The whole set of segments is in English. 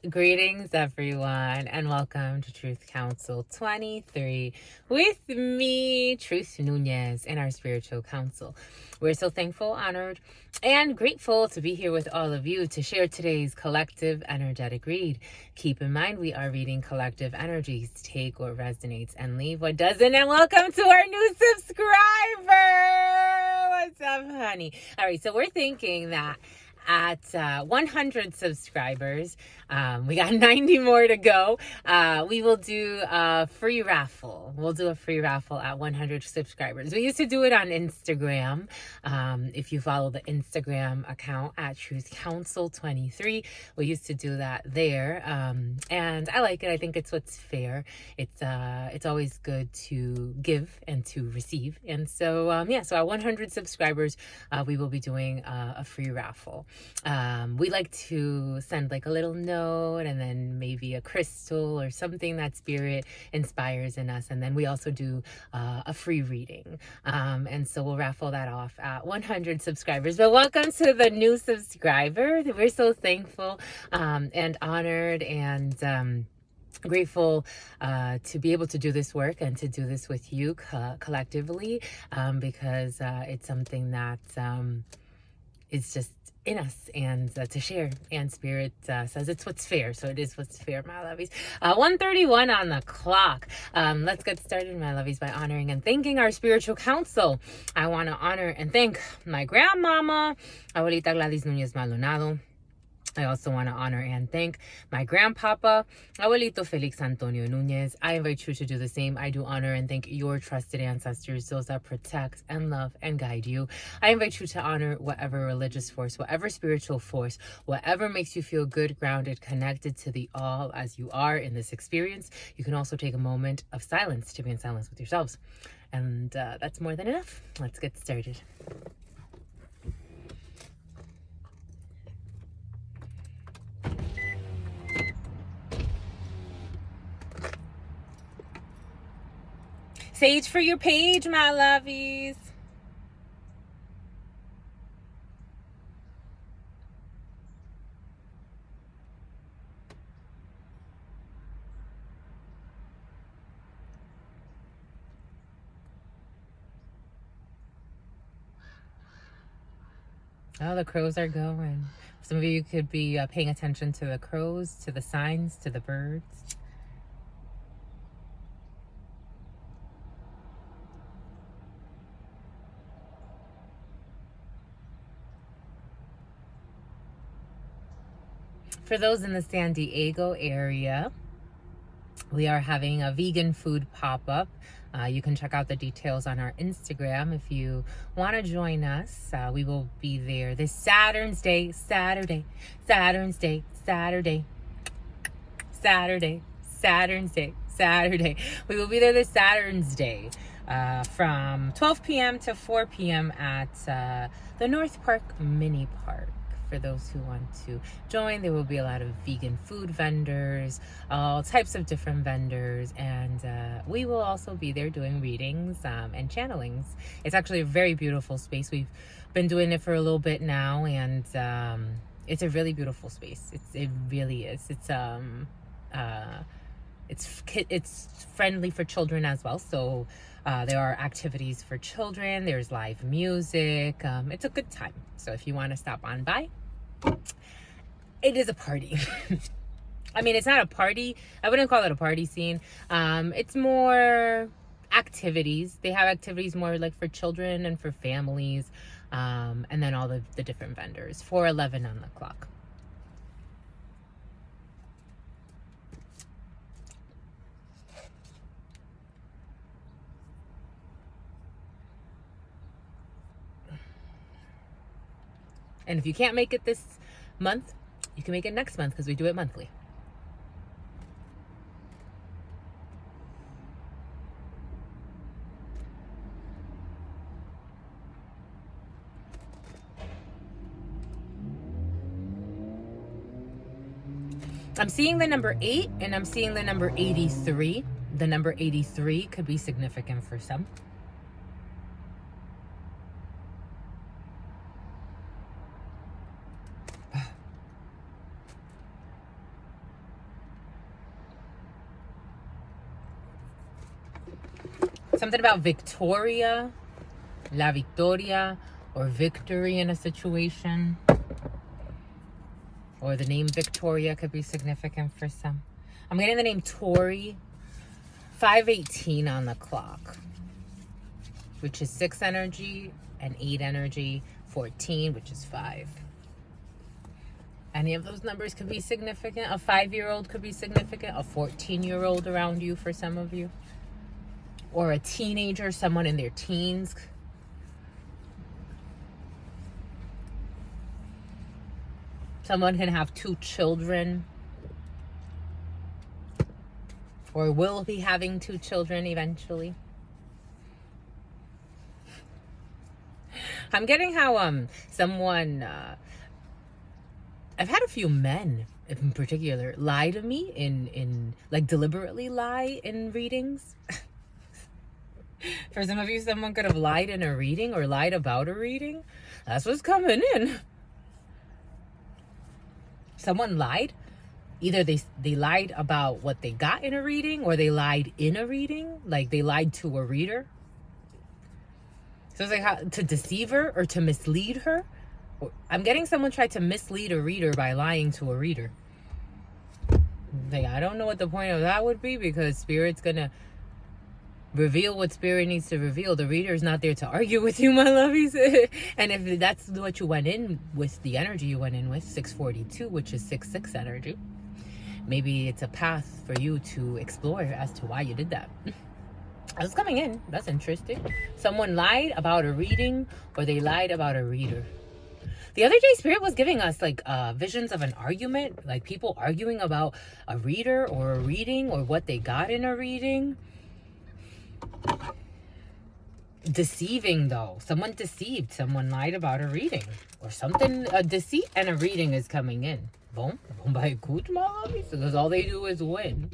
Greetings, everyone, and welcome to Truth Council 23 with me, Truth Nunez, and our spiritual council. We're so thankful, honored, and grateful to be here with all of you to share today's collective energetic read. Keep in mind, we are reading collective energies. Take what resonates and leave what doesn't. And welcome to our new subscriber. What's up, honey? All right, so we're thinking that at 100 subscribers, we got 90 more to go. We will do a free raffle. We'll do a free raffle at 100 subscribers. We used to do it on Instagram. If you follow the Instagram account at Truth Council 23, we used to do that there. And I like it. I think it's what's fair. It's always good to give and to receive. And so, so at 100 subscribers, we will be doing a free raffle. We like to send like a little note and then maybe a crystal or something that spirit inspires in us. And then we also do a free reading. And so we'll raffle that off at 100 subscribers. But welcome to the new subscriber. We're so thankful and honored and grateful to be able to do this work and to do this with you collectively because it's something that is just in us and to share, and spirit says it's what's fair, so it is what's fair, my lovies. 1:31 on the clock. Let's get started, my lovies, by honoring and thanking our spiritual council. I want to honor and thank my grandmama, Abuelita Gladys Núñez Maldonado. I also want to honor and thank my grandpapa, Abuelito Felix Antonio Núñez. I invite you to do the same. I do honor and thank your trusted ancestors, those that protect and love and guide you. I invite you to honor whatever religious force, whatever spiritual force, whatever makes you feel good, grounded, connected to the all as you are in this experience. You can also take a moment of silence to be in silence with yourselves. And that's more than enough. Let's get started. Sage for your page, my lovies. Oh, the crows are going. Some of you could be paying attention to the crows, to the signs, to the birds. For those in the San Diego area, we are having a vegan food pop-up. You can check out the details on our Instagram if you want to join us. We will be there this Saturn's Day, Saturday. We will be there this Saturn's Day from 12 p.m. to 4 p.m. at the North Park Mini Park. For those who want to join, there will be a lot of vegan food vendors, all types of different vendors, and we will also be there doing readings and channelings. It's actually a very beautiful space. We've been doing it for a little bit now, and it's a really beautiful space. It really is. It's friendly for children as well, so there are activities for children. There's live music. It's a good time. So if you want to stop on by, it is a party. I mean, it's not a party. I wouldn't call it a party scene. It's more activities. They have activities more like for children and for families. And then all the different vendors. 4:11 on the clock. And if you can't make it this month, you can make it next month because we do it monthly. I'm seeing the number 8 and I'm seeing the number 83. The number 83 could be significant for some. Something about Victoria, La Victoria, or victory in a situation. Or the name Victoria could be significant for some. I'm getting the name Tori. 5:18 on the clock, which is 6 energy, and 8 energy. 14, which is 5. Any of those numbers could be significant. A 5-year-old could be significant. A 14-year-old around you for some of you. Or a teenager, someone in their teens. Someone can have 2 children. Or will be having 2 children eventually. I'm getting how someone... I've had a few men in particular lie to me in like deliberately lie in readings. For some of you, someone could have lied in a reading or lied about a reading. That's what's coming in. Someone lied. Either they lied about what they got in a reading, or they lied in a reading. Like they lied to a reader. So it's like how, to deceive her or to mislead her. I'm getting someone tried to mislead a reader by lying to a reader. Like, I don't know what the point of that would be, because Spirit's gonna reveal what Spirit needs to reveal. The reader is not there to argue with you, my lovies. And if that's what you went in with, the energy you went in with, 642, which is 6/6 energy, maybe it's a path for you to explore as to why you did that. That's coming in. That's interesting. Someone lied about a reading, or they lied about a reader. The other day, Spirit was giving us like visions of an argument, like people arguing about a reader or a reading or what they got in a reading. Deceiving though. Someone deceived. Someone lied about a reading or something. A deceit and a reading is coming in. Boom. Boom by good, my lovies. Because all they do is win.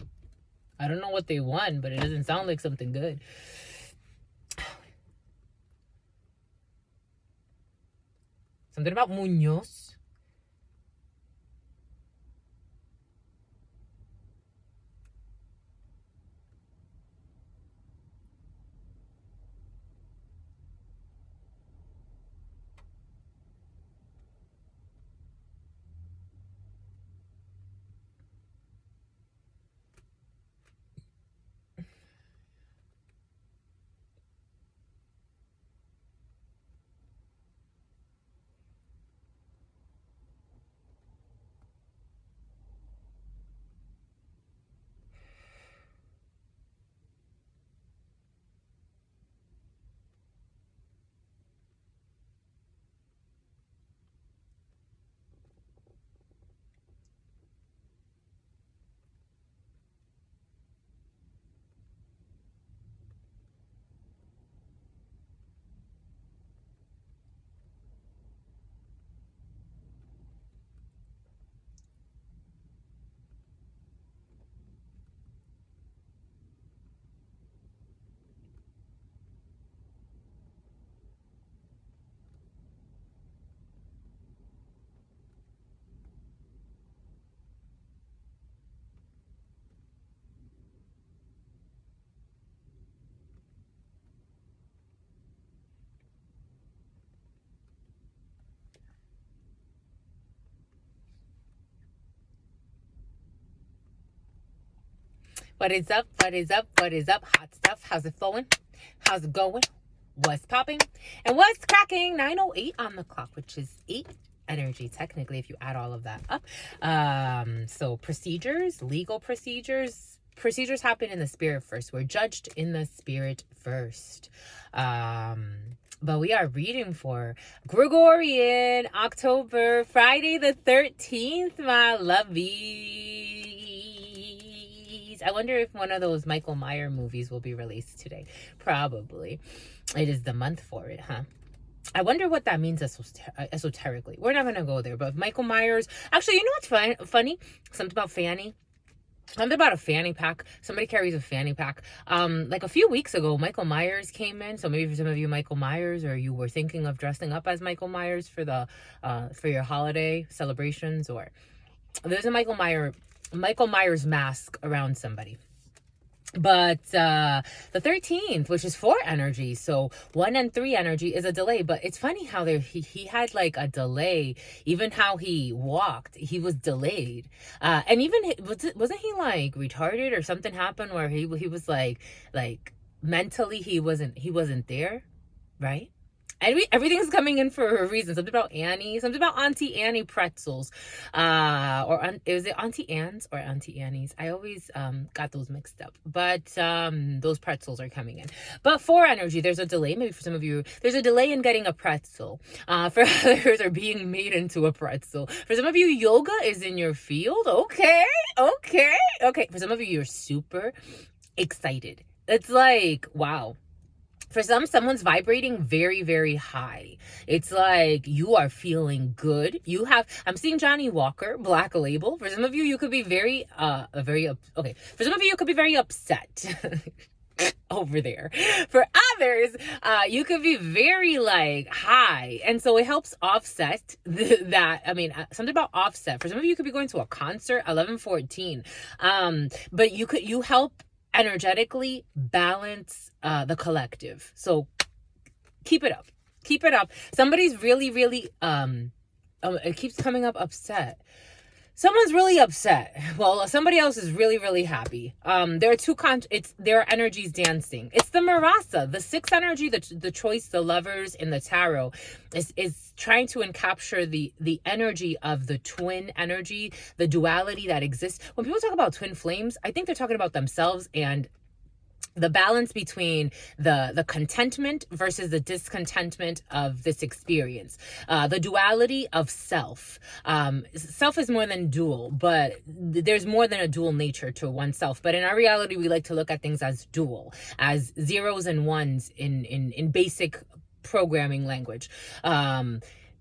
I don't know what they won, but it doesn't sound like something good. Something about Muñoz. What is up? What is up? What is up? Hot stuff. How's it flowing? How's it going? What's popping? And what's cracking? 9:08 on the clock, which is 8 energy technically if you add all of that up. So procedures, legal procedures. Procedures happen in the spirit first. We're judged in the spirit first. But we are reading for Gregorian October, Friday the 13th, my lovies. I wonder if one of those Michael Myers movies will be released today. Probably. It is the month for it, huh? I wonder what that means esoterically. We're not going to go there, but Michael Myers... Actually, you know what's funny? Something about Fanny. Something about a fanny pack. Somebody carries a fanny pack. Like a few weeks ago, Michael Myers came in. So maybe for some of you, Michael Myers, or you were thinking of dressing up as Michael Myers for the for your holiday celebrations, or there's a Michael Myers mask around somebody. But the 13th, which is 4 energy, so 1 and 3 energy is a delay. But it's funny how he had like a delay. Even how he walked, he was delayed. And even wasn't he like retarded or something happened where he was like mentally he wasn't there, right? And everything's coming in for a reason. Something about Annie, something about Auntie Annie pretzels. Is it Auntie Anne's or Auntie Annie's? I always got those mixed up. But those pretzels are coming in. But for energy, there's a delay. Maybe for some of you, there's a delay in getting a pretzel. For others, are being made into a pretzel. For some of you, yoga is in your field. Okay. For some of you, you're super excited. It's like, wow. For someone's vibrating very, very high. It's like you are feeling good. I'm seeing Johnny Walker, Black Label. For some of you, you could be very, okay. For some of you, you could be very upset over there. For others, you could be very like high. And so it helps offset that. I mean, something about offset. For some of you, you could be going to a concert, 11:14. But you help energetically balance the collective. So keep it up. Somebody's really it keeps coming up upset. Someone's really upset. Well, somebody else is really, really happy. There are energies dancing. It's the Marasa, the 6th energy, the choice, the lovers in the tarot is trying to encapture the energy of the twin energy, the duality that exists. When people talk about twin flames, I think they're talking about themselves and the balance between the contentment versus the discontentment of this experience. The duality of self. Self is more than dual, but there's more than a dual nature to oneself. But in our reality, we like to look at things as dual, as zeros and ones in basic programming language.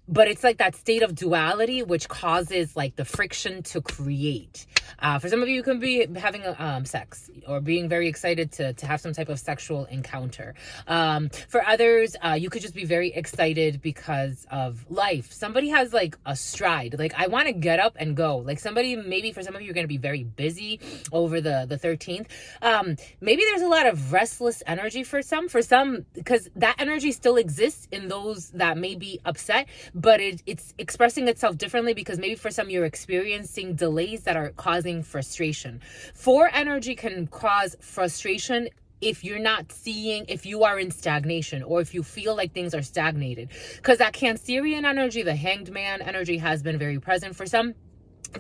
But it's like that state of duality which causes like the friction to create. For some of you, you can be having sex or being very excited to have some type of sexual encounter. For others, you could just be very excited because of life. Somebody has like a stride. Like, I want to get up and go. Like maybe for some of you, you're going to be very busy over the 13th. Maybe there's a lot of restless energy for some, because that energy still exists in those that may be upset, but it's expressing itself differently because maybe for some you're experiencing delays that are causing frustration. 4 energy can cause frustration if you are in stagnation or if you feel like things are stagnated, because that Cancerian energy, the Hanged Man energy, has been very present for some.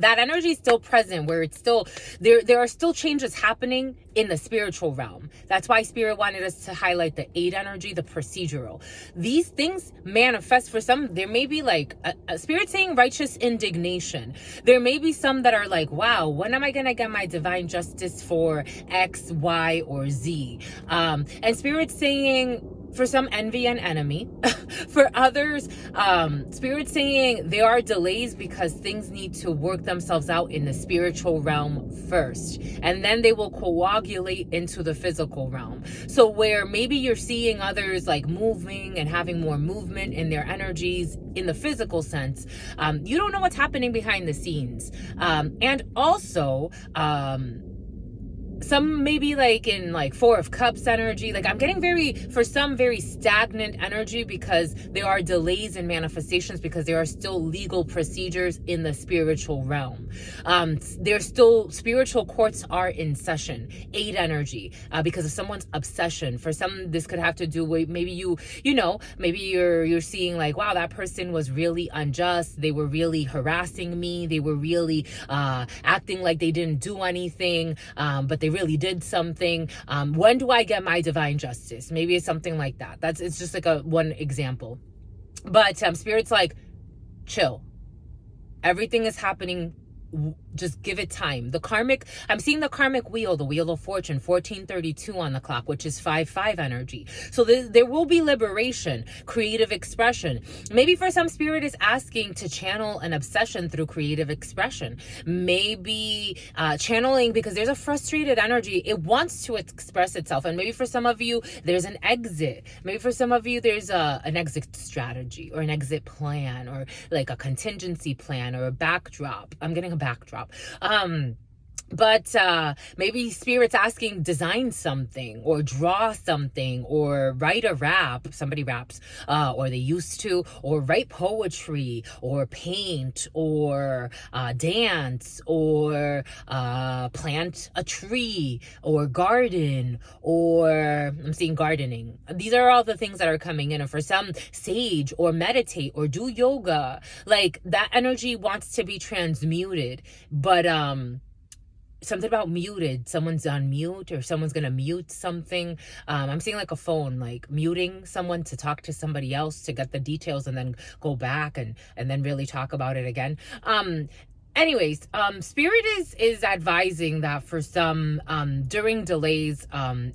That energy is still present, where it's still there are still changes happening in the spiritual realm. That's why Spirit wanted us to highlight the 8 energy, the procedural. These things manifest for some. There may be like a Spirit saying righteous indignation. There may be some that are like, wow, when am I gonna get my divine justice for X, Y, or Z? And Spirit saying, for some, envy and enemy. For others, Spirit saying there are delays because things need to work themselves out in the spiritual realm first, and then they will coagulate into the physical realm. So where maybe you're seeing others like moving and having more movement in their energies in the physical sense, you don't know what's happening behind the scenes. And also, some maybe like in like 4 of Cups energy. Like, I'm getting for some very stagnant energy because there are delays in manifestations because there are still legal procedures in the spiritual realm. There's still spiritual courts are in session. 8 energy because of someone's obsession. For some, this could have to do with maybe maybe you're seeing like, wow, that person was really unjust. They were really harassing me. They were really acting like they didn't do anything, but they really did something. When do I get my divine justice? Maybe it's something like that. It's just like one example. But Spirit's like, chill. Everything is happening. Just give it time. I'm seeing the karmic wheel, the wheel of fortune, 1432 on the clock, which is 5/5 energy. So there will be liberation, creative expression. Maybe for some, Spirit is asking to channel an obsession through creative expression. Maybe channeling because there's a frustrated energy. It wants to express itself. And maybe for some of you, there's an exit. Maybe for some of you, there's an exit strategy or an exit plan or like a contingency plan or a backdrop. I'm getting a backdrop. But maybe spirit's asking design something or draw something or write a rap. Somebody raps, or they used to, or write poetry or paint or dance or plant a tree or garden, or I'm seeing gardening. These are all the things that are coming in. And for some, sage or meditate or do yoga. Like that energy wants to be transmuted, but something about muted. Someone's on mute, or someone's gonna mute something. I'm seeing like a phone, like muting someone to talk to somebody else to get the details and then go back and then really talk about it again. Anyways, spirit is advising that for some, during delays,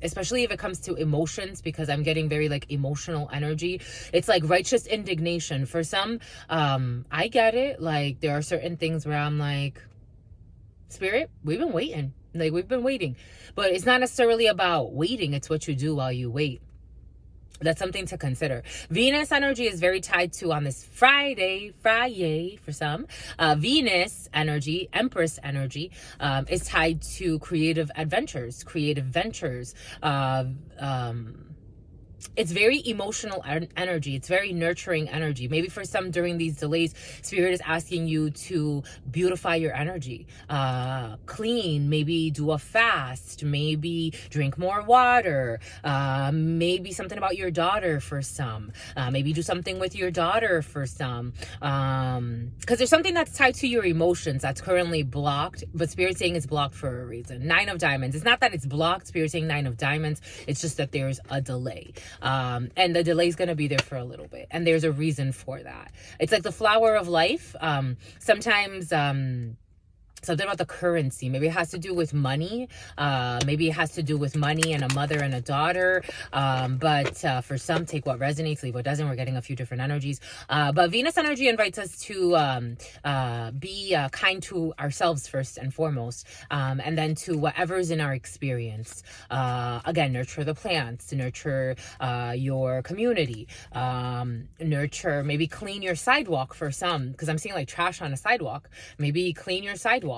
especially if it comes to emotions, because I'm getting very like emotional energy. It's like righteous indignation for some. I get it. Like there are certain things where I'm like, spirit, we've been waiting. Like we've been waiting. But it's not necessarily about waiting. It's what you do while you wait. That's something to consider. Venus energy is very tied to, on this Friday for some, Venus energy, Empress energy, is tied to creative adventures, creative ventures, it's very emotional energy. It's very nurturing energy. Maybe for some during these delays, spirit is asking you to beautify your energy, clean, maybe do a fast, maybe drink more water, maybe something about your daughter for some, maybe do something with your daughter for some, because there's something that's tied to your emotions that's currently blocked, but spirit's saying it's blocked for a reason. 9 of diamonds. It's not that it's blocked. Spirit's saying 9 of diamonds. It's just that there's a delay. And the delay is going to be there for a little bit. And there's a reason for that. It's like the flower of life. Sometimes, something about the currency. Maybe it has to do with money. Maybe it has to do with money and a mother and a daughter. But for some, take what resonates, leave what doesn't. We're getting a few different energies. But Venus energy invites us to be kind to ourselves first and foremost. And then to whatever's in our experience. Again, nurture the plants, nurture your community, nurture, maybe clean your sidewalk for some, because I'm seeing like trash on a sidewalk. Maybe clean your sidewalk.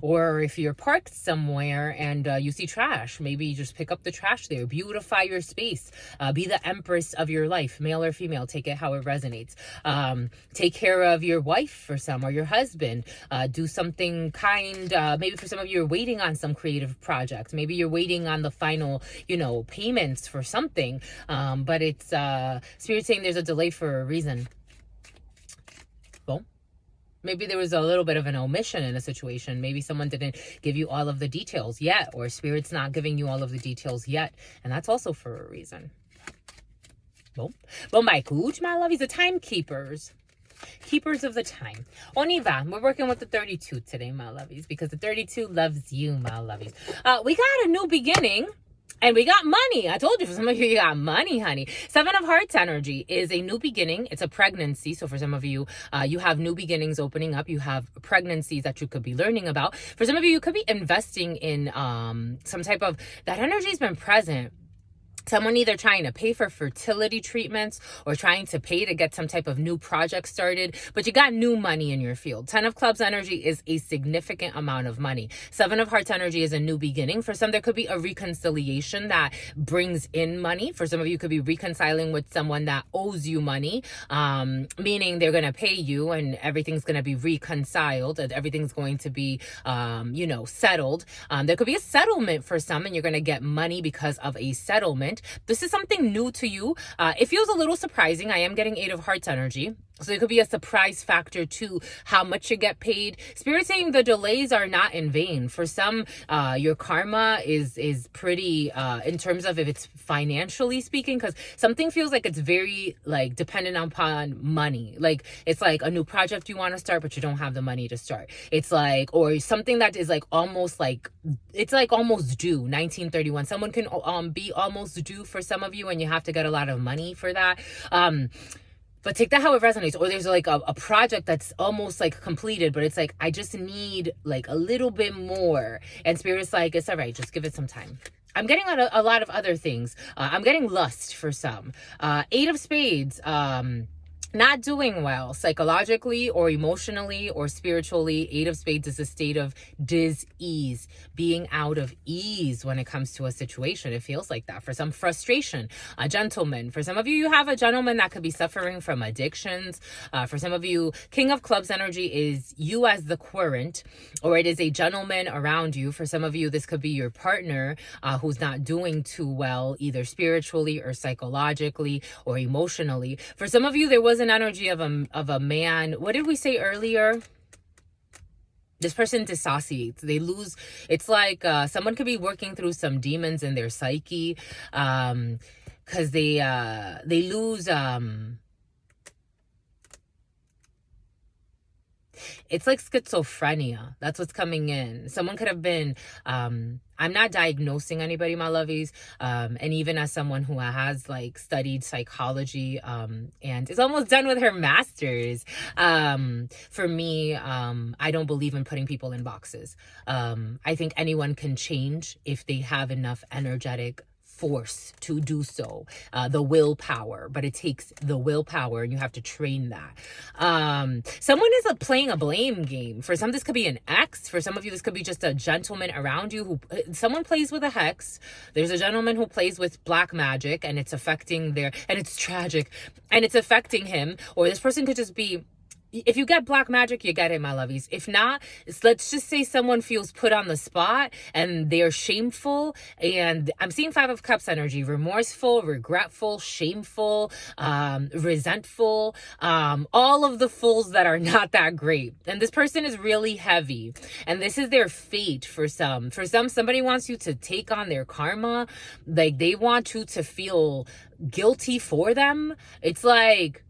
Or if you're parked somewhere and you see trash, maybe just pick up the trash there. Beautify your space. Be the empress of your life, male or female. Take it how it resonates. Take care of your wife for some, or your husband. Do something kind. Maybe for some of you, you're waiting on some creative project. Maybe you're waiting on the final, payments for something. But it's spirit saying there's a delay for a reason. Well, maybe there was a little bit of an omission in a situation. Maybe someone didn't give you all of the details yet, or spirit's not giving you all of the details yet. And that's also for a reason. Well, my coach, my lovies, the timekeepers. Keepers of the time. Oniva, we're working with the 32 today, my lovies, because the 32 loves you, my lovies. We got a new beginning. And we got money. I told you, for some of you, you got money, honey. 7 of Hearts energy is a new beginning. It's a pregnancy. So for some of you, you have new beginnings opening up. You have pregnancies that you could be learning about. For some of you, you could be investing in some type of, that energy has been present. Someone either trying to pay for fertility treatments or trying to pay to get some type of new project started, but you got new money in your field. 10 of Clubs energy is a significant amount of money. 7 of Hearts energy is a new beginning. For some, there could be a reconciliation that brings in money. For some of you, could be reconciling with someone that owes you money, meaning they're going to pay you and everything's going to be reconciled, and everything's going to be, settled. There could be a settlement for some, and you're going to get money because of a settlement. This is something new to you. It feels a little surprising. I am getting 8 of Hearts energy. So there could be a surprise factor to how much you get paid. Spirit saying the delays are not in vain. For some, your karma is pretty, in terms of if it's financially speaking, because something feels like it's very like dependent upon money. Like it's like a new project you want to start, but you don't have the money to start. It's like, or something that is like almost like, it's like almost due, 1931. Someone can be almost due for some of you, and you have to get a lot of money for that. But take that how it resonates. Or there's like a project that's almost like completed, but it's like, I just need like a little bit more. And Spirit's like, it's all right, just give it some time. I'm getting a lot of other things. I'm getting lust for some. 8 of Spades. not doing well psychologically or emotionally or spiritually. Eight of Spades is a state of dis-ease, being out of ease when it comes to a situation. It feels like that. For some, frustration. A gentleman. For some of you, you have a gentleman that could be suffering from addictions. For some of you, King of Clubs energy is you as the querent, or it is a gentleman around you. For some of you, this could be your partner who's not doing too well, either spiritually or psychologically or emotionally. For some of you, there was an energy of a man. What did we say earlier? This person dissociates. They lose. It's like someone could be working through some demons in their psyche, because they lose. It's like schizophrenia. That's what's coming in. Someone could have been, I'm not diagnosing anybody, my lovies. And even as someone who has like studied psychology, and is almost done with her master's, for me, I don't believe in putting people in boxes. I think anyone can change if they have enough energetic force to do so, the willpower, but it takes the willpower and you have to train that. Someone is playing a blame game. For some, this could be an ex. For some of you, this could be just a gentleman around you who, someone plays with a hex. There's a gentleman who plays with black magic and it's affecting and it's tragic and it's affecting him. Or this person could just be, if you get black magic, you get it, my lovies. If not, let's just say someone feels put on the spot and they're shameful. And I'm seeing Five of Cups energy, remorseful, regretful, shameful, resentful, all of the fools that are not that great. And this person is really heavy. And this is their fate for some. For some, somebody wants you to take on their karma. Like they want you to feel guilty for them. It's like,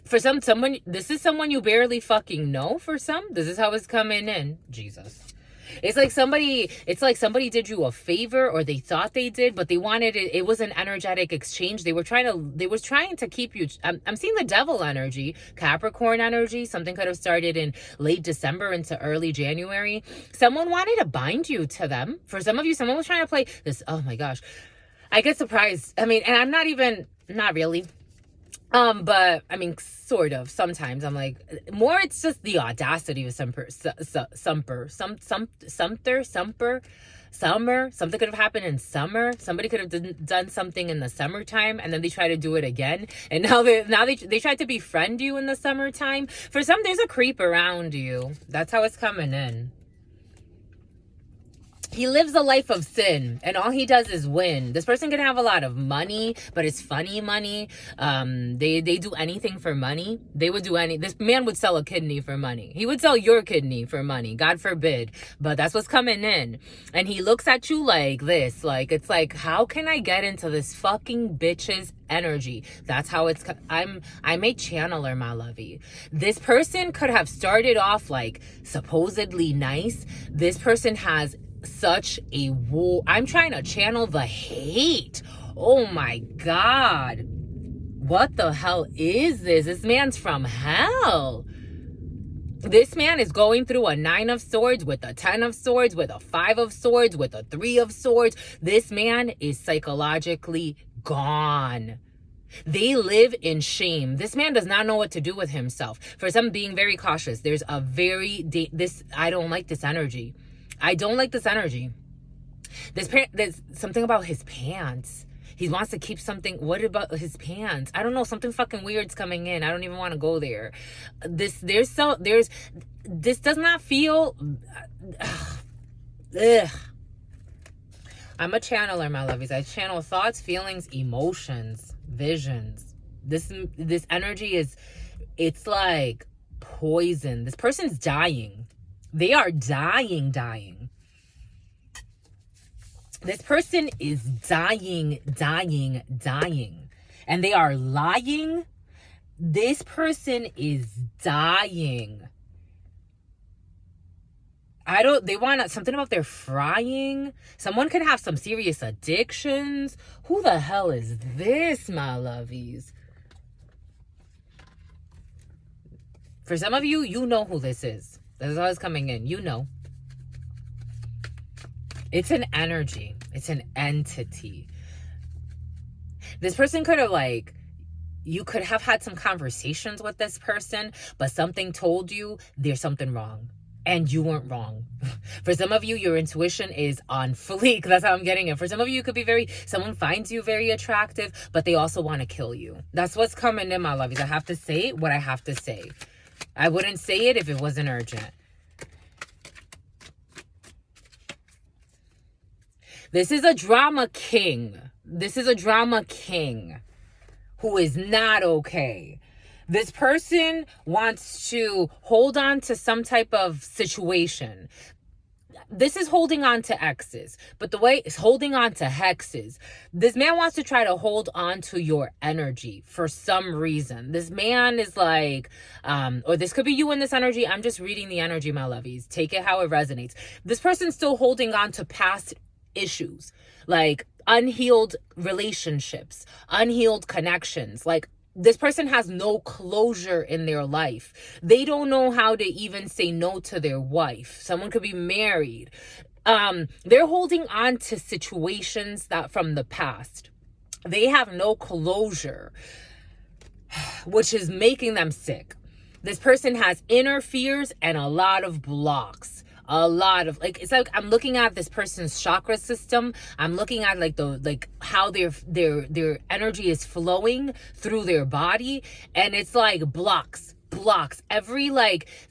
for someone, this is someone you barely fucking know. For some, this is how it's coming in. Jesus. It's like somebody did you a favor, or they thought they did, but they wanted it. It was an energetic exchange. They were trying to keep you. I'm seeing the devil energy, Capricorn energy. Something could have started in late December into early January. Someone wanted to bind you to them. For some of you, someone was trying to play this. Oh my gosh. I get surprised. I mean, and I'm not really. But I mean, sort of. Sometimes I'm like, more. It's just the audacity of summer. Something could have happened in summer. Somebody could have done something in the summertime, and then they try to do it again. And now they tried to befriend you in the summertime. For some, there's a creep around you. That's how it's coming in. He lives a life of sin and all he does is win. This person can have a lot of money, but it's funny money. They do anything for money. They would do this man would sell a kidney for money. He would sell your kidney for money. God forbid. But that's what's coming in. And he looks at you like this. Like, it's like, how can I get into this fucking bitch's energy? That's how it's, I'm a channeler, my lovey. This person could have started off like supposedly nice. This person has such a war. I'm trying to channel the hate. Oh my God. What the hell is this? This man's from hell. This man is going through a 9 of swords with a 10 of swords with a 5 of swords with a 3 of swords. This man is psychologically gone. They live in shame. This man does not know what to do with himself. For some, being very cautious. There's a I don't like this energy. I don't like this energy. There's something about his pants. He wants to keep something. What about his pants? I don't know. Something fucking weird's coming in. I don't even want to go there. This does not feel. Ugh. I'm a channeler, my lovies. I channel thoughts, feelings, emotions, visions. This energy it's like poison. This person's dying. They are dying. This person is dying. And they are lying. This person is dying. They want something about their frying. Someone could have some serious addictions. Who the hell is this, my lovies? For some of you, you know who this is. This is always coming in. You know. It's an energy. It's an entity. This person could have you could have had some conversations with this person, but something told you there's something wrong. And you weren't wrong. For some of you, your intuition is on fleek. That's how I'm getting it. For some of you, it could be someone finds you very attractive, but they also want to kill you. That's what's coming in, my lovies. I have to say what I have to say. I wouldn't say it if it wasn't urgent. This is a drama king. This is a drama king who is not okay. This person wants to hold on to some type of situation. This is holding on to exes, but the way it's holding on to hexes. This man wants to try to hold on to your energy for some reason. This man is like, or this could be you in this energy. I'm just reading the energy, my lovies. Take it how it resonates. This person's still holding on to past issues, like unhealed relationships, unhealed connections, like this person has no closure in their life. They don't know how to even say no to their wife. Someone could be married. They're holding on to situations that from the past. They have no closure, which is making them sick. This person has inner fears and a lot of blocks. A lot of it's like I'm looking at this person's chakra system. I'm looking at how their energy is flowing through their body, and it's like blocks. Every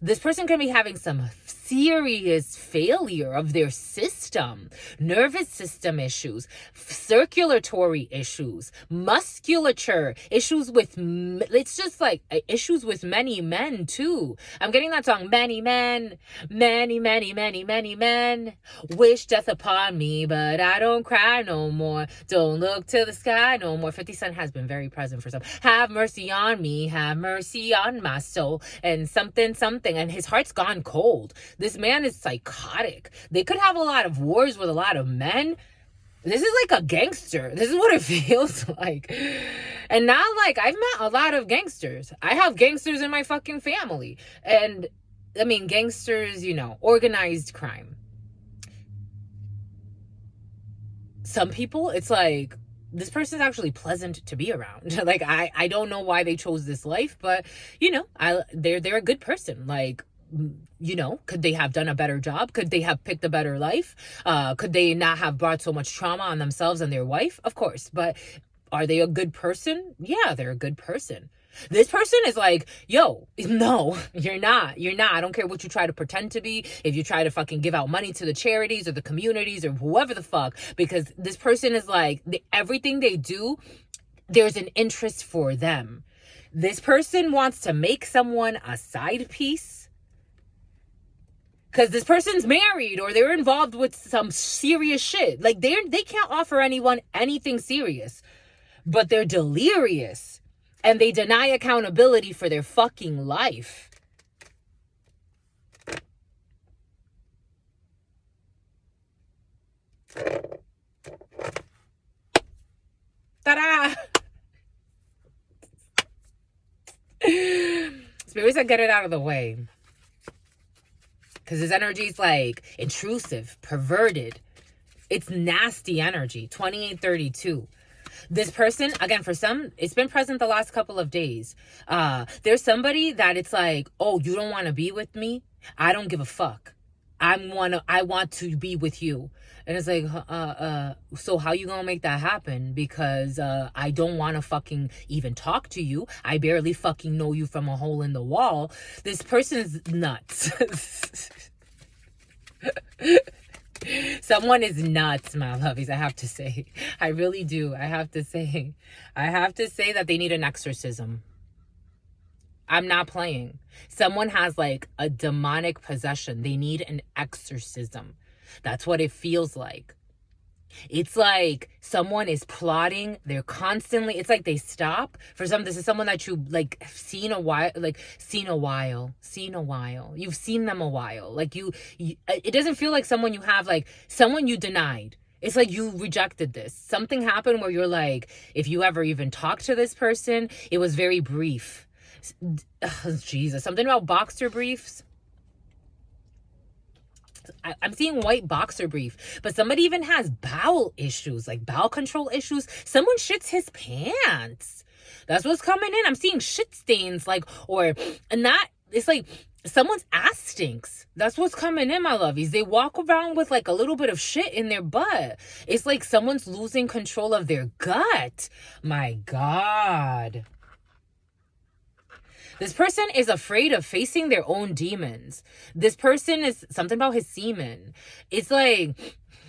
this person can be having some serious failure of their system, nervous system issues, circulatory issues, musculature issues with, it's just like issues with many men too. I'm getting that song, many men, many men wish death upon me, but I don't cry no more. Don't look to the sky no more. 50 Cent has been very present for some. Have mercy on me, have mercy on my soul, and something, and his heart's gone cold. This man is psychotic. They could have a lot of wars with a lot of men. This is like a gangster. This is what it feels like. And not I've met a lot of gangsters. I have gangsters in my fucking family. And I mean, gangsters, organized crime. Some people, it's like, this person's actually pleasant to be around. I don't know why they chose this life, but they're a good person. Could they have done a better job? Could they have picked a better life? Could they not have brought so much trauma on themselves and their wife? Of course. But are they a good person? Yeah, they're a good person. This person is like, yo, no, you're not. I don't care what you try to pretend to be. If you try to fucking give out money to the charities or the communities or whoever the fuck, because this person is like, everything they do, there's an interest for them. This person wants to make someone a side piece because this person's married or they're involved with some serious shit. They can't offer anyone anything serious, but they're delirious. And they deny accountability for their fucking life. Ta-da! Spirits that get it out of the way. Because his energy is intrusive, perverted. It's nasty energy. 2832. This person, again, for some, it's been present the last couple of days. There's somebody that it's like, oh, you don't want to be with me? I don't give a fuck. I want to be with you. And it's like, so how you gonna make that happen? Because I don't want to fucking even talk to you. I barely fucking know you from a hole in the wall. This person's nuts. Someone is nuts, my lovies. I have to say. I really do. I have to say that they need an exorcism. I'm not playing. Someone has a demonic possession. They need an exorcism. That's what it feels like. It's like someone is plotting. They're constantly, it's like they stop. For some, this is someone that you seen a while. You've seen them a while. It doesn't feel like someone you have, someone you denied. It's like you rejected this. Something happened where you're like, if you ever even talked to this person, it was very brief. Jesus, something about boxer briefs. I'm seeing white boxer brief, but somebody even has bowel issues, bowel control issues. Someone shits his pants. That's what's coming in. I'm seeing shit stains, like, or not. It's like someone's ass stinks. That's what's coming in, my lovies. They walk around with like a little bit of shit in their butt. It's like someone's losing control of their gut. My God. This person is afraid of facing their own demons. This person is something about his semen. It's like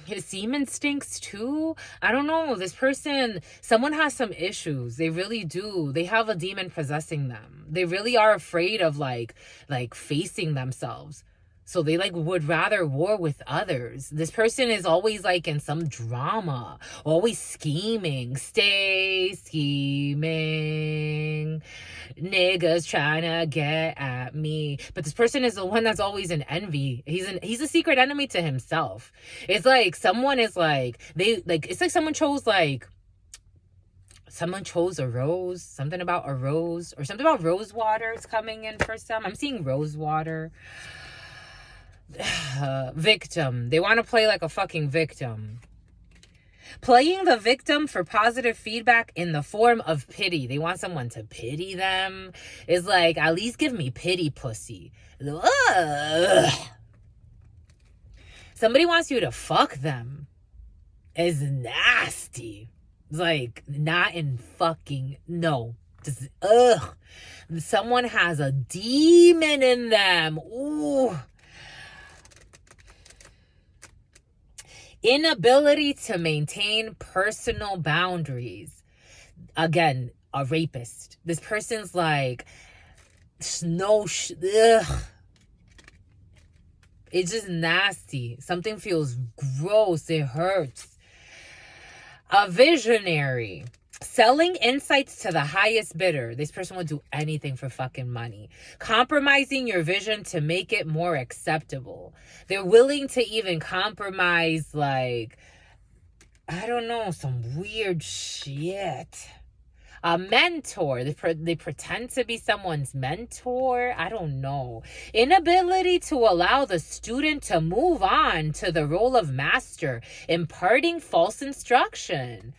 his semen stinks too. I don't know. This person, someone has some issues. They really do. They have a demon possessing them. They really are afraid of like facing themselves. So they like would rather war with others. This person is always like in some drama, always scheming. Stay scheming. Niggas trying to get at me. But this person is the one that's always in envy. He's a secret enemy to himself. It's like someone is like, it's like someone chose a rose, something about a rose, or something about rose water is coming in for some. I'm seeing rose water. Victim. They want to play like a fucking victim. Playing the victim for positive feedback in the form of pity. They want someone to pity them. It's like, at least give me pity, pussy. Ugh. Somebody wants you to fuck them. It's nasty. It's like, not in fucking, no. Just, ugh. Someone has a demon in them. Ooh. Inability to maintain personal boundaries. Again, a rapist. This person's like, ugh. It's just nasty. Something feels gross. It hurts. A visionary. Selling insights to the highest bidder. This person will do anything for fucking money. Compromising your vision to make it more acceptable. They're willing to even compromise, like, I don't know, some weird shit. A mentor. They pretend to be someone's mentor. I don't know. Inability to allow the student to move on to the role of master. Imparting false instruction.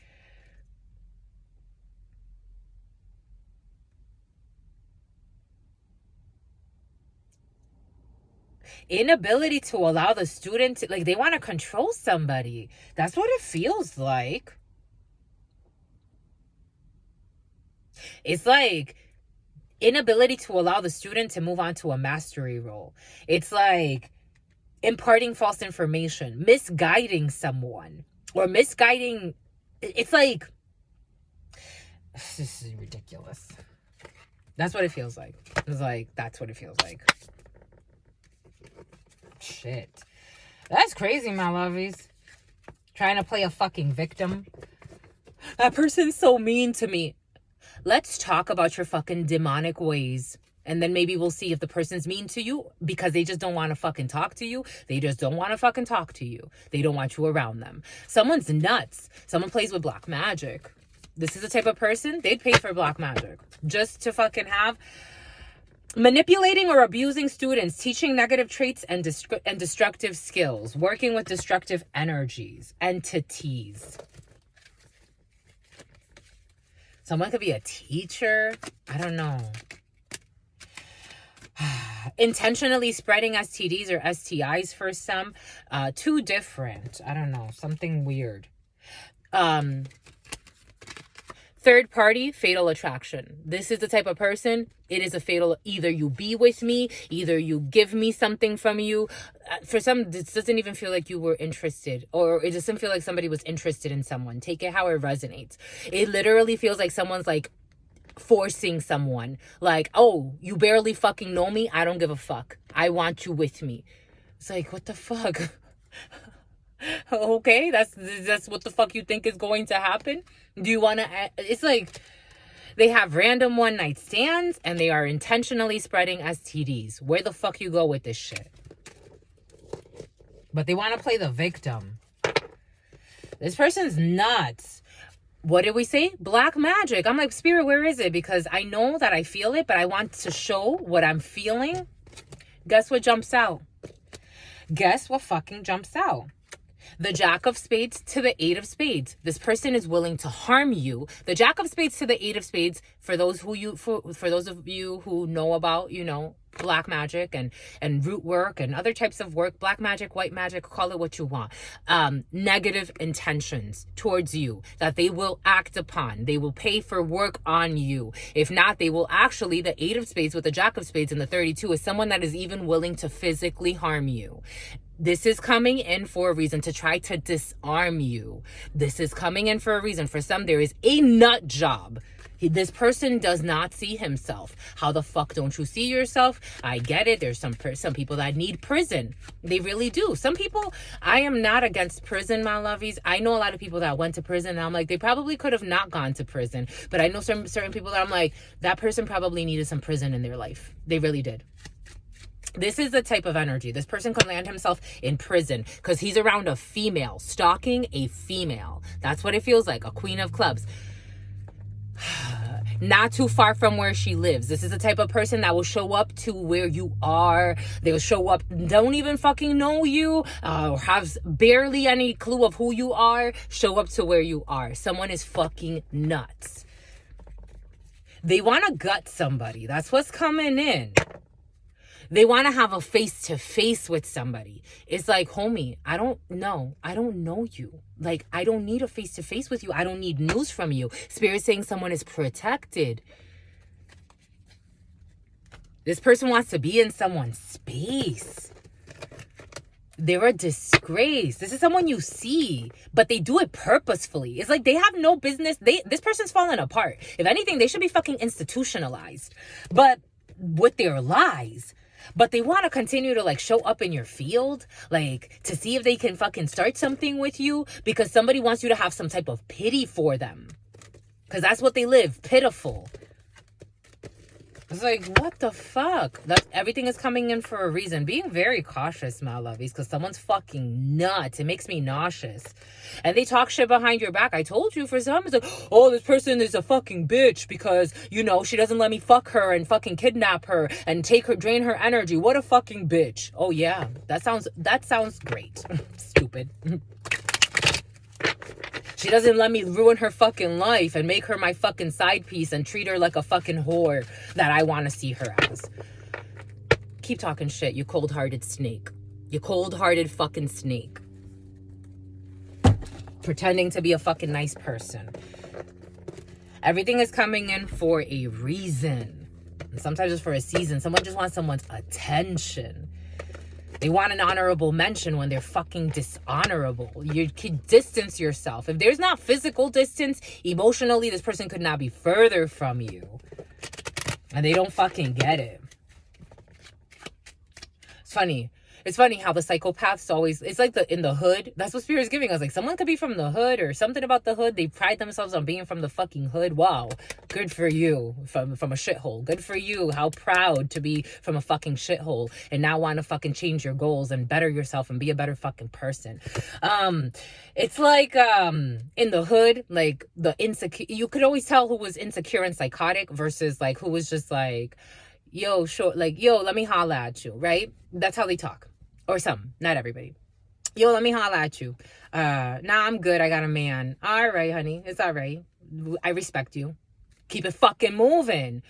Inability to allow the student to, like, they want to control somebody. That's what it feels like. It's like inability to allow the student to move on to a mastery role. It's like imparting false information, misguiding someone, or misguiding. It's like, this is ridiculous. That's what it feels like. It's like, that's what it feels like. Shit. That's crazy, my lovies. Trying to play a fucking victim. That person's so mean to me. Let's talk about your fucking demonic ways. And then maybe we'll see if the person's mean to you because they just don't want to fucking talk to you. They just don't want to fucking talk to you. They don't want you around them. Someone's nuts. Someone plays with black magic. This is the type of person, they'd pay for black magic. Just to fucking have... Manipulating or abusing students, teaching negative traits and destructive skills, working with destructive energies, entities. Someone could be a teacher. I don't know. Intentionally spreading STDs or STIs for some. Too different. I don't know. Something weird. Third party, fatal attraction. This is the type of person, it is a fatal, either you be with me, either you give me something from you. For some, this doesn't even feel like you were interested, or it doesn't feel like somebody was interested in someone. Take it how it resonates. It literally feels like someone's like forcing someone. Like, oh, you barely fucking know me? I don't give a fuck. I want you with me. It's like, what the fuck? Okay, that's what the fuck you think is going to happen? Do you want to... It's like they have random one night stands and they are intentionally spreading STDs. Where the fuck you go with this shit? But they want to play the victim. This person's nuts. What did we say? Black magic. I'm like, Spirit, where is it? Because I know that I feel it, but I want to show what I'm feeling. Guess what jumps out? Guess what fucking jumps out? The Jack of Spades to the Eight of Spades. This person is willing to harm you. The Jack of Spades to the Eight of Spades, for those of you who know about, black magic and root work and other types of work, black magic, white magic, call it what you want. Negative intentions towards you that they will act upon. They will pay for work on you. If not, they will actually, the Eight of Spades with the Jack of Spades and the 32 is someone that is even willing to physically harm you. This is coming in for a reason, to try to disarm you. This is coming in for a reason. For some, there is a nut job. This person does not see himself. How the fuck don't you see yourself? I get it. There's some people that need prison. They really do. Some people, I am not against prison, my lovies. I know a lot of people that went to prison, and I'm like, they probably could have not gone to prison. But I know certain people that I'm like, that person probably needed some prison in their life. They really did. This is the type of energy. This person could land himself in prison because he's around a female, stalking a female. That's what it feels like, a queen of clubs. Not too far from where she lives. This is the type of person that will show up to where you are. They will show up, don't even fucking know you, or have barely any clue of who you are. Show up to where you are. Someone is fucking nuts. They want to gut somebody. That's what's coming in. They want to have a face-to-face with somebody. It's like, homie, I don't know you. Like, I don't need a face-to-face with you. I don't need news from you. Spirit saying someone is protected. This person wants to be in someone's space. They're a disgrace. This is someone you see, but they do it purposefully. It's like they have no business. This person's falling apart. If anything, they should be fucking institutionalized. But with their lies. But they want to continue to show up in your field, to see if they can fucking start something with you because somebody wants you to have some type of pity for them. Because that's what they live, pitiful. It's like, what the fuck? Everything is coming in for a reason. Being very cautious, my lovies, because someone's fucking nuts. It makes me nauseous. And they talk shit behind your back. I told you, for some, it's like, oh, this person is a fucking bitch because, she doesn't let me fuck her and fucking kidnap her and drain her energy. What a fucking bitch. Oh, yeah. That sounds great. Stupid. She doesn't let me ruin her fucking life and make her my fucking side piece and treat her like a fucking whore that I want to see her as. Keep talking shit, you cold-hearted snake. You cold-hearted fucking snake. Pretending to be a fucking nice person. Everything is coming in for a reason. And sometimes it's for a season. Someone just wants someone's attention. They want an honorable mention when they're fucking dishonorable. You could distance yourself. If there's not physical distance, emotionally, this person could not be further from you. And they don't fucking get it. It's funny how the psychopaths always, it's like in the hood. That's what Spirit is giving us. Like, someone could be from the hood or something about the hood. They pride themselves on being from the fucking hood. Wow. Good for you. From a shithole. Good for you. How proud to be from a fucking shithole and now want to fucking change your goals and better yourself and be a better fucking person. It's like, in the hood, like the insecure, you could always tell who was insecure and psychotic versus who was just yo, sure, yo, let me holla at you, right? That's how they talk. Or some, not everybody. Yo, let me holla at you. Nah, I'm good. I got a man. All right, honey. It's all right. I respect you. Keep it fucking moving.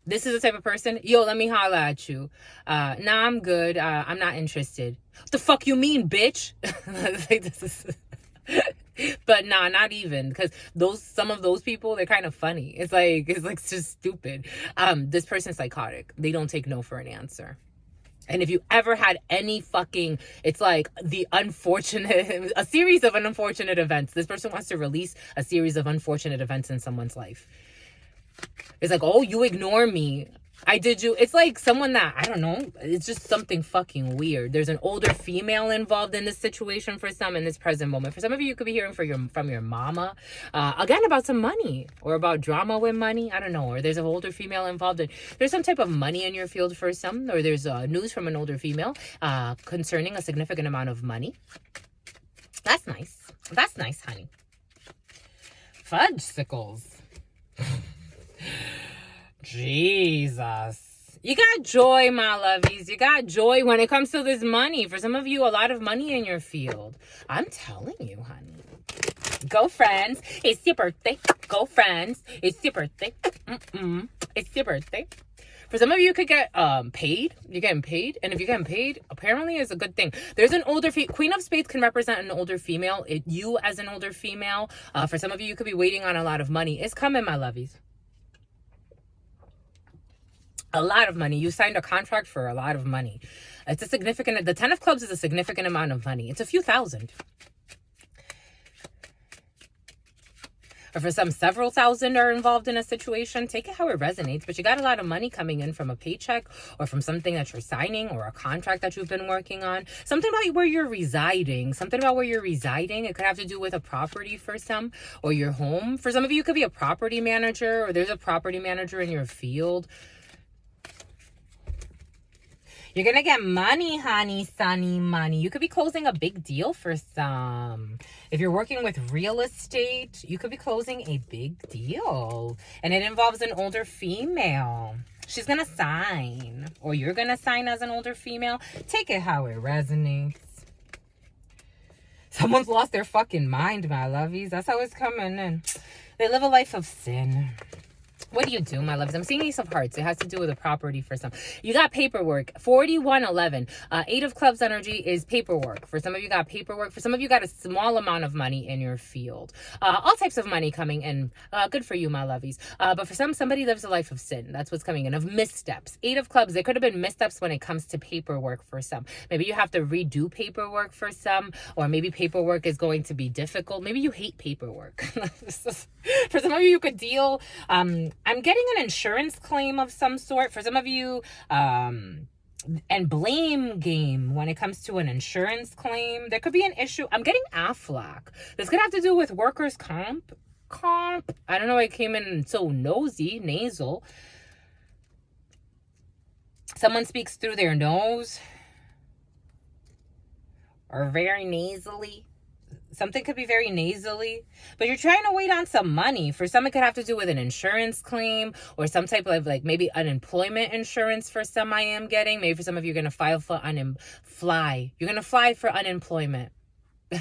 This is the type of person. Yo, let me holla at you. Nah, I'm good. I'm not interested. What the fuck you mean, bitch? This is... But nah, not even, because some of those people, they're kind of funny. It's just stupid. This person's psychotic. They don't take no for an answer. And if you ever had any fucking, it's like a series of unfortunate events. This person wants to release a series of unfortunate events in someone's life. It's like, oh, you ignore me. I did you. It's like someone that, I don't know. It's just something fucking weird. There's an older female involved in this situation for some in this present moment. For some of you, you could be hearing from your mama. Again, about some money or about drama with money. I don't know. Or there's an older female involved. There's some type of money in your field for some. Or there's news from an older female concerning a significant amount of money. That's nice. That's nice, honey. Fudge sickles. Jesus. You got joy, my lovies. You got joy when it comes to this money. For some of you, a lot of money in your field. I'm telling you, honey. Go, friends. It's your birthday. Go, friends. It's your birthday. It's your birthday. For some of you, could get paid. You're getting paid. And if you're getting paid, apparently it's a good thing. There's an older Queen of Spades can represent an older female. You as an older female. For some of you, you could be waiting on a lot of money. It's coming, my lovies. A lot of money. You signed a contract for a lot of money. It's a significant, the 10 of clubs is a significant amount of money. It's a few thousand. Or for some, several thousand are involved in a situation. Take it how it resonates. But you got a lot of money coming in from a paycheck or from something that you're signing or a contract that you've been working on. Something about where you're residing. Something about where you're residing. It could have to do with a property for some, or your home. For some of you, it could be a property manager, or there's a property manager in your field. You're going to get money, honey, sunny money. You could be closing a big deal for some. If you're working with real estate, you could be closing a big deal. And it involves an older female. She's going to sign. Or you're going to sign as an older female. Take it how it resonates. Someone's lost their fucking mind, my lovies. That's how it's coming in. They live a life of sin. What do you do, my loves? I'm seeing Ace of Hearts. It has to do with a property for some. You got paperwork. 4111. 8 of Clubs energy is paperwork. For some of you got paperwork. For some of you got a small amount of money in your field. All types of money coming in. Good for you, my lovies. But for somebody lives a life of sin. That's what's coming in. Of missteps. 8 of Clubs. There could have been missteps when it comes to paperwork for some. Maybe you have to redo paperwork for some. Or maybe paperwork is going to be difficult. Maybe you hate paperwork. For some of you, you could deal... I'm getting an insurance claim of some sort. For some of you, and blame game when it comes to an insurance claim. There could be an issue. I'm getting AFLAC. This could have to do with workers' comp. I don't know why it came in so nasal. Someone speaks through their nose. Or very nasally. Something could be very nasally, but you're trying to wait on some money. For some, it could have to do with an insurance claim or some type of like maybe unemployment insurance for some I am getting. Maybe for some of you, you're going to file for fly. You're going to fly for unemployment.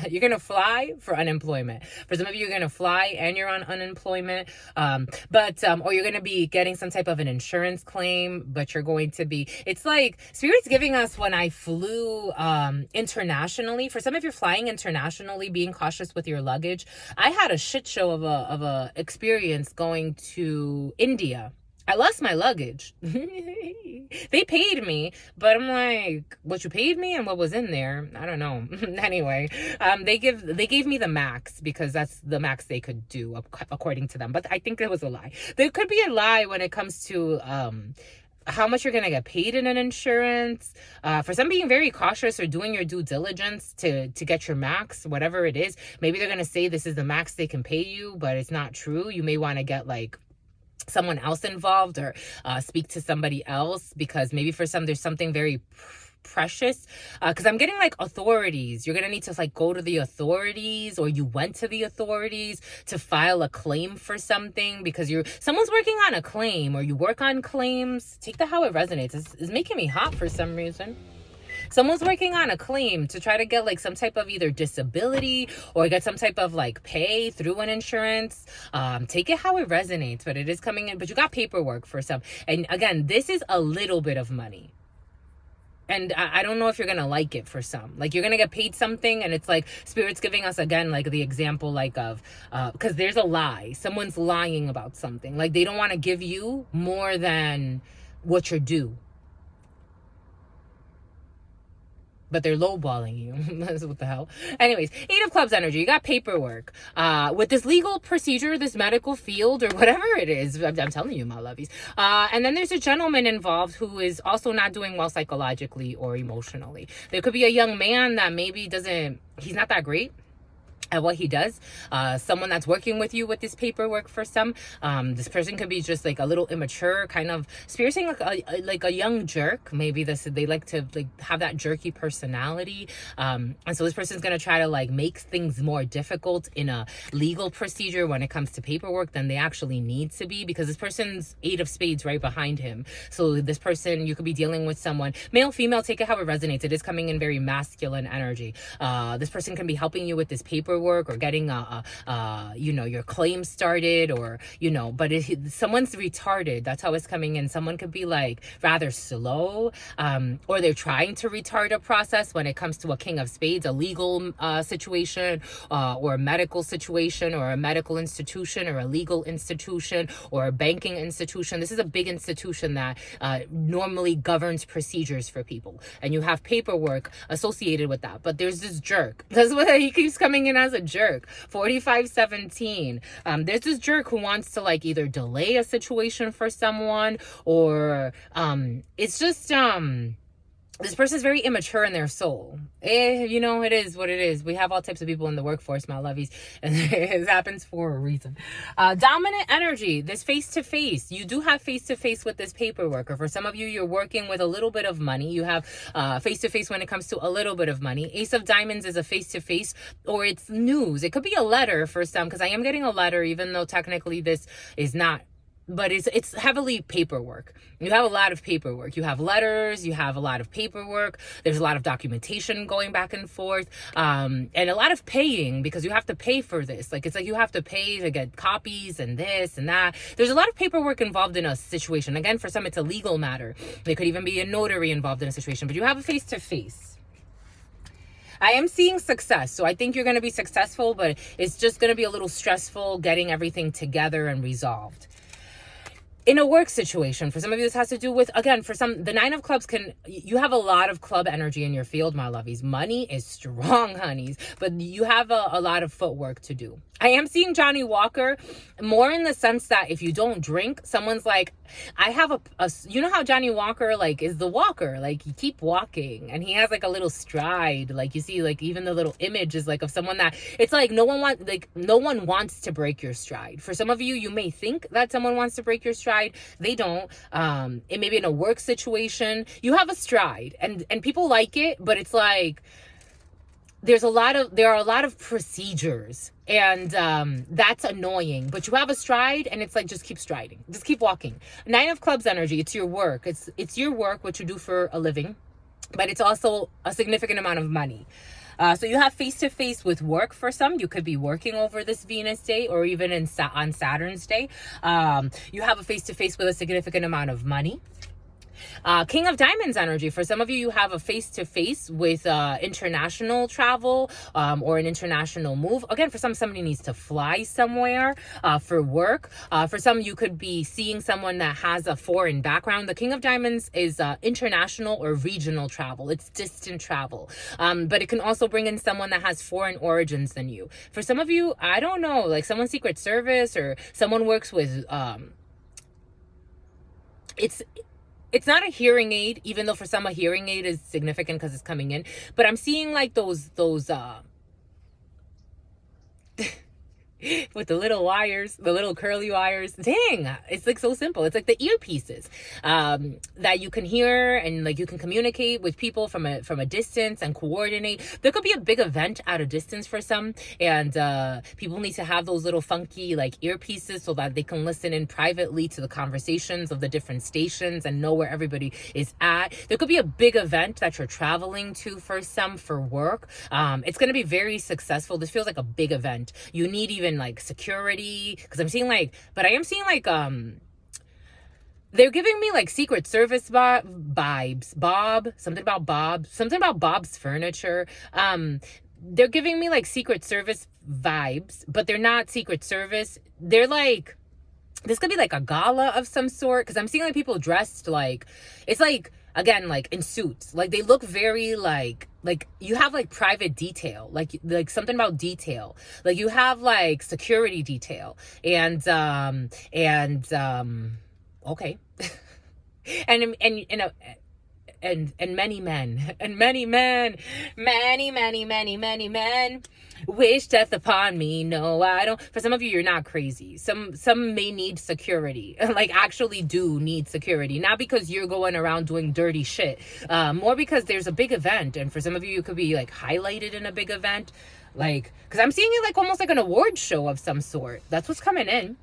You're going to fly for unemployment. For some of you, you're going to fly and you're on unemployment. Or you're going to be getting some type of an insurance claim, but you're going to be, it's like Spirit's giving us when I flew internationally. For some of you flying internationally, being cautious with your luggage. I had a shit show of a experience going to India. I lost my luggage. They paid me, but I'm like, what you paid me and what was in there? I don't know. Anyway, they gave me the max because that's the max they could do according to them. But I think it was a lie. There could be a lie when it comes to how much you're going to get paid in an insurance. For some, being very cautious or doing your due diligence to get your max, whatever it is. Maybe they're going to say this is the max they can pay you, but it's not true. You may want to get like someone else involved or speak to somebody else, because maybe for some there's something very precious, because I'm getting like authorities. You're gonna need to like go to the authorities, or you went to the authorities to file a claim for something because someone's working on a claim, or you work on claims. Take the how it resonates. It's making me hot for some reason. Someone's working on a claim to try to get like some type of either disability or get some type of like pay through an insurance. Take it how it resonates, but it is coming in. But you got paperwork for some. And again, this is a little bit of money. And I don't know if you're going to like it for some. Like you're going to get paid something, and it's like Spirit's giving us again like the example like of, because there's a lie. Someone's lying about something. Like they don't want to give you more than what you're due. But they're lowballing you. What the hell? Anyways, 8 of Clubs energy. You got paperwork. With this legal procedure, this medical field, or whatever it is. I'm telling you, my lovies. And then there's a gentleman involved who is also not doing well psychologically or emotionally. There could be a young man that maybe he's not that great. at what he does. Someone that's working with you with this paperwork for some. This person could be just like a little immature, kind of experiencing like a young jerk. Maybe they like to like have that jerky personality. And so this person's gonna try to like make things more difficult in a legal procedure when it comes to paperwork than they actually need to be, because this person's 8 of spades right behind him. So this person, you could be dealing with someone, male, female, take it how it resonates. It is coming in very masculine energy. This person can be helping you with this paperwork or getting your claim started, or but if someone's retarded, that's how it's coming in. Someone could be like rather slow, or they're trying to retard a process when it comes to a king of spades, a legal situation, or a medical situation, or a medical institution, or a legal institution, or a banking institution. This is a big institution that normally governs procedures for people, and you have paperwork associated with that. But there's this jerk. That's what he keeps coming in as, a jerk. 4517. There's this jerk who wants to like either delay a situation for someone, or it's just this person is very immature in their soul. It is what it is. We have all types of people in the workforce, my lovies, and it happens for a reason. Dominant energy, this face-to-face. You do have face-to-face with this paperwork, or for some of you, you're working with a little bit of money. You have face-to-face when it comes to a little bit of money. Ace of Diamonds is a face-to-face, or it's news. It could be a letter for some, because I am getting a letter, even though technically this is not, but it's heavily paperwork. You have a lot of paperwork. You have letters, you have a lot of paperwork. There's a lot of documentation going back and forth, and a lot of paying, because you have to pay for this. Like, it's like you have to pay to get copies and this and that. There's a lot of paperwork involved in a situation. Again, for some, it's a legal matter. There could even be a notary involved in a situation, but you have a face-to-face. I am seeing success. So I think you're going to be successful, but it's just going to be a little stressful getting everything together and resolved. In a work situation, for some of you, this has to do with, again, for some, the 9 of clubs you have a lot of club energy in your field, my lovies. Money is strong, honeys, but you have a lot of footwork to do. I am seeing Johnny Walker more in the sense that if you don't drink, someone's like, I have you know how Johnny Walker like is the walker, like you keep walking and he has like a little stride, like you see, like even the little image is like of someone that it's like no one wants to break your stride. For some of you, you may think that someone wants to break your stride. They don't. It may be in a work situation. You have a stride and people like it, but it's like there are a lot of procedures, and that's annoying. But you have a stride, and it's like, just keep striding, just keep walking. 9 of clubs energy, it's your work, it's your work, what you do for a living, but it's also a significant amount of money. So you have face-to-face with work. For some, you could be working over this Venus day, or even on Saturn's day. You have a face-to-face with a significant amount of money. King of Diamonds energy. For some of you, you have a face-to-face with international travel, or an international move. Again, for somebody needs to fly somewhere for work. For some, you could be seeing someone that has a foreign background. The King of Diamonds is international or regional travel. It's distant travel. But it can also bring in someone that has foreign origins than you. For some of you, I don't know, like someone's Secret Service, or someone works with it's not a hearing aid, even though for some a hearing aid is significant because it's coming in. But I'm seeing like those with the little wires, the little curly wires. Dang, it's like so simple. It's like the earpieces that you can hear, and like you can communicate with people from a distance and coordinate. There could be a big event at a distance for some, and people need to have those little funky like earpieces so that they can listen in privately to the conversations of the different stations and know where everybody is at. There could be a big event that you're traveling to for some, for work. It's going to be very successful. This feels like a big event. You need even like security, because I'm seeing like, but I am seeing like they're giving me like Secret Service vibes. Something about Bob's Furniture. They're giving me like Secret Service vibes, but they're not Secret Service. They're like, this could be like a gala of some sort, because I'm seeing like people dressed like, it's like, again, like in suits. Like they look very like you have like private detail, like something about detail. Like you have like security detail, and okay. and and many men and many men, many men wish death upon me. No, I don't. For some of you, you're not crazy. Some may need security, like actually do need security, not because you're going around doing dirty shit, more because there's a big event, and for some of you, you could be like highlighted in a big event, like because I'm seeing it like almost like an award show of some sort. That's what's coming in.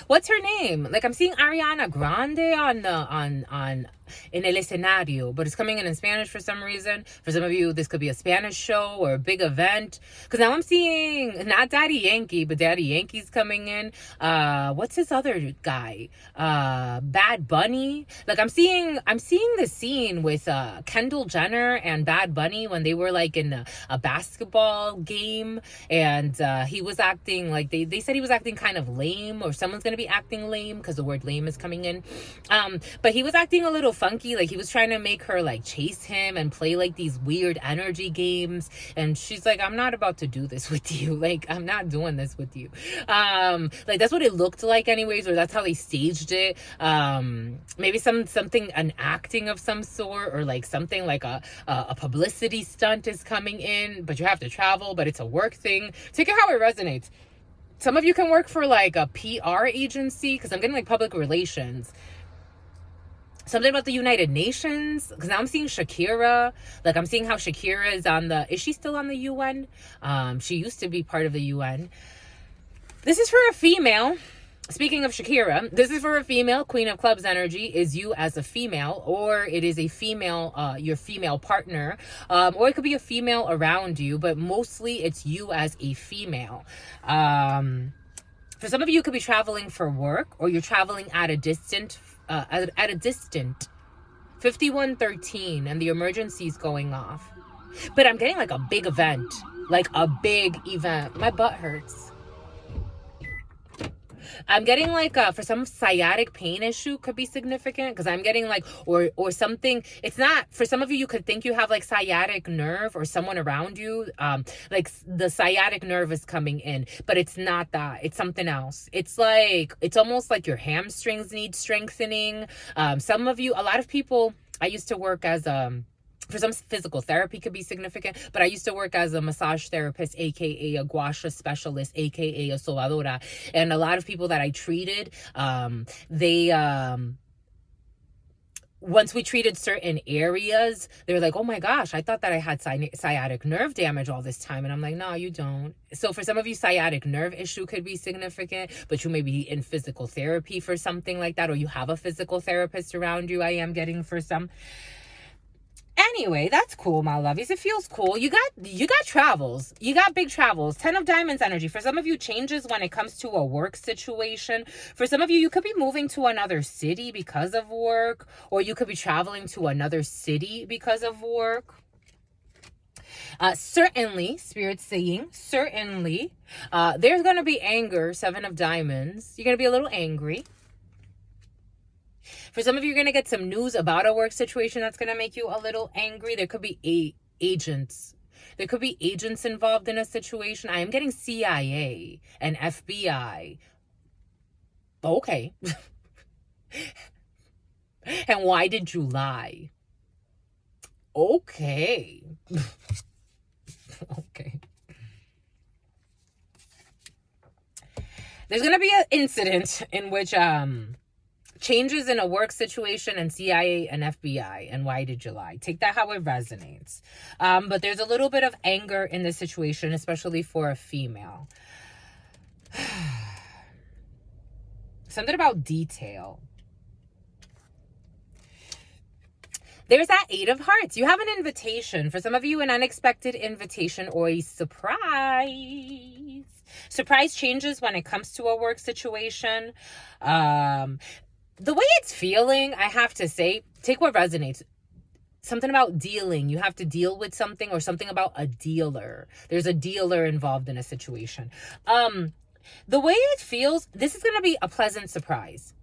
What's her name? Like I'm seeing Ariana Grande on in el escenario, but it's coming in Spanish for some reason. For some of you, this could be a Spanish show or a big event. Because now I'm seeing not Daddy Yankee, but Daddy Yankee's coming in. What's his other guy? Bad Bunny. Like I'm seeing the scene with Kendall Jenner and Bad Bunny when they were like in a basketball game, and he was acting like they said he was acting kind of lame, or someone's gonna be acting lame because the word lame is coming in. But he was acting a little funky, like he was trying to make her like chase him and play like these weird energy games, and she's like, I'm not about to do this with you, like I'm not doing this with you. Like that's what it looked like anyways, or that's how they staged it. Maybe something, an acting of some sort, or like something like a publicity stunt is coming in, but you have to travel, but it's a work thing. Take it how it resonates. Some of you can work for like a PR agency, because I'm getting like public relations. Something about the United Nations, because now I'm seeing Shakira. Like I'm seeing how Shakira is she still on the UN? She used to be part of the UN. This is for a female. Speaking of Shakira, this is for a female. Queen of Clubs energy is you as a female, or it is a female, your female partner, or it could be a female around you, but mostly it's you as a female. For some of you, you could be traveling for work, or you're traveling at a distant 5113, and the emergency's going off. But I'm getting like a big event, My butt hurts. I'm getting like for some sciatic pain issue could be significant, because I'm getting like or something. It's not, for some of you, you could think you have like sciatic nerve or someone around you, like the sciatic nerve is coming in, but it's not that. It's something else. It's like, it's almost like your hamstrings need strengthening. Some of you, a lot of people, I used to work as for some, physical therapy could be significant, but I used to work as a massage therapist, aka a gua sha specialist, aka a sobadora, and a lot of people that I treated, once we treated certain areas, they were like, oh my gosh, I thought that I had sciatic nerve damage all this time. And I'm like, no, you don't. So for some of you, sciatic nerve issue could be significant, but you may be in physical therapy for something like that, or you have a physical therapist around you. I am getting for some. Anyway, that's cool, my lovies. It feels cool. You got travels. You got big travels. 10 of Diamonds energy. For some of you, changes when it comes to a work situation. For some of you, you could be moving to another city because of work, or you could be traveling to another city because of work. Certainly, Spirit's saying, certainly, there's going to be anger, 7 of Diamonds. You're going to be a little angry. For some of you, you're going to get some news about a work situation that's going to make you a little angry. There could be agents. There could be agents involved in a situation. I am getting CIA and FBI. Okay. And why did you lie? Okay. Okay. There's going to be an incident in which changes in a work situation and CIA and FBI, and why did you lie? Take that how it resonates. But there's a little bit of anger in this situation, especially for a female. Something about detail. There's that 8 of Hearts. You have an invitation. For some of you, an unexpected invitation or a surprise. Surprise changes when it comes to a work situation. The way it's feeling, I have to say, take what resonates. Something about dealing. You have to deal with something, or something about a dealer. There's a dealer involved in a situation. The way it feels, this is going to be a pleasant surprise.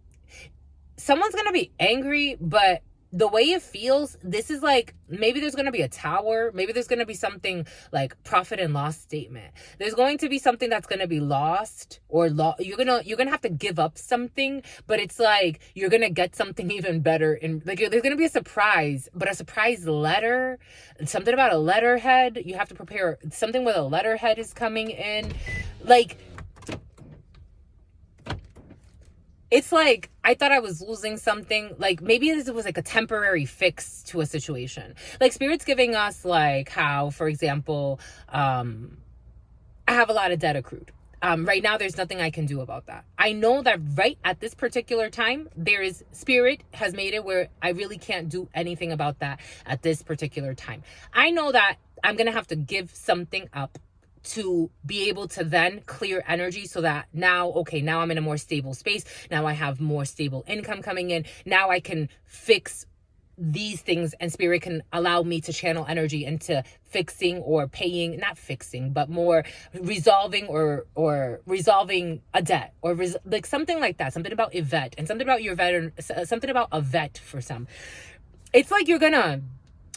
Someone's going to be angry, but the way it feels, this is like, maybe there's going to be a tower. Maybe there's going to be something like profit and loss statement. There's going to be something that's going to be lost, or you're going to have to give up something, but it's like, you're going to get something even better. And like, there's going to be a surprise, but a surprise letter, something about a letterhead. You have to prepare something with a letterhead is coming in. Like, it's like, I thought I was losing something. Like, maybe this was like a temporary fix to a situation. Like, Spirit's giving us like how, for example, I have a lot of debt accrued. Right now, there's nothing I can do about that. I know that right at this particular time, Spirit has made it where I really can't do anything about that at this particular time. I know that I'm going to have to give something up to be able to then clear energy, so that now I'm in a more stable space. Now I have more stable income coming in. Now I can fix these things, and Spirit can allow me to channel energy into fixing or paying, not fixing, but more resolving or resolving a debt, or like something like that. Something about Yvette, and something about your veteran, something about a vet for some. It's like you're gonna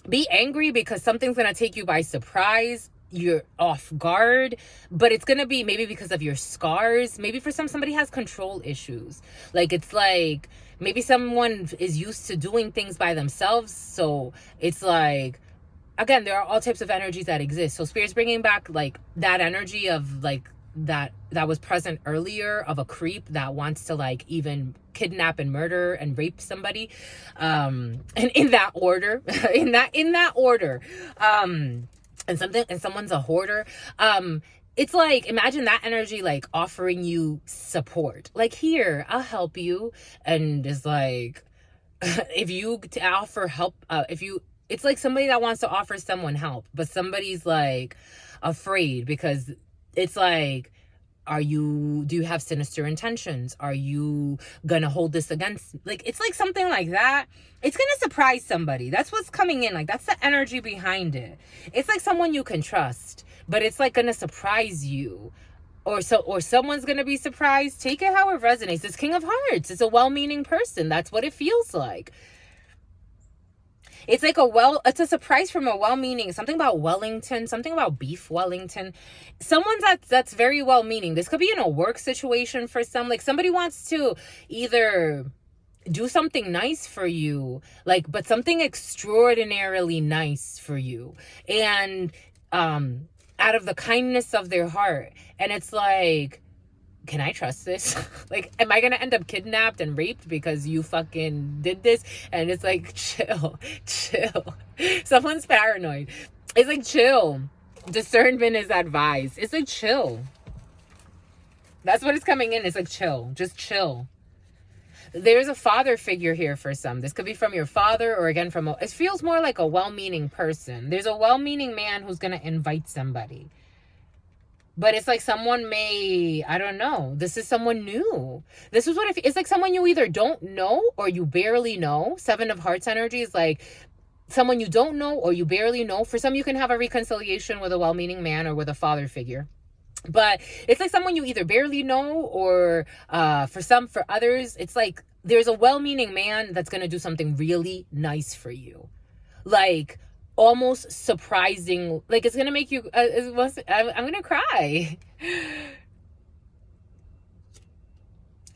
be angry because something's gonna take you by surprise. You're off guard, but it's gonna be maybe because of your scars. Maybe for somebody has control issues. Like, it's like, maybe someone is used to doing things by themselves. So it's like, again, there are all types of energies that exist. So Spirit's bringing back like that energy of like that was present earlier, of a creep that wants to like even kidnap and murder and rape somebody, and in that order, in that order, and someone's a hoarder. It's like, imagine that energy like offering you support. Like, here, I'll help you. And it's like, if you offer help, it's like somebody that wants to offer someone help, but somebody's like afraid, because it's like, do you have sinister intentions? Are you gonna hold this against, like, it's like something like that. It's gonna surprise somebody. That's what's coming in. Like, that's the energy behind it. It's like someone you can trust, but it's like gonna surprise you. Or someone's gonna be surprised. Take it how it resonates. It's King of Hearts. It's a well-meaning person. That's what it feels like. It's like it's a surprise from a well-meaning, something about Wellington, something about beef Wellington. Someone that's very well-meaning. This could be in a work situation for some. Like, somebody wants to either do something nice for you, like, but something extraordinarily nice for you. And out of the kindness of their heart. And it's like, can I trust this? Like, am I going to end up kidnapped and raped because you fucking did this? And it's like, chill. Someone's paranoid. It's like, chill. Discernment is advised. It's like, chill. That's what is coming in. It's like, chill. Just chill. There's a father figure here for some. This could be from your father, or again it feels more like a well-meaning person. There's a well-meaning man who's going to invite somebody. But it's like someone I don't know. This is someone new. This is what it's like, someone you either don't know or you barely know. 7 of Hearts energy is like someone you don't know or you barely know. For some, you can have a reconciliation with a well-meaning man or with a father figure. But it's like someone you either barely know, or for others, it's like there's a well-meaning man that's going to do something really nice for you. Like, almost surprising. Like, it's gonna make you I'm gonna cry.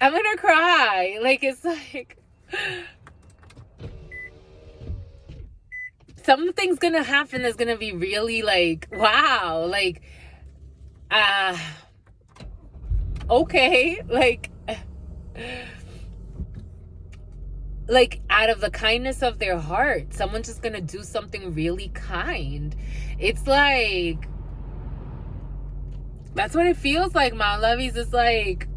I'm gonna cry. Like, it's like something's gonna happen that's gonna be really like, wow, like okay, like out of the kindness of their heart, someone's just gonna do something really kind. It's like, that's what it feels like, my lovies. It's like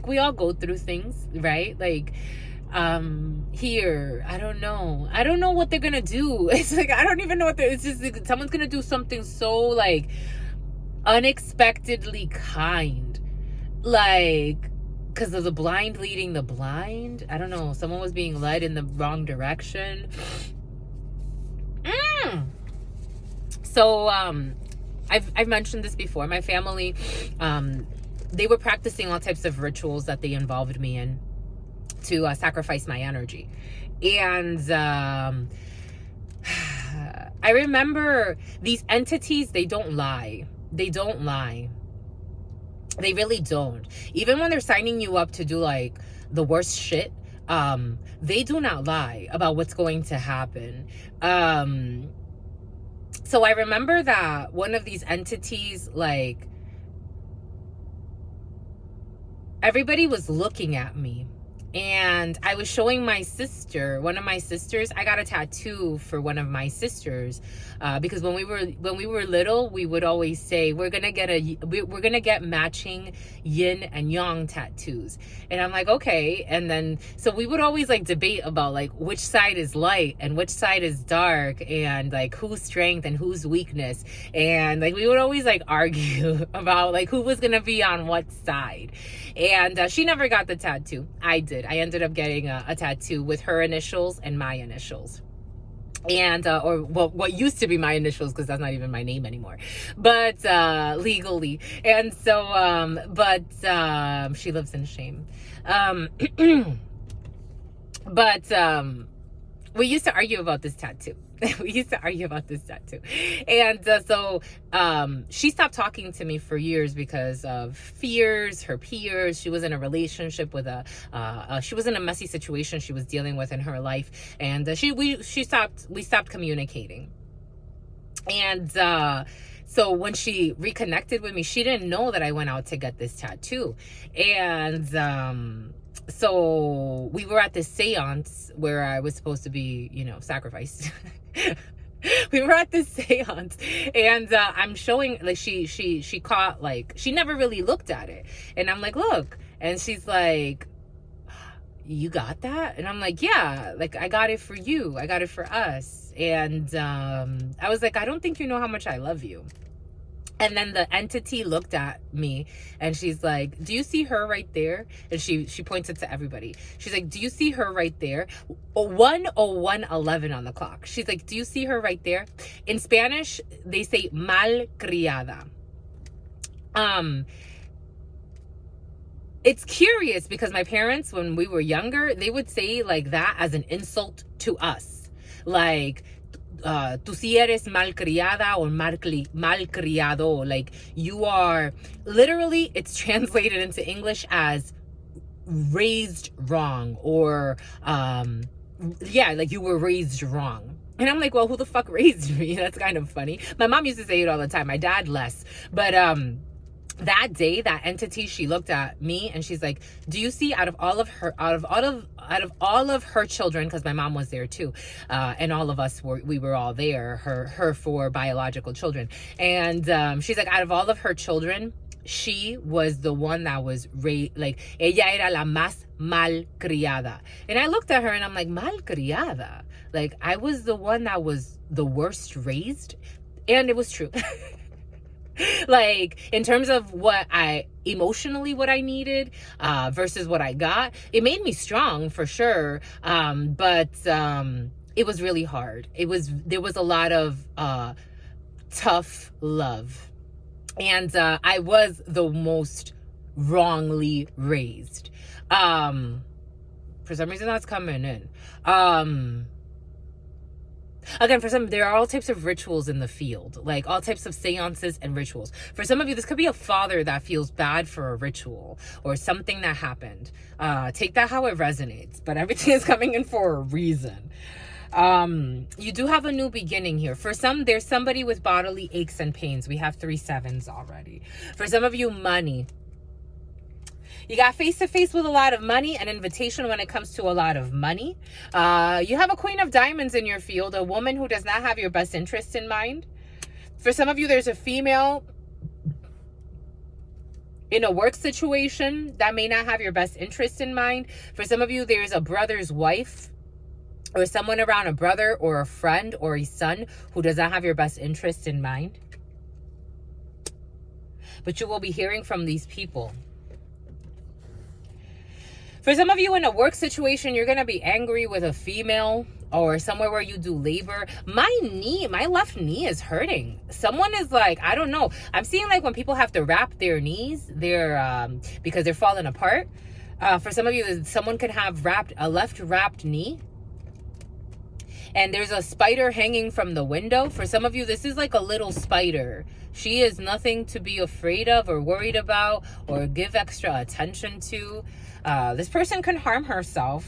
we all go through things, right? Like, here, I don't know what they're gonna do. It's like, I don't even know it's just like, someone's gonna do something so like unexpectedly kind, like, because of the blind leading the blind. I don't know. Someone was being led in the wrong direction. So, I've mentioned this before. My family, they were practicing all types of rituals that they involved me in to sacrifice my energy. And I remember these entities, they don't lie. They don't lie. They really don't. Even when they're signing you up to do like the worst shit, they do not lie about what's going to happen. So I remember that one of these entities, like, everybody was looking at me. And I was showing my sister, one of my sisters. I got a tattoo for one of my sisters, because when we were little, we would always say we're gonna get matching yin and yang tattoos. And I'm like, okay. And then so we would always like debate about like which side is light and which side is dark, and like whose strength and whose weakness. And like we would always like argue about like who was gonna be on what side. And she never got the tattoo. I did. I ended up getting a tattoo with her initials and my initials. And or well, what used to be my initials, because that's not even my name anymore, but legally. And so she lives in shame. But we used to argue about this tattoo. And so she stopped talking to me for years because of fears, her peers. She was in a relationship with she was in a messy situation she was dealing with in her life. And we stopped communicating. And so when she reconnected with me, she didn't know that I went out to get this tattoo. And so we were at this seance where I was supposed to be, sacrificed. We were at this seance, and I'm showing, like, she caught, like, she never really looked at it. And I'm like, look. And she's like, you got that? And I'm like, yeah, like, I got it for you. I got it for us. And I was like, I don't think you know how much I love you. And then the entity looked at me and she's like, do you see her right there? And she pointed to everybody. She's like, do you see her right there? 1:01:11 on the clock. She's like, do you see her right there? In Spanish, they say mal criada. It's curious because my parents, when we were younger, they would say like that as an insult to us. Like, tú sí eres malcriada or malcriado. Like, you are, literally, it's translated into English as raised wrong, or like you were raised wrong. And I'm like, well, who the fuck raised me? That's kind of funny. My mom used to say it all the time. My dad less. But that day, that entity, she looked at me and she's like, do you see out of all of her children, because my mom was there too, and all of us we were all there, her 4 biological children. And she's like, out of all of her children, she was the one that was like, ella era la más malcriada. And I looked at her and I'm like, malcriada? Like, I was the one that was the worst raised? And it was true. Like, in terms of what I needed versus what I got, it made me strong for sure. But it was really hard. There was a lot of tough love. And I was the most wrongly raised. For some reason that's coming in. Again, there are all types of rituals in the field, like all types of seances and rituals. For some of you, this could be a father that feels bad for a ritual or something that happened. Take that how it resonates, but everything is coming in for a reason. You do have a new beginning here. For some, there's somebody with bodily aches and pains. We have 3 7s already. For some of you, money. You got face-to-face with a lot of money, an invitation when it comes to a lot of money. You have a Queen of Diamonds in your field, a woman who does not have your best interest in mind. For some of you, there's a female in a work situation that may not have your best interest in mind. For some of you, there's a brother's wife or someone around a brother or a friend or a son who does not have your best interest in mind. But you will be hearing from these people. For some of you in a work situation, you're going to be angry with a female or somewhere where you do labor. My left knee is hurting. Someone is like, I don't know. I'm seeing like when people have to wrap their knees, because they're falling apart. For some of you, someone could have a left wrapped knee. And there's a spider hanging from the window. For some of you, this is like a little spider. She is nothing to be afraid of or worried about or give extra attention to. This person can harm herself.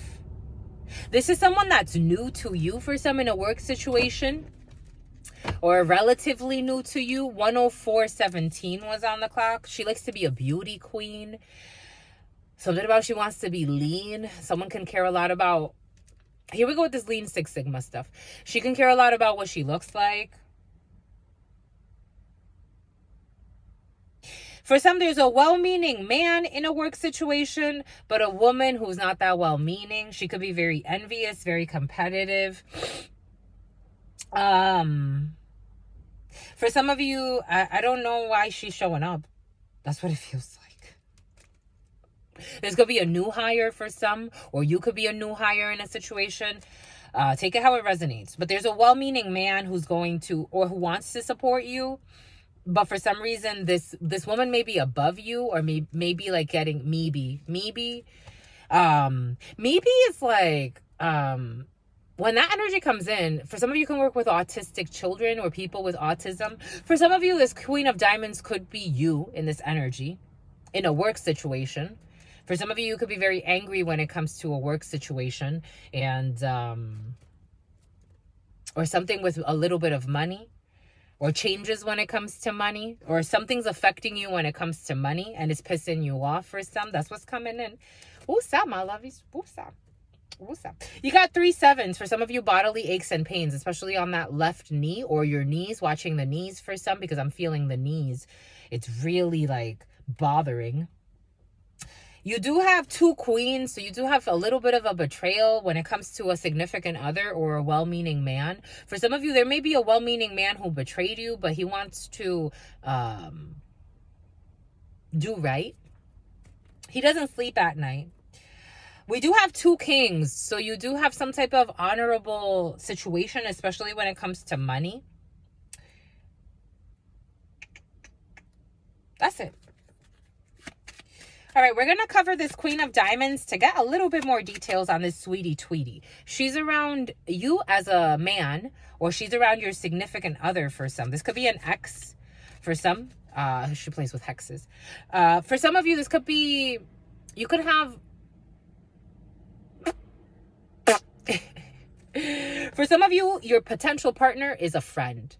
This is someone that's new to you for some in a work situation, or relatively new to you. 10417 was on the clock. She likes to be a beauty queen. Something about she wants to be lean. Someone can care a lot about, here we go with this lean Six Sigma stuff. She can care a lot about what she looks like. For some, there's a well-meaning man in a work situation, but a woman who's not that well-meaning. She could be very envious, very competitive. For some of you, I don't know why she's showing up. That's what it feels like. There's going to be a new hire for some, or you could be a new hire in a situation. Take it how it resonates. But there's a well-meaning man who's going to, or who wants to support you. But for some reason, this woman may be above you, or maybe like getting maybe is like, when that energy comes in, for some of you can work with autistic children or people with autism. For some of you, this Queen of Diamonds could be you in this energy, in a work situation. For some of you, you could be very angry when it comes to a work situation, and or something with a little bit of money, or changes when it comes to money, or something's affecting you when it comes to money and it's pissing you off for some. That's what's coming in. Woosah, my lovies. Woosah. Woosah. You got 3 sevens. For some of you, bodily aches and pains, especially on that left knee or your knees, watching the knees for some, because I'm feeling the knees. It's really like bothering. You do have 2 queens, so you do have a little bit of a betrayal when it comes to a significant other or a well-meaning man. For some of you, there may be a well-meaning man who betrayed you, but he wants to do right. He doesn't sleep at night. We do have 2 kings, so you do have some type of honorable situation, especially when it comes to money. That's it. All right, we're going to cover this Queen of Diamonds to get a little bit more details on this sweetie tweetie. She's around you as a man, or she's around your significant other for some. This could be an ex for some. She plays with hexes. For some of you, this could be, you could have, for some of you, your potential partner is a friend,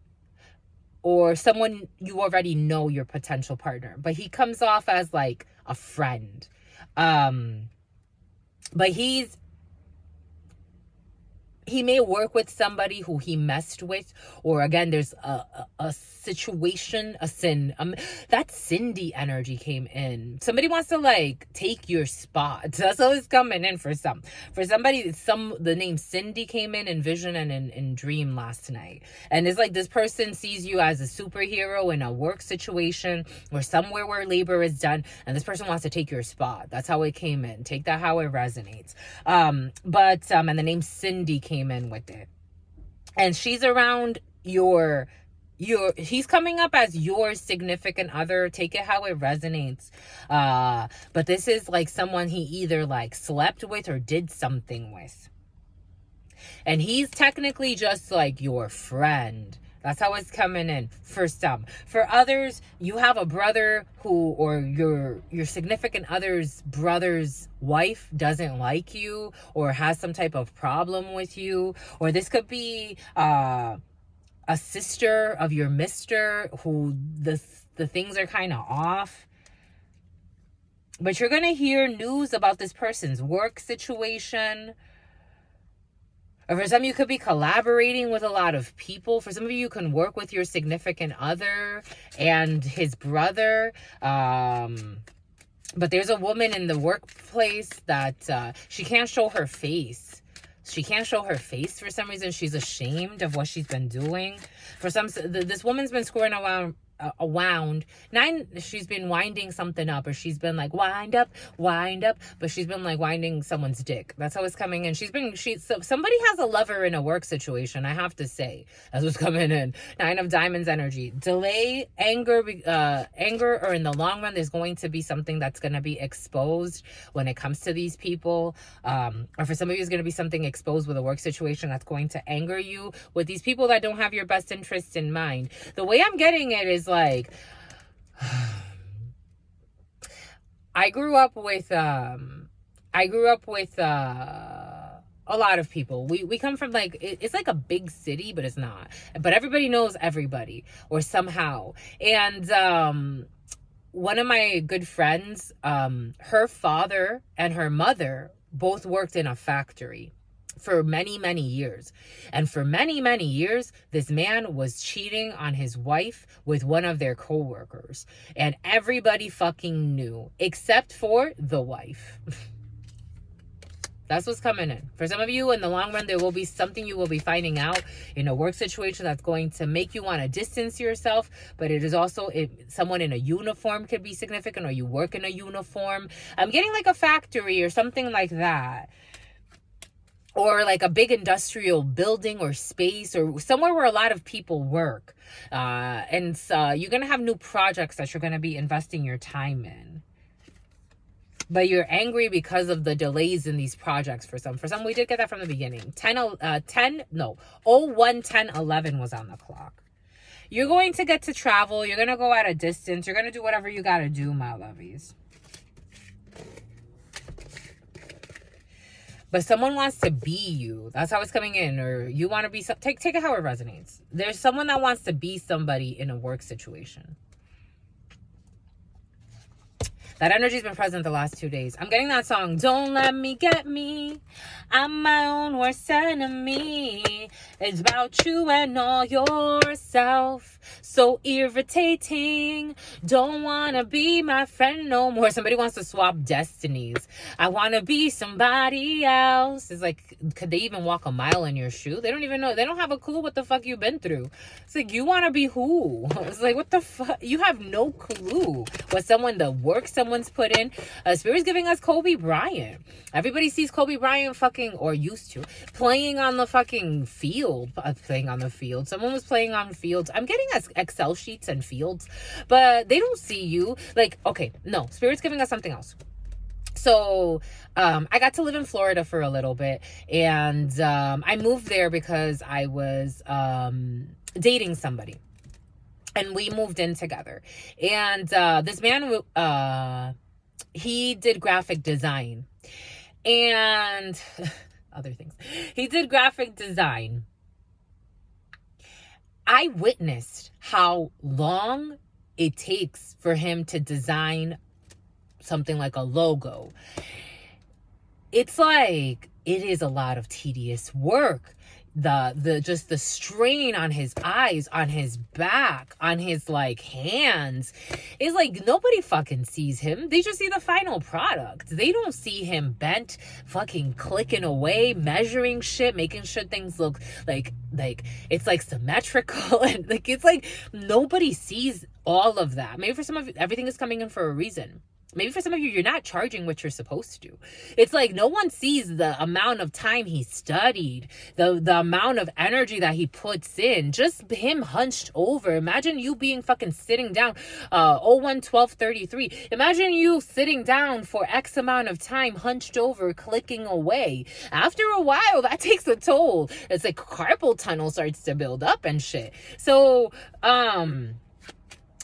or someone you already know, your potential partner, but he comes off as like a friend. But he may work with somebody who he messed with, or again, there's a situation, a sin. That Cindy energy came in. Somebody wants to like take your spot. That's always coming in for some. For somebody, the name Cindy came in vision and in dream last night. And it's like this person sees you as a superhero in a work situation or somewhere where labor is done, and this person wants to take your spot. That's how it came in. Take that how it resonates. And the name Cindy came in with it, and she's around he's coming up as your significant other. Take it how it resonates. But this is like someone he either like slept with or did something with, and he's technically just like your friend. That's how it's coming in for some. For others, you have a brother who, or your significant other's brother's wife doesn't like you or has some type of problem with you. Or this could be a sister of your mister who the things are kind of off. But you're going to hear news about this person's work situation. Or for some, you could be collaborating with a lot of people. For some of you, you can work with your significant other and his brother. But there's a woman in the workplace that she can't show her face. She can't show her face for some reason. She's ashamed of what she's been doing. For some, this woman's been screwing around wound. Nine, she's been winding something up, or she's been like, wind up, but she's been like winding someone's dick. That's how it's coming in. So somebody has a lover in a work situation, I have to say. That's what's coming in. Nine of Diamonds energy. Delay, anger, or in the long run, there's going to be something that's going to be exposed when it comes to these people. Or for some of you, it's going to be something exposed with a work situation that's going to anger you with these people that don't have your best interests in mind. The way I'm getting it is like, I grew up with a lot of people. We come from like, it's like a big city, but it's not. But everybody knows everybody, or somehow. And one of my good friends, her father and her mother both worked in a factory for many, many years. And for many, many years, this man was cheating on his wife with one of their coworkers. And everybody fucking knew, except for the wife. That's what's coming in. For some of you, in the long run, there will be something you will be finding out in a work situation that's going to make you want to distance yourself. But it is also, someone in a uniform could be significant, or you work in a uniform. I'm getting like a factory or something like that. Or like a big industrial building or space, or somewhere where a lot of people work. And so you're going to have new projects that you're going to be investing your time in. But you're angry because of the delays in these projects for some. For some, we did get that from the beginning. 01, 10, 11 was on the clock. You're going to get to travel. You're going to go at a distance. You're going to do whatever you got to do, my lovies. But someone wants to be you. That's how it's coming in. Or you want to be... Take it how it resonates. There's someone that wants to be somebody in a work situation. That energy's been present the last 2 days. I'm getting that song, Don't Let Me Get Me. I'm my own worst enemy. It's about you and all yourself. So irritating. Don't want to be my friend no more. Somebody wants to swap destinies. I want to be somebody else. It's like, could they even walk a mile in your shoe? They don't even know. They don't have a clue what the fuck you've been through. It's like, you want to be who? It's like, what the fuck? You have no clue what the work someone's put in. Spirit's giving us Kobe Bryant. Everybody sees Kobe Bryant fucking, or used to, playing on the fucking field. Playing on the field. Someone was playing on fields. I'm getting us Excel sheets and fields, but they don't see you. Like, okay, no, Spirit's giving us something else. So I got to live in Florida for a little bit, and I moved there because I was dating somebody, and we moved in together. And this man, he did graphic design and other things. He did graphic design. I witnessed how long it takes for him to design something like a logo. It's like, it is a lot of tedious work. Just the strain on his eyes, on his back, on his like hands. It's like, nobody fucking sees him. They just see the final product. They don't see him bent, fucking clicking away, measuring shit, making sure things look like it's like symmetrical. And like, it's like, nobody sees all of that. Maybe for some of you, everything is coming in for a reason. Maybe for some of you, you're not charging what you're supposed to. It's like, no one sees the amount of time he studied, the amount of energy that he puts in, just him hunched over. Imagine you being fucking sitting down, 01/12/33. Imagine you sitting down for X amount of time, hunched over, clicking away. After a while, that takes a toll. It's like carpal tunnel starts to build up and shit. So,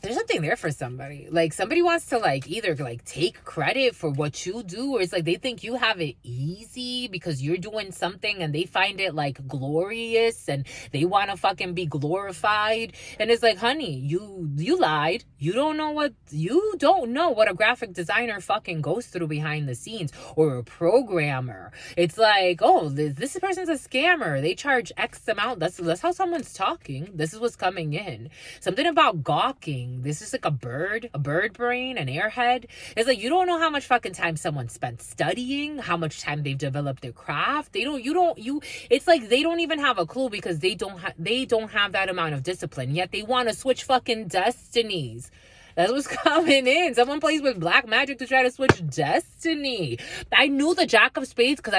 there's something there for somebody. Like, somebody wants to like either like take credit for what you do, or it's like they think you have it easy because you're doing something and they find it like glorious and they want to fucking be glorified. And it's like, honey, you lied. You don't know what a graphic designer fucking goes through behind the scenes, or a programmer. It's like, oh, this person's a scammer. They charge X amount. That's how someone's talking. This is what's coming in. Something about gawking. brain. This is like a bird brain, an airhead. It's like, you don't know how much fucking time someone spent studying, how much time they've developed their craft. It's like they don't even have a clue because they don't have that amount of discipline, yet they want to switch fucking destinies. That's what's coming in. Someone plays with black magic to try to switch destiny. I knew the Jack of Spades because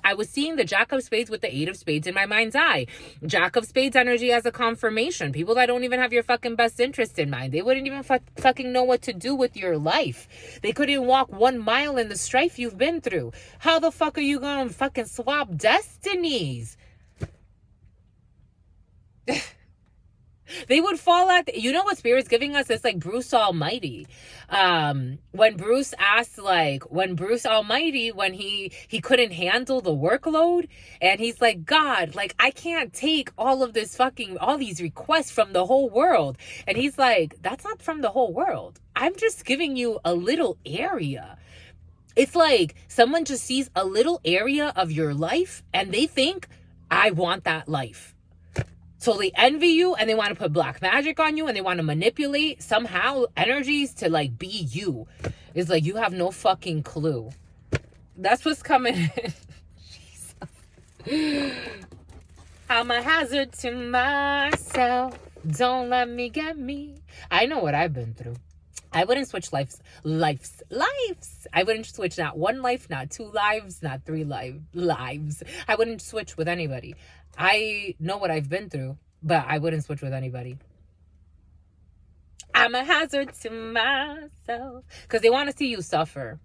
I was seeing the Jack of Spades with the Eight of Spades in my mind's eye. Jack of Spades energy as a confirmation. People that don't even have your fucking best interest in mind. They wouldn't even fucking know what to do with your life. They couldn't walk 1 mile in the strife you've been through. How the fuck are you gonna fucking swap destinies? They would fall at, you know what Spirit's giving us? It's like Bruce Almighty. When Bruce Almighty, when he couldn't handle the workload, and he's like, God, like, I can't take all these requests from the whole world. And he's like, that's not from the whole world. I'm just giving you a little area. It's like someone just sees a little area of your life and they think, I want that life. So they envy you and they want to put black magic on you and they want to manipulate somehow energies to like be you. It's like, you have no fucking clue. That's what's coming in. Jesus. I'm a hazard to myself. Don't let me get me. I know what I've been through. I wouldn't switch lives. I wouldn't switch not one life, not 2 lives, not 3 lives. I wouldn't switch with anybody. I know what I've been through, but I wouldn't switch with anybody. I'm a hazard to myself. Because they want to see you suffer.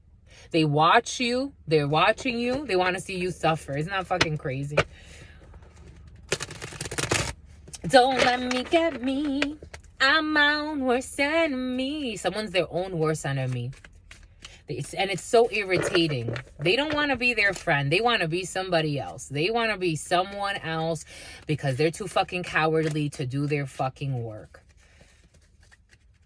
They watch you. They're watching you. They want to see you suffer. Isn't that fucking crazy? Don't let me get me. I'm my own worst enemy. Someone's their own worst enemy. And it's so irritating. They don't want to be their friend. They want to be somebody else. They want to be someone else because they're too fucking cowardly to do their fucking work.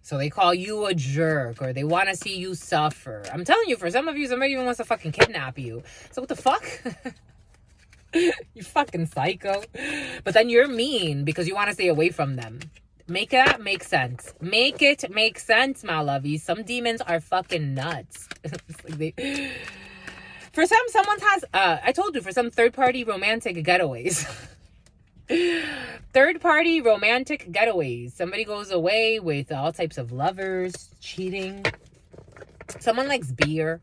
So they call you a jerk or they want to see you suffer. I'm telling you, for some of you, somebody even wants to fucking kidnap you. So what the fuck? You fucking psycho. But then you're mean because you want to stay away from them. Make that make sense. Make it make sense, my lovies. Some demons are fucking nuts. For someone has, I told you, for some third-party romantic getaways. Third-party romantic getaways. Somebody goes away with all types of lovers, cheating. Someone likes beer.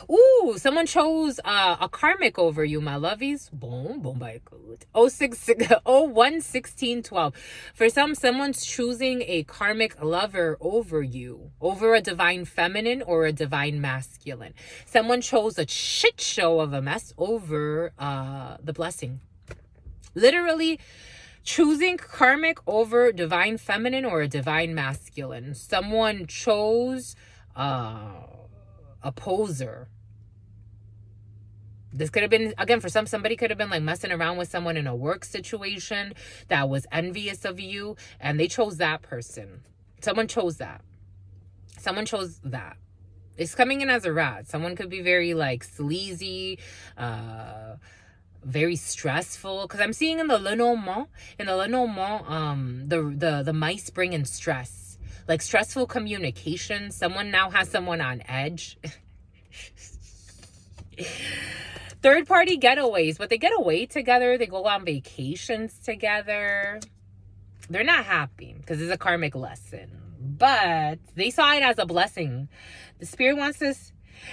Ooh, someone chose a karmic over you, my lovies. Boom, boom, by good. 011612. For someone's choosing a karmic lover over you, over a divine feminine or a divine masculine. Someone chose a shit show of a mess over the blessing. Literally choosing karmic over divine feminine or a divine masculine. Someone chose a poser. This could have been, again, for somebody could have been like messing around with someone in a work situation that was envious of you, and they chose that person. Someone chose that. It's coming in as a rat. Someone could be very like sleazy, very stressful. Because I'm seeing in the Lenormand, the mice bring in stress. Like stressful communication. Someone now has someone on edge. Third-party getaways. But they get away together. They go on vacations together. They're not happy because it's a karmic lesson. But they saw it as a blessing. The spirit wants us.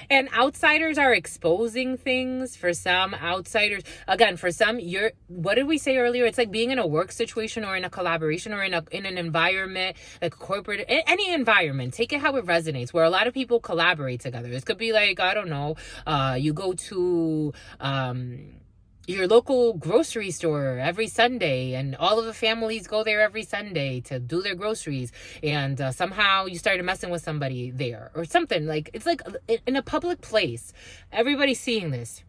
And outsiders are exposing things. For some outsiders, again, for some, what did we say earlier? It's like being in a work situation or in a collaboration or in an environment, like corporate, any environment. Take it how it resonates, where a lot of people collaborate together. This could be like, I don't know, you go to your local grocery store every Sunday, and all of the families go there every Sunday to do their groceries, and somehow you started messing with somebody there or something. Like, it's like in a public place, everybody's seeing this.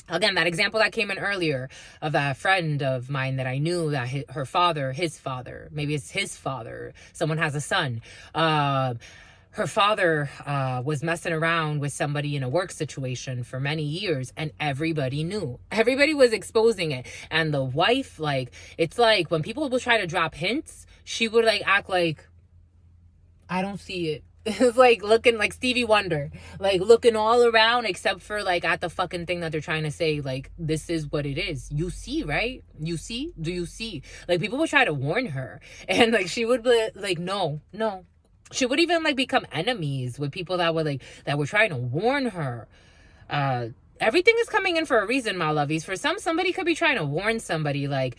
Again, that example that came in earlier of a friend of mine that I knew, that his father, maybe it's his father, someone has a son, her father was messing around with somebody in a work situation for many years, and everybody knew. Everybody was exposing it. And the wife, like, it's like when people will try to drop hints, she would like act like I don't see it. It's like looking like Stevie Wonder, like looking all around except for like at the fucking thing that they're trying to say. Like, this is what it is. You see, right? You see? Do you see? Like, people would try to warn her, and like she would be like, no, no. She would even like become enemies with people that were trying to warn her. Everything is coming in for a reason, my lovies. For somebody could be trying to warn somebody, like,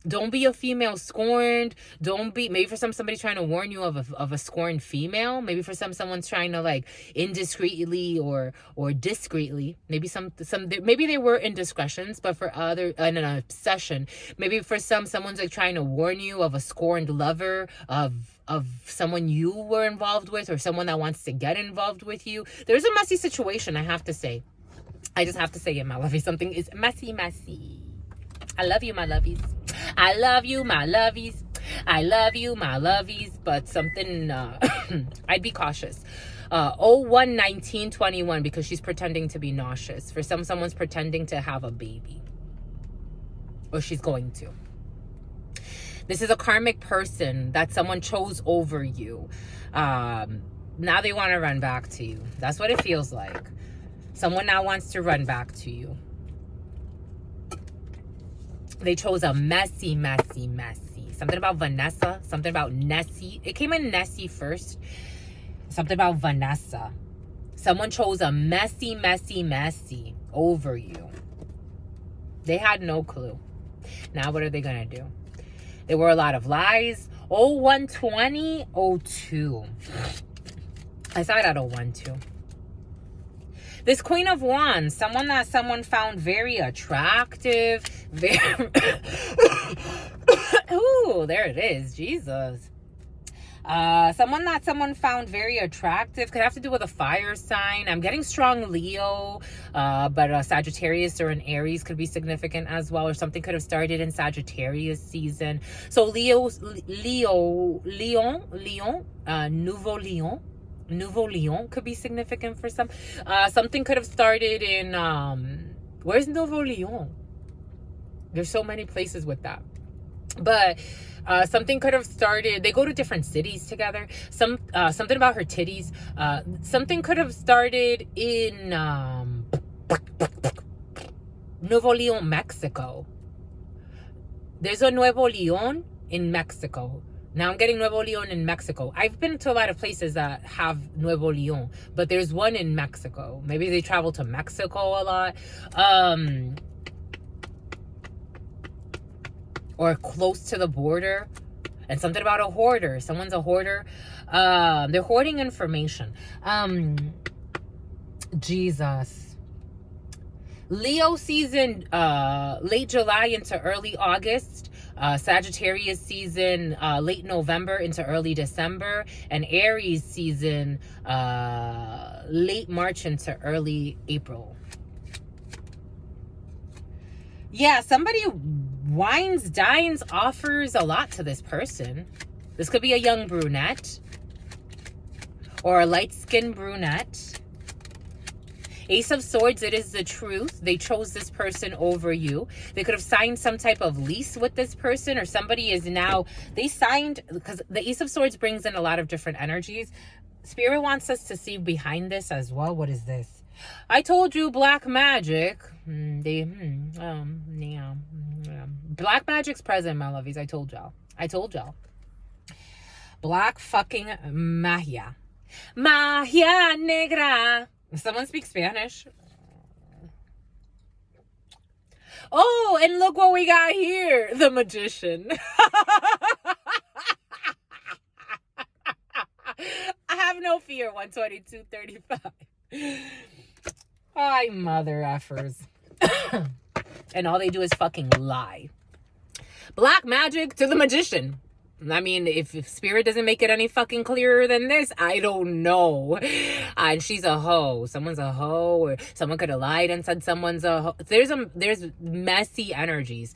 don't be a female scorned. Maybe for somebody's trying to warn you of a scorned female. Maybe for someone's trying to like indiscreetly or discreetly. Maybe maybe they were indiscretions, but for other, an obsession. Maybe for someone's like trying to warn you of a scorned lover, of someone you were involved with, or someone that wants to get involved with you. There's a messy situation, I have to say. I just have to say it, my lovey. Something is messy. I love you, my lovies. I love you, my lovies. I love you, my lovies. But something, I'd be cautious. 01/19/21, because she's pretending to be nauseous. For someone's pretending to have a baby. Or she's going to. This is a karmic person that someone chose over you. Now they want to run back to you. That's what it feels like. Someone now wants to run back to you. They chose a messy. Something about Vanessa. Something about Nessie. It came in Nessie first. Something about Vanessa. Someone chose a messy over you. They had no clue. Now what are they going to do? There were a lot of lies. 01/20/02. I saw it at 01/2. This Queen of Wands, someone found very attractive. Ooh, there it is. Jesus. Someone found very attractive. Could have to do with a fire sign. I'm getting strong Leo, but Sagittarius or an Aries could be significant as well, or something could have started in Sagittarius season. So Nouveau Lion could be significant for some. Something could have started in where's Nouveau Lion? There's so many places with that. But something could have started. They go to different cities together. Something about her titties. Something could have started in Nuevo Leon, Mexico. There's a Nuevo Leon in Mexico. Now I'm getting Nuevo Leon in Mexico. I've been to a lot of places that have Nuevo Leon, but there's one in Mexico. Maybe they travel to Mexico a lot. Or close to the border. And something about a hoarder. Someone's a hoarder. They're hoarding information. Jesus. Leo season, late July into early August. Sagittarius season, late November into early December. And Aries season, late March into early April. Yeah, somebody wines, dines, offers a lot to this person. This could be a young brunette or a light-skinned brunette. Ace of Swords, it is the truth. They chose this person over you. They could have signed some type of lease with this person, or somebody is now, they signed, because the Ace of Swords brings in a lot of different energies. Spirit wants us to see behind this as well. What is this? I told you, black magic. Black magic's present, my lovies. I told y'all. Black fucking magia. Magia negra. Someone speaks Spanish. Oh, and look what we got here. The Magician. I have no fear. 122:35. Hi, mother effers. And all they do is fucking lie. Black magic to the Magician. I mean, if Spirit doesn't make it any fucking clearer than this, I don't know. And she's a hoe. Someone's a hoe, or someone could have lied and said someone's a hoe. There's messy energies.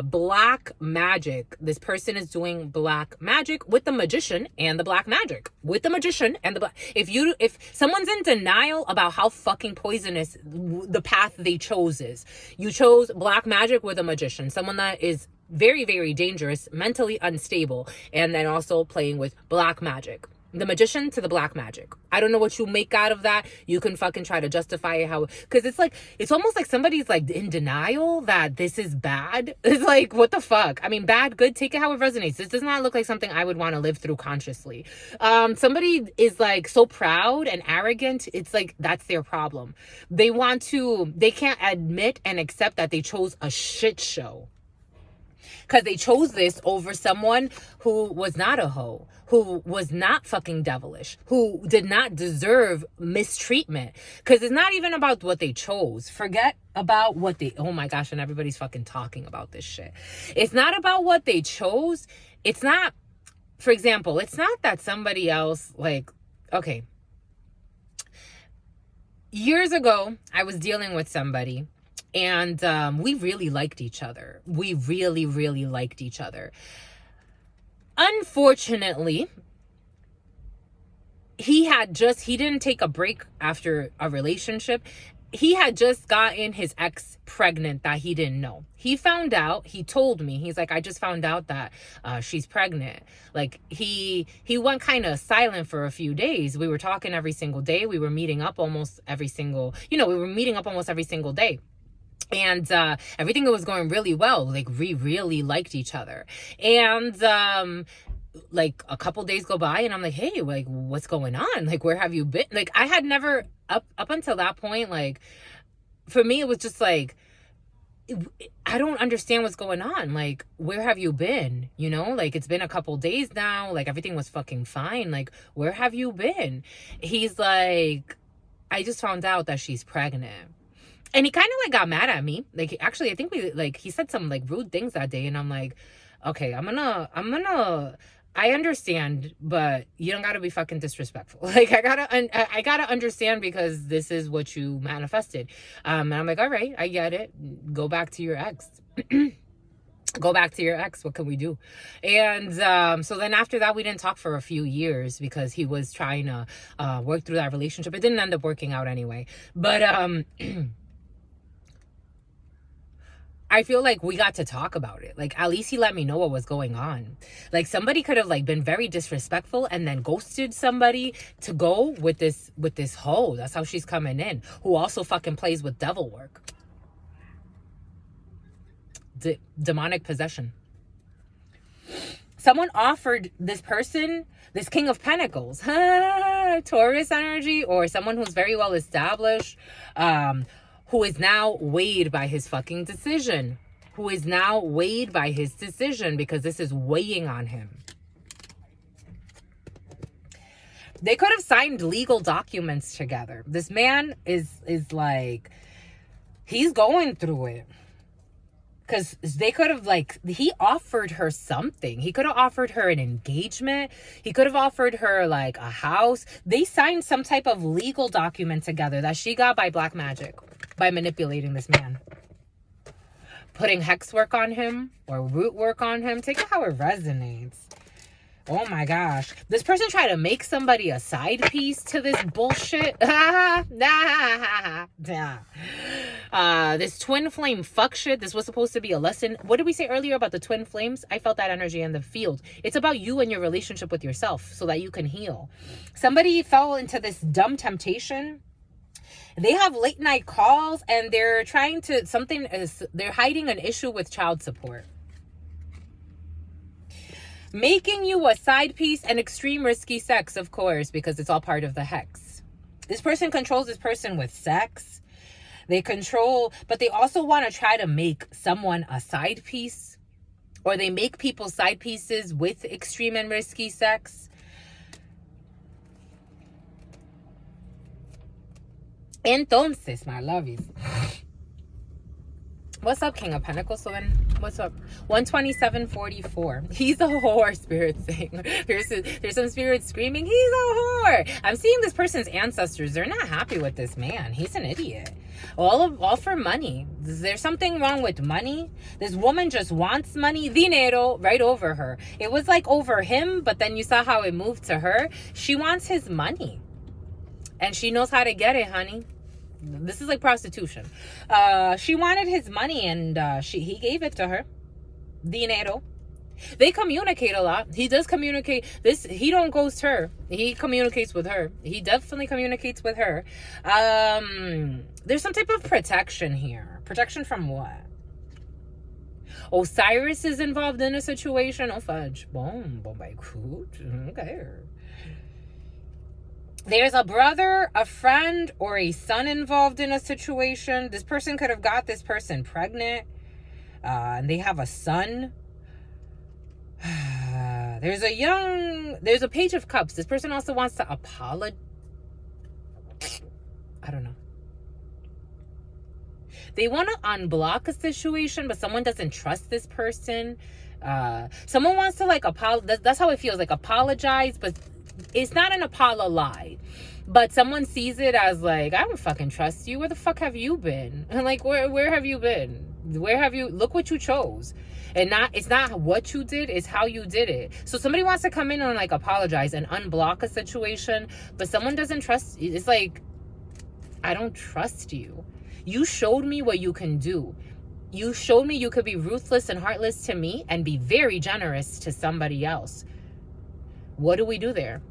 Black magic. This person is doing black magic with the Magician and the black magic. With the Magician and the black. If someone's in denial about how fucking poisonous the path they chose is, you chose black magic with a Magician. Someone that is very, very dangerous, mentally unstable, and then also playing with black magic. The magician to the black magic. I don't know what you make out of that. You can fucking try to justify it how, because it's like, it's almost like somebody's like in denial that this is bad. It's like, what the fuck? I mean, bad, good, take it how it resonates. This does not look like something I would want to live through consciously. Somebody is like so proud and arrogant. It's like, that's their problem. They can't admit and accept that they chose a shit show. Because they chose this over someone who was not a hoe, who was not fucking devilish, who did not deserve mistreatment. Because it's not even about what they chose. Forget about what they, oh my gosh, and everybody's fucking talking about this shit. It's not about what they chose. It's not, for example, it's not that somebody else, like, okay. Years ago, I was dealing with somebody. And we really liked each other. We really, really liked each other. Unfortunately, he didn't take a break after a relationship. He had just gotten his ex pregnant that he didn't know. He found out, he told me, he's like, I just found out that she's pregnant. Like he went kind of silent for a few days. We were talking every single day. We were meeting up almost every single day. And everything was going really well. Like, we really liked each other. And like a couple days go by and I'm like, hey, like, what's going on? Like, where have you been? Like, I had never, up until that point, like, for me, it was just like, I don't understand what's going on. Like, where have you been? You know, like, it's been a couple days now. Like, everything was fucking fine. Like, where have you been? He's like, I just found out that she's pregnant. And he kind of like got mad at me. Like, actually, I think he said some like rude things that day. And I'm like, okay, I understand, but you don't gotta be fucking disrespectful. Like, I gotta understand because this is what you manifested. And I'm like, all right, I get it. Go back to your ex. Go back to your ex. What can we do? And so then after that, we didn't talk for a few years because he was trying to work through that relationship. It didn't end up working out anyway. But I feel like we got to talk about it. Like, at least he let me know what was going on. Like, somebody could have like been very disrespectful and then ghosted somebody to go with this hoe. That's how she's coming in, who also fucking plays with devil work. Demonic possession. Someone offered this person, this King of Pentacles, Taurus energy, or someone who's very well established, who is now weighed by his fucking decision. Because this is weighing on him. They could have signed legal documents together. This man is like, he's going through it. Because they could have, like, he offered her something. He could have offered her an engagement. He could have offered her, like, a house. They signed some type of legal document together that she got by black magic, by manipulating this man. Putting hex work on him or root work on him. Take it how it resonates. Oh my gosh. This person tried to make somebody a side piece to this bullshit. This twin flame fuck shit. This was supposed to be a lesson. What did we say earlier about the twin flames? I felt that energy in the field. It's about you and your relationship with yourself so that you can heal. Somebody fell into this dumb temptation. They have late night calls and they're they're hiding an issue with child support. Making you a side piece and extreme risky sex, of course, because it's all part of the hex. This person controls this person with sex. They control, but they also want to try to make someone a side piece, or they make people side pieces with extreme and risky sex. Entonces, my lovies. What's up, King of Pentacles? So then, what's up? 127.44. He's a whore, spirit saying. There's some spirits screaming, he's a whore. I'm seeing this person's ancestors. They're not happy with this man. He's an idiot. All for money. There's something wrong with money. This woman just wants money. Dinero right over her. It was like over him, but then you saw how it moved to her. She wants his money. And she knows how to get it, honey. This is like prostitution. She wanted his money and he gave it to her. dinero. They communicate a lot. He does communicate. He don't ghost her. He communicates with her. He definitely communicates with her. There's some type of protection here. Protection from what? Osiris is involved in a situation. Oh, fudge. Boom. Okay. There's a brother, a friend, or a son involved in a situation. This person could have got this person pregnant. And they have a son. There's a Page of Cups. This person also wants to apologize. I don't know. They want to unblock a situation, but someone doesn't trust this person. Someone wants to like apologize. That's how it feels, like apologize, but it's not an apology. But someone sees it as like, I don't fucking trust you. Where the fuck have you been? And like, where have you been? Look what you chose. And it's not what you did, it's how you did it. So somebody wants to come in and like apologize and unblock a situation, but someone doesn't trust you. It's like, I don't trust you. You showed me what you can do. You showed me you could be ruthless and heartless to me and be very generous to somebody else. What do we do there?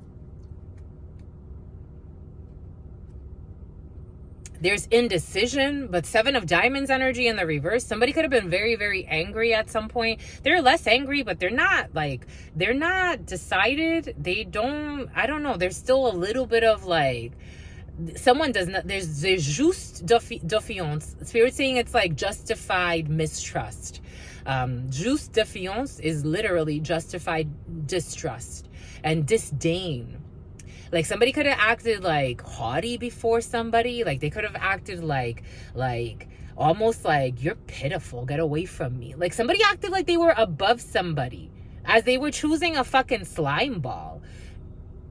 There's indecision, but Seven of Diamonds energy in the reverse. Somebody could have been very, very angry at some point. They're less angry, but they're not decided. I don't know. There's still a little bit of like, someone does not, there's juste défiance. Spirit saying it's like justified mistrust. Juste défiance is literally justified distrust and disdain. Like somebody could have acted like haughty before somebody. Like they could have acted like almost like, you're pitiful, get away from me. Like somebody acted like they were above somebody as they were choosing a fucking slime ball.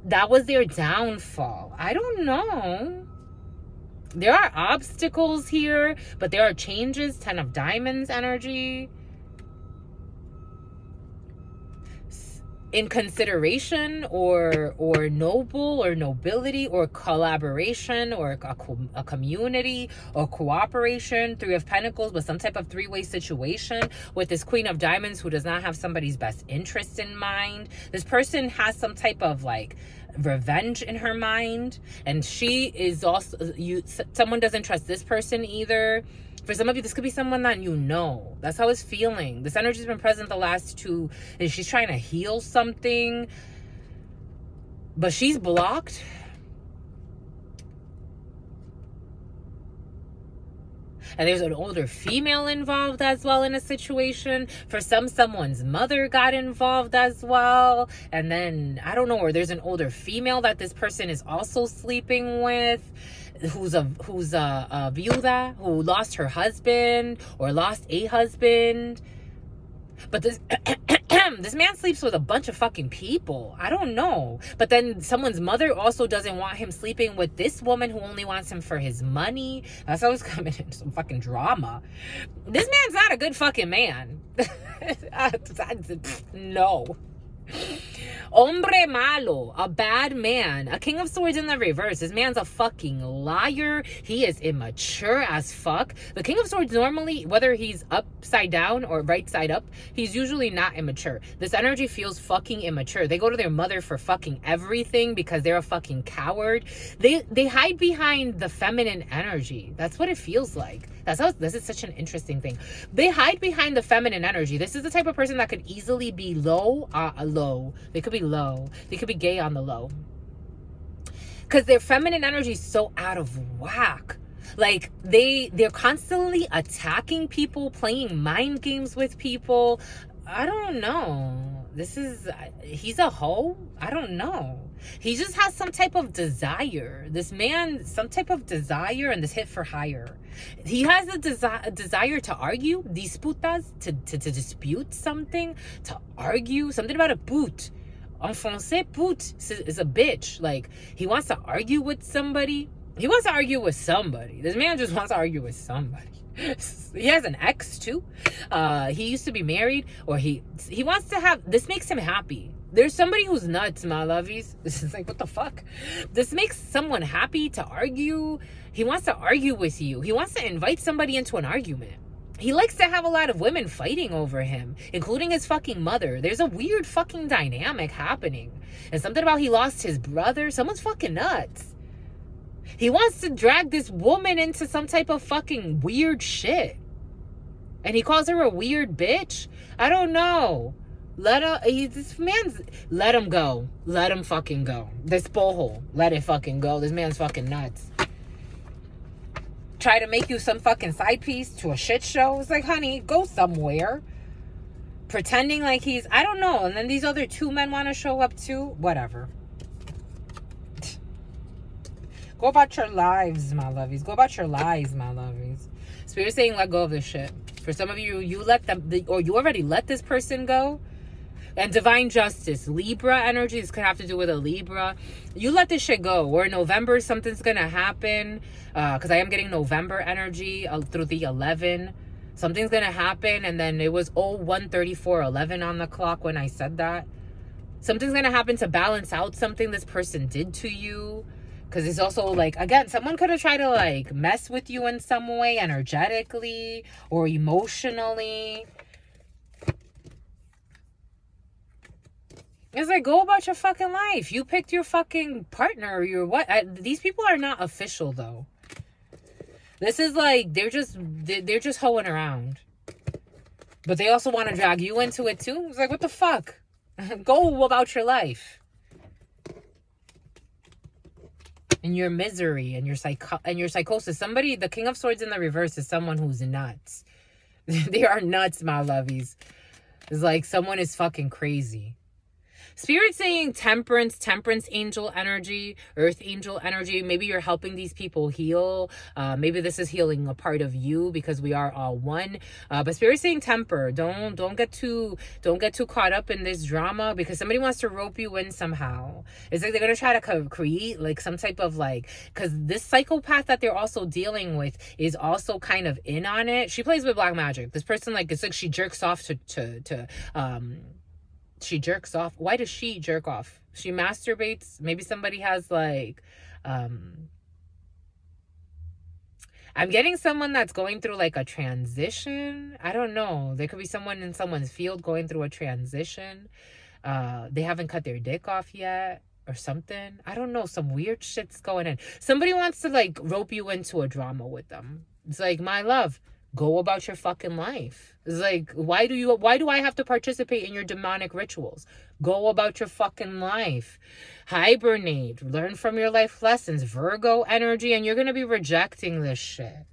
That was their downfall. I don't know. There are obstacles here, but there are changes. 10 of Diamonds energy. In consideration or noble or nobility or collaboration or a community or cooperation. 3 of Pentacles, but some type of three-way situation with this Queen of Diamonds who does not have somebody's best interest in mind. This person has some type of like revenge in her mind, and she is also someone doesn't trust this person either. For some of you, this could be someone that you know. That's how it's feeling. This energy's been present the last 2. And she's trying to heal something, but she's blocked. And there's an older female involved as well in a situation. For someone's mother got involved as well. And then, I don't know, or there's an older female that this person is also sleeping with, who's a viuda, who lost her husband or lost a husband. But this this man sleeps with a bunch of fucking people. I don't know. But then someone's mother also doesn't want him sleeping with this woman who only wants him for his money. That's how it's coming into some fucking drama. This man's not a good fucking man. No. Hombre malo, a bad man, a King of Swords in the reverse. This man's a fucking liar. He is immature as fuck. The King of Swords normally, whether he's upside down or right side up, he's usually not immature. This energy feels fucking immature. They go to their mother for fucking everything because they're a fucking coward. They hide behind the feminine energy. That's what it feels like. This is such an interesting thing. They hide behind the feminine energy. This is the type of person that could easily be low. They could be low. They could be gay on the low. Because their feminine energy is so out of whack. Like they're constantly attacking people, playing mind games with people. I don't know. He's a hoe? I don't know. He just has some type of desire. This man, some type of desire, and this hit for hire. He has a desire to argue, disputas, to dispute something, to argue, something about a pute. En français, pute is a bitch. Like, he wants to argue with somebody. He wants to argue with somebody. This man just wants to argue with somebody. He has an ex too. He used to be married, or he wants to have, this makes him happy. There's somebody who's nuts, my lovies. This is like, what the fuck? This makes someone happy to argue. He wants to argue with you. He wants to invite somebody into an argument. He likes to have a lot of women fighting over him, including his fucking mother. There's a weird fucking dynamic happening. And something about he lost his brother. Someone's fucking nuts. He wants to drag this woman into some type of fucking weird shit. And he calls her a weird bitch? I don't know. Let him go. Let him fucking go. This bohole. Let it fucking go. This man's fucking nuts. Try to make you some fucking side piece to a shit show. It's like, honey, go somewhere. Pretending like he's, I don't know. And then these other two men want to show up too. Whatever. Go about your lives, my lovies. Go about your lives, my lovies. Spirit's saying let go of this shit. For some of you, you let them, or you already let this person go. And divine justice, Libra energy, this could have to do with a Libra. You let this shit go. Or in November, something's going to happen. Because I am getting November energy through the 11. Something's going to happen. And then it was 01:34:11 on the clock when I said that. Something's going to happen to balance out something this person did to you. Because it's also like, again, someone could have tried to like mess with you in some way energetically or emotionally. It's like, go about your fucking life. You picked your fucking partner or your what? These people are not official though. This is like, they're just hoeing around. But they also want to drag you into it too. It's like, what the fuck? Go about your life. And your misery and your psychosis. Somebody, the King of Swords in the reverse is someone who's nuts. They are nuts, my lovies. It's like someone is fucking crazy. Spirit saying temperance angel energy, earth angel energy. Maybe you're helping these people heal. Maybe this is healing a part of you because we are all one. But Spirit saying temper. Don't get too caught up in this drama because somebody wants to rope you in somehow. It's like they're gonna try to create like some type of like, because this psychopath that they're also dealing with is also kind of in on it. She plays with black magic. This person, like, it's like she jerks off she jerks off. Why does she jerk off? She masturbates. Maybe somebody has like, I'm getting someone that's going through like a transition. I don't know. There could be someone in someone's field going through a transition. They haven't cut their dick off yet or something. I don't know. Some weird shit's going in. Somebody wants to like rope you into a drama with them. It's like, my love, go about your fucking life. It's like, why do I have to participate in your demonic rituals? Go about your fucking life. Hibernate. Learn from your life lessons. Virgo energy, and you're going to be rejecting this shit.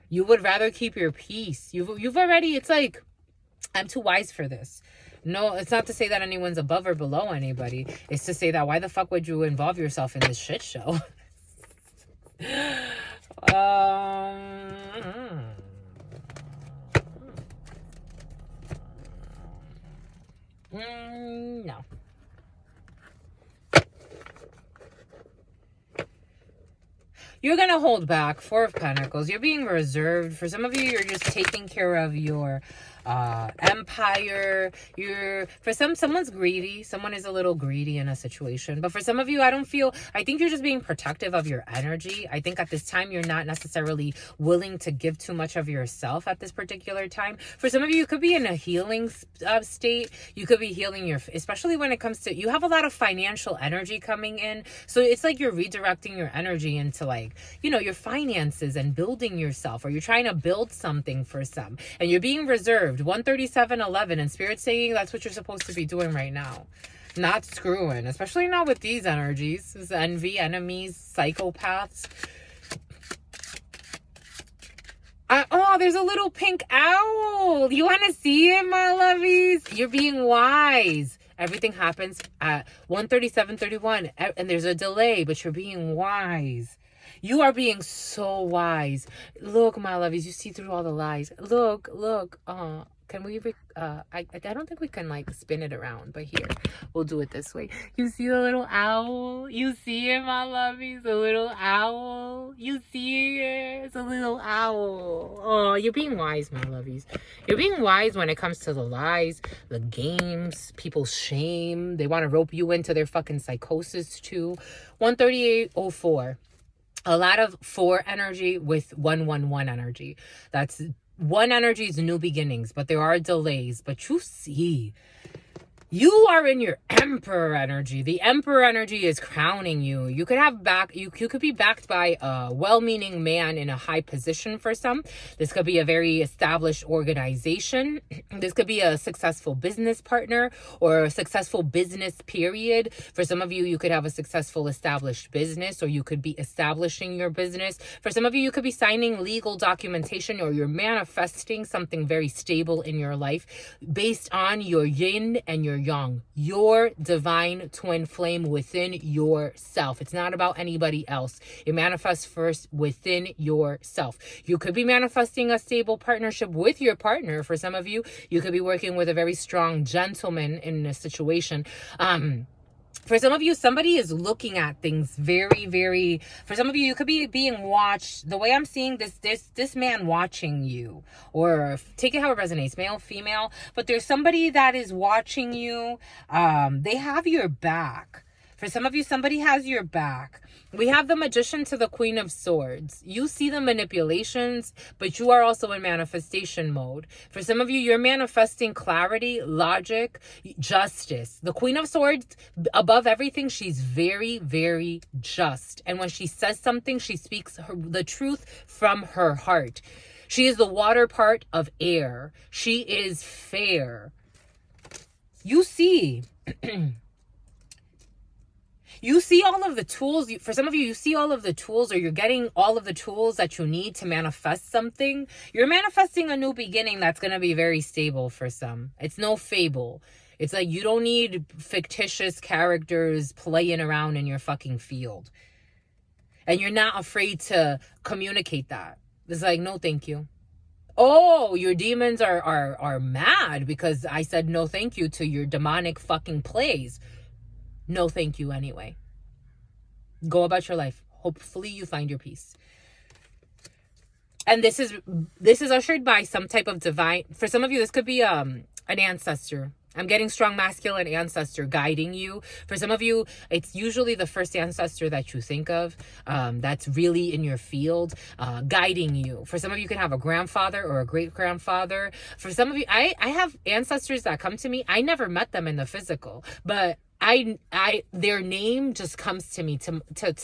You would rather keep your peace. You've already, it's like, I'm too wise for this. No, it's not to say that anyone's above or below anybody. It's to say that why the fuck would you involve yourself in this shit show? No. You're going to hold back. Four of Pentacles. You're being reserved. For some of you, you're just taking care of your empire. Someone's greedy. Someone is a little greedy in a situation. But for some of you, I think you're just being protective of your energy. I think at this time, you're not necessarily willing to give too much of yourself at this particular time. For some of you could be in a healing state. You could be healing especially when it comes to, you have a lot of financial energy coming in. So it's like you're redirecting your energy into like, your finances and building yourself, or you're trying to build something for some, and you're being reserved. 137:11, and Spirit saying that's what you're supposed to be doing right now. Not screwing, especially not with these energies. This envy, enemies, psychopaths. There's a little pink owl. You want to see it, my lovies? You're being wise. Everything happens at 137:31, and there's a delay, but you're being wise. You are being so wise. Look, my lovies, you see through all the lies. Look. Can we, I don't think we can like spin it around, but here, we'll do it this way. You see the little owl? You see it, my lovies? The little owl? You see it? It's a little owl. Oh, you're being wise, my lovies. You're being wise when it comes to the lies, the games, people's shame. They want to rope you into their fucking psychosis too. 138:04. A lot of 4 energy with 111 energy. That's one energy is new beginnings, but there are delays. But you see, you are in your emperor energy. The emperor energy is crowning you. You could have you could be backed by a well-meaning man in a high position for some. This could be a very established organization. This could be a successful business partner or a successful business period. For some of you, you could have a successful established business, or you could be establishing your business. For some of you, you could be signing legal documentation, or you're manifesting something very stable in your life based on your yin and your yang, your divine twin flame within yourself. It's not about anybody else. It manifests first within yourself. You could be manifesting a stable partnership with your partner. For some of you, you could be working with a very strong gentleman in a situation. For some of you, somebody is looking at things very, for some of you, you could be being watched. The way I'm seeing this man watching you, or take it how it resonates, male, female, but there's somebody that is watching you. They have your back. For some of you, somebody has your back. We have the Magician to the Queen of Swords. You see the manipulations, but you are also in manifestation mode. For some of you, you're manifesting clarity, logic, justice. The Queen of Swords, above everything, she's very just. And when she says something, she speaks the truth from her heart. She is the water part of air. She is fair. You see... You see all of the tools. For some of you, you see all of the tools, or you're getting all of the tools that you need to manifest something. You're manifesting a new beginning that's going to be very stable for some. It's no fable. It's like you don't need fictitious characters playing around in your fucking field. And you're not afraid to communicate that. It's like, no, thank you. Oh, your demons are mad because I said no thank you to your demonic fucking plays. No, thank you anyway. Go about your life. Hopefully you find your peace. And this is ushered by some type of divine. For some of you, this could be an ancestor. I'm getting strong masculine ancestor guiding you. For some of you, it's usually the first ancestor that you think of that's really in your field, guiding you. For some of you, you can have a grandfather or a great-grandfather. For some of you, I have ancestors that come to me. I never met them in the physical, but their name just comes to me to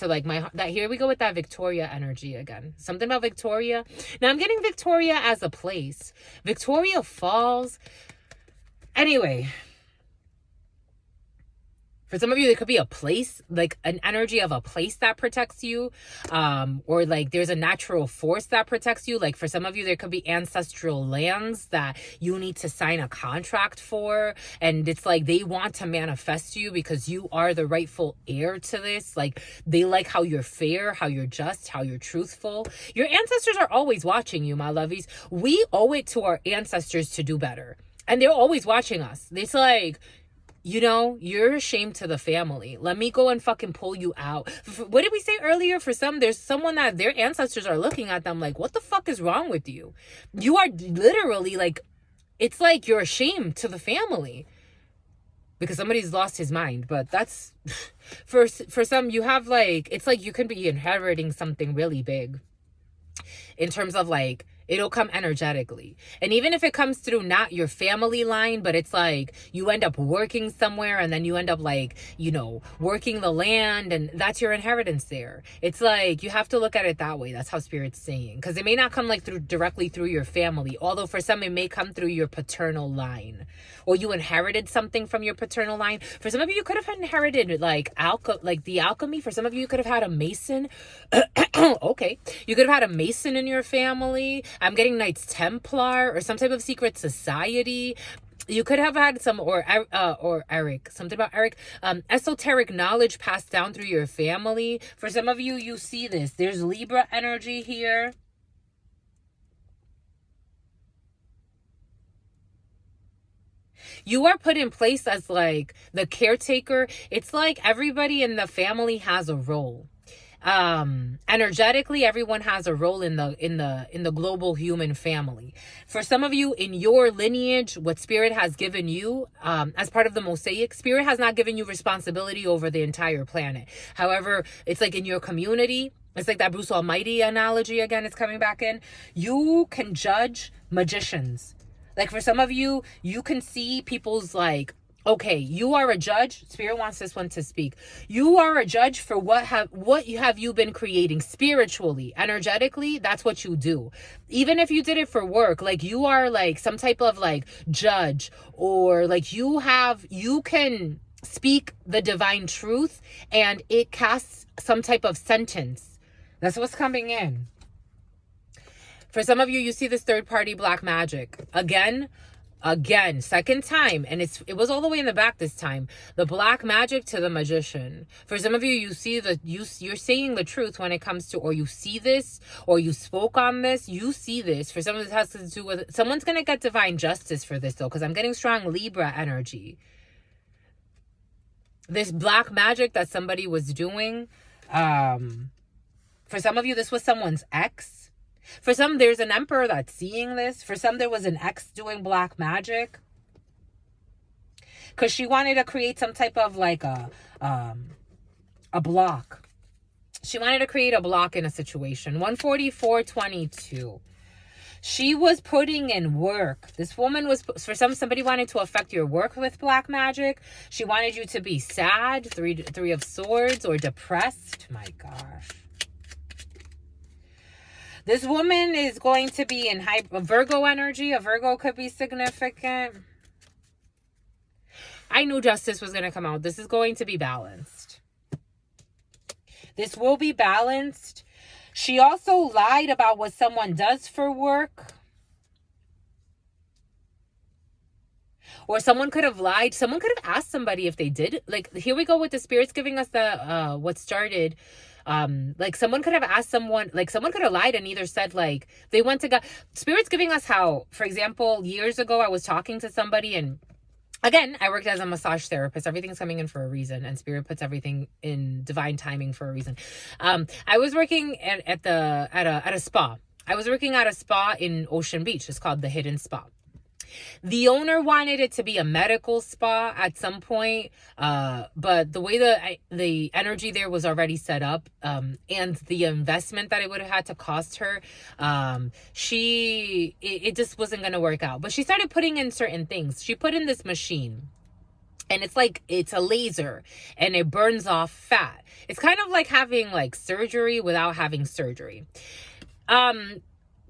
like that. Here we go with that Victoria energy again. Something about Victoria. Now I'm getting Victoria as a place. Victoria Falls. Anyway, for some of you, there could be a place, like an energy of a place that protects you, or like there's a natural force that protects you. Like for some of you, there could be ancestral lands that you need to sign a contract for, and it's like they want to manifest you because you are the rightful heir to this. Like they like how you're fair, how you're just, how you're truthful. Your ancestors are always watching you, my lovies. We owe it to our ancestors to do better. And they're always watching us. It's like, you know, you're a shame to the family. Let me go and fucking pull you out. What did we say earlier? For some, there's someone that their ancestors are looking at them like, what the fuck is wrong with you? You are literally like, it's like you're a shame to the family. Because somebody's lost his mind. But that's, for some, you have like, it's like you could be inheriting something really big. In terms of like, it'll come energetically. And even if it comes through not your family line, but it's like you end up working somewhere and then you end up like, you know, working the land, and that's your inheritance there. It's like you have to look at it that way. That's how Spirit's saying. Because it may not come like directly through your family. Although for some, it may come through your paternal line. Or you inherited something from your paternal line. For some of you, you could have inherited like the alchemy. For some of you, you could have had a mason. Okay. You could have had a mason in your family. I'm getting Knights Templar or some type of secret society. You could have had some, or Eric, something about Eric, esoteric knowledge passed down through your family. For some of you, you see this. There's Libra energy here. You are put in place as like the caretaker. It's like everybody in the family has a role. Energetically, everyone has a role in the global human family. For some of you, in your lineage, what Spirit has given you, as part of the mosaic, Spirit has not given you responsibility over the entire planet. However, it's like in your community, It's like that Bruce Almighty analogy again, it's coming back in. You can judge magicians. Like for some of you, you can see people's like, okay, you are a judge. Spirit wants this one to speak. You are a judge for what you have been creating spiritually, energetically. That's what you do. Even if you did it for work, like you are like some type of like judge, or like you can speak the divine truth and it casts some type of sentence. That's what's coming in. For some of you, you see this third party black magic. Again, second time. And it was all the way in the back this time. The black magic to the magician. For some of you, you see you're saying the truth when it comes to, or you see this, or you spoke on this, you see this. For some of this has to do with, someone's going to get divine justice for this though, because I'm getting strong Libra energy. This black magic that somebody was doing, for some of you, this was someone's ex. For some, there's an emperor that's seeing this. For some, there was an ex doing black magic. Because she wanted to create some type of like a block. She wanted to create a block in a situation. 144.22. She was putting in work. This woman was, for somebody wanted to affect your work with black magic. She wanted you to be sad, three of swords, or depressed. My gosh. This woman is going to be in Virgo energy. A Virgo could be significant. I knew justice was going to come out. This is going to be balanced. This will be balanced. She also lied about what someone does for work. Or someone could have lied. Someone could have asked somebody if they did. Like, here we go with the spirits giving us the what started. Like someone could have asked someone, like someone could have lied and either said like they went to God. Spirit's giving us how, for example, years ago I was talking to somebody, and again, I worked as a massage therapist. Everything's coming in for a reason, and Spirit puts everything in divine timing for a reason. I was working at a spa. I was working at a spa in Ocean Beach. It's called the Hidden Spa. The owner wanted it to be a medical spa at some point, but the way the energy there was already set up, and the investment that it would have had to cost her, it just wasn't going to work out. But she started putting in certain things. She put in this machine, and it's a laser, and it burns off fat. It's kind of like having like surgery without having surgery.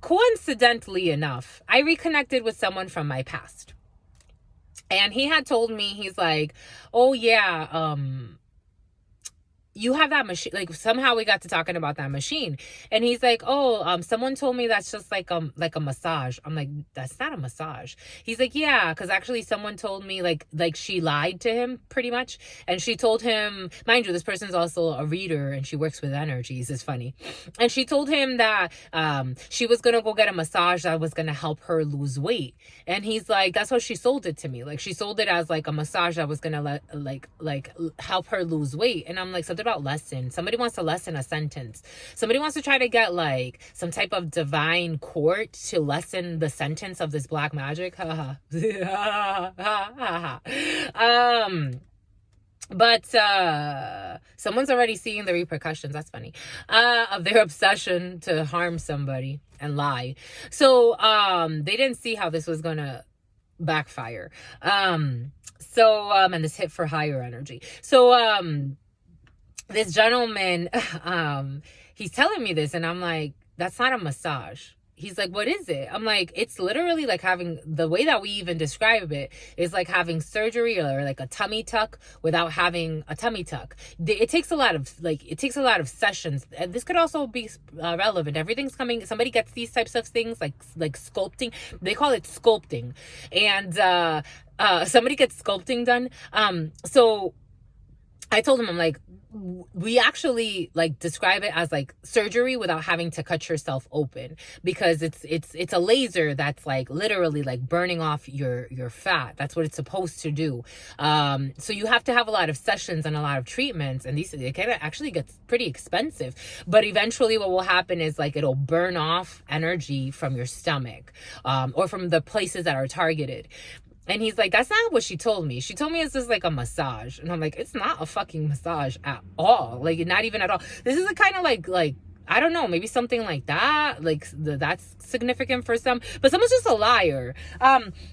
Coincidentally enough, I reconnected with someone from my past. And he had told me, he's like, oh yeah, you have that machine. Like somehow we got to talking about that machine. And he's like, oh, someone told me that's just like a massage. I'm like, that's not a massage. He's like, yeah, because actually someone told me like she lied to him pretty much. And she told him, mind you, this person's also a reader and she works with energies. It's funny. And she told him that she was going to go get a massage that was going to help her lose weight. And he's like, that's how she sold it to me. Like she sold it as like a massage that was going to like help her lose weight. And I'm like, something about lesson. Somebody wants to lessen a sentence. Somebody wants to try to get like some type of divine court to lessen the sentence of this black magic. But someone's already seeing the repercussions. That's funny. Of their obsession to harm somebody and lie. So they didn't see how this was gonna backfire. And this hit for higher energy. So this gentleman, he's telling me this, and I'm like, that's not a massage. He's like, what is it? I'm like, it's literally like having, the way that we even describe it is like having surgery or like a tummy tuck without having a tummy tuck. It takes a lot of sessions. And this could also be relevant. Everything's coming. Somebody gets these types of things like sculpting. They call it sculpting. And somebody gets sculpting done. So I told him, I'm like, we actually like describe it as like surgery without having to cut yourself open, because it's a laser that's like literally like burning off your fat. That's what it's supposed to do. So you have to have a lot of sessions and a lot of treatments, and it can actually get pretty expensive. But eventually what will happen is like it'll burn off energy from your stomach, or from the places that are targeted. And he's like, that's not what she told me. She told me it's just like a massage. And I'm like, it's not a fucking massage at all. Like, not even at all. This is a kind of like I don't know, maybe something like that. Like that's significant for some, but someone's just a liar.